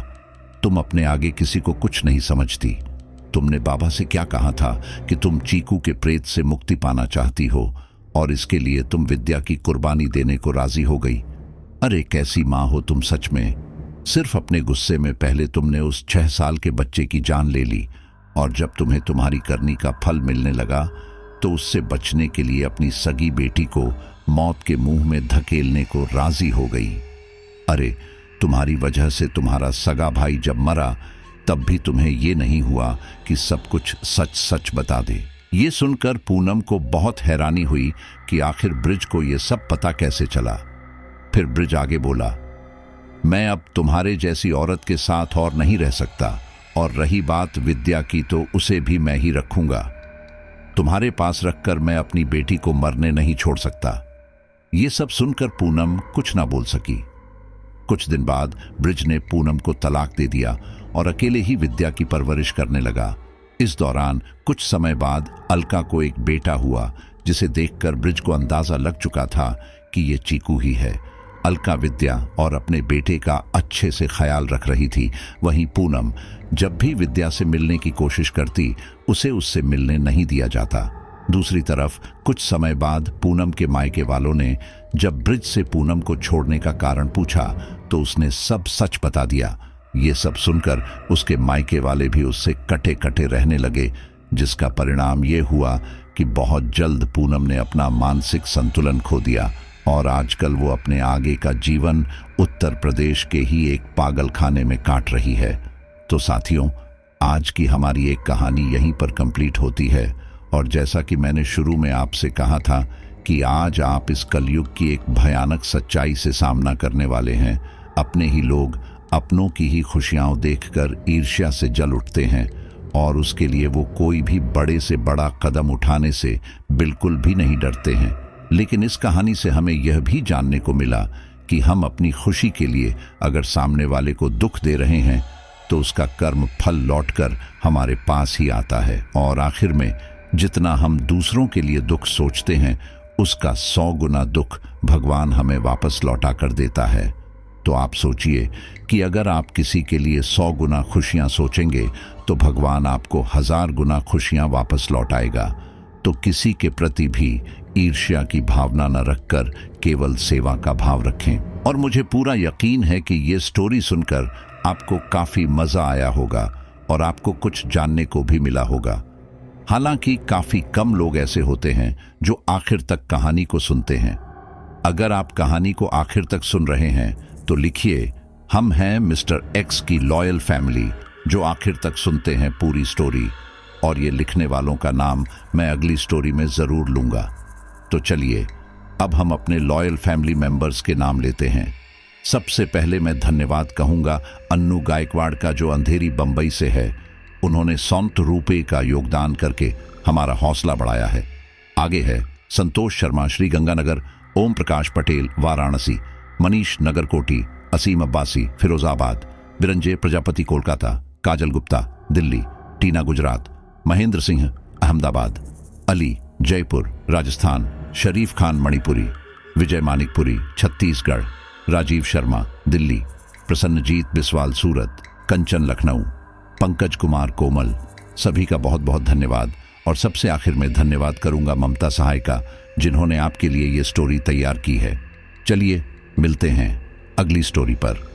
तुम अपने आगे किसी को कुछ नहीं समझती। तुमने बाबा से क्या कहा था कि तुम चीकू के प्रेत से मुक्ति पाना चाहती हो, और इसके लिए तुम विद्या की कुर्बानी देने को राजी हो गई। अरे कैसी माँ हो तुम सच में। सिर्फ अपने गुस्से में पहले तुमने उस 6 साल के बच्चे की जान ले ली, और जब तुम्हें तुम्हारी करनी का फल मिलने लगा तो उससे बचने के लिए अपनी सगी बेटी को मौत के मुंह में धकेलने को राजी हो गई। अरे तुम्हारी वजह से तुम्हारा सगा भाई जब मरा तब भी तुम्हें ये नहीं हुआ कि सब कुछ सच सच बता दे। ये सुनकर पूनम को बहुत हैरानी हुई कि आखिर ब्रिज को ये सब पता कैसे चला। फिर ब्रिज आगे बोला, मैं अब तुम्हारे जैसी औरत के साथ और नहीं रह सकता, और रही बात विद्या की तो उसे भी मैं ही रखूंगा। तुम्हारे पास रखकर मैं अपनी बेटी को मरने नहीं छोड़ सकता। ये सब सुनकर पूनम कुछ ना बोल सकी। कुछ दिन बाद ब्रिज ने पूनम को तलाक दे दिया और अकेले ही विद्या की परवरिश करने लगा। इस दौरान कुछ समय बाद अलका को एक बेटा हुआ, जिसे देखकर ब्रिज को अंदाजा लग चुका था कि ये चीकू ही है। अलका विद्या और अपने बेटे का अच्छे से ख्याल रख रही थी। वहीं पूनम जब भी विद्या से मिलने की कोशिश करती, उसे उससे मिलने नहीं दिया जाता। दूसरी तरफ कुछ समय बाद पूनम के मायके वालों ने जब ब्रिज से पूनम को छोड़ने का कारण पूछा तो उसने सब सच बता दिया। ये सब सुनकर उसके मायके वाले भी उससे कटे कटे रहने लगे, जिसका परिणाम ये हुआ कि बहुत जल्द पूनम ने अपना मानसिक संतुलन खो दिया और आजकल वो अपने आगे का जीवन उत्तर प्रदेश के ही एक पागल खाने में काट रही है। तो साथियों, आज की हमारी एक कहानी यहीं पर कंप्लीट होती है, और जैसा कि मैंने शुरू में आपसे कहा था कि आज आप इस कलयुग की एक भयानक सच्चाई से सामना करने वाले हैं। अपने ही लोग अपनों की ही खुशियां देखकर ईर्ष्या से जल उठते हैं, और उसके लिए वो कोई भी बड़े से बड़ा कदम उठाने से बिल्कुल भी नहीं डरते हैं। लेकिन इस कहानी से हमें यह भी जानने को मिला कि हम अपनी खुशी के लिए अगर सामने वाले को दुख दे रहे हैं तो उसका कर्म फल लौटकर हमारे पास ही आता है, और आखिर में जितना हम दूसरों के लिए दुख सोचते हैं उसका 100 गुना दुख भगवान हमें वापस लौटा कर देता है। तो आप सोचिए कि अगर आप किसी के लिए 100 गुना खुशियां सोचेंगे तो भगवान आपको 1000 गुना खुशियां वापस लौटाएगा। तो किसी के प्रति भी ईर्ष्या की भावना न रखकर केवल सेवा का भाव रखें। और मुझे पूरा यकीन है कि ये स्टोरी सुनकर आपको काफी मजा आया होगा और आपको कुछ जानने को भी मिला होगा। हालांकि काफी कम लोग ऐसे होते हैं जो आखिर तक कहानी को सुनते हैं। अगर आप कहानी को आखिर तक सुन रहे हैं तो लिखिए, हम हैं मिस्टर एक्स की लॉयल फैमिली, जो आखिर तक सुनते हैं पूरी स्टोरी, और ये लिखने वालों का नाम मैं अगली स्टोरी में ज़रूर लूँगा। तो चलिए अब हम अपने लॉयल फैमिली मेंबर्स के नाम लेते हैं। सबसे पहले मैं धन्यवाद कहूँगा अन्नू गायकवाड़ का, जो अंधेरी बम्बई से है। उन्होंने 100 रुपये का योगदान करके हमारा हौसला बढ़ाया है। आगे है संतोष शर्मा श्री गंगानगर, ओम प्रकाश पटेल वाराणसी, मनीष नगरकोटी, असीम अब्बासी फिरोजाबाद, बिरंजे प्रजापति कोलकाता, काजल गुप्ता दिल्ली, टीना गुजरात, महेंद्र सिंह अहमदाबाद, अली जयपुर राजस्थान, शरीफ खान मणिपुरी, विजय मानिकपुरी छत्तीसगढ़, राजीव शर्मा दिल्ली, प्रसन्नजीत बिस्वाल सूरत, कंचन लखनऊ, पंकज कुमार कोमल। सभी का बहुत बहुत धन्यवाद। और सबसे आखिर में धन्यवाद करूंगा ममता सहाय का, जिन्होंने आपके लिए ये स्टोरी तैयार की है। चलिए मिलते हैं अगली स्टोरी पर।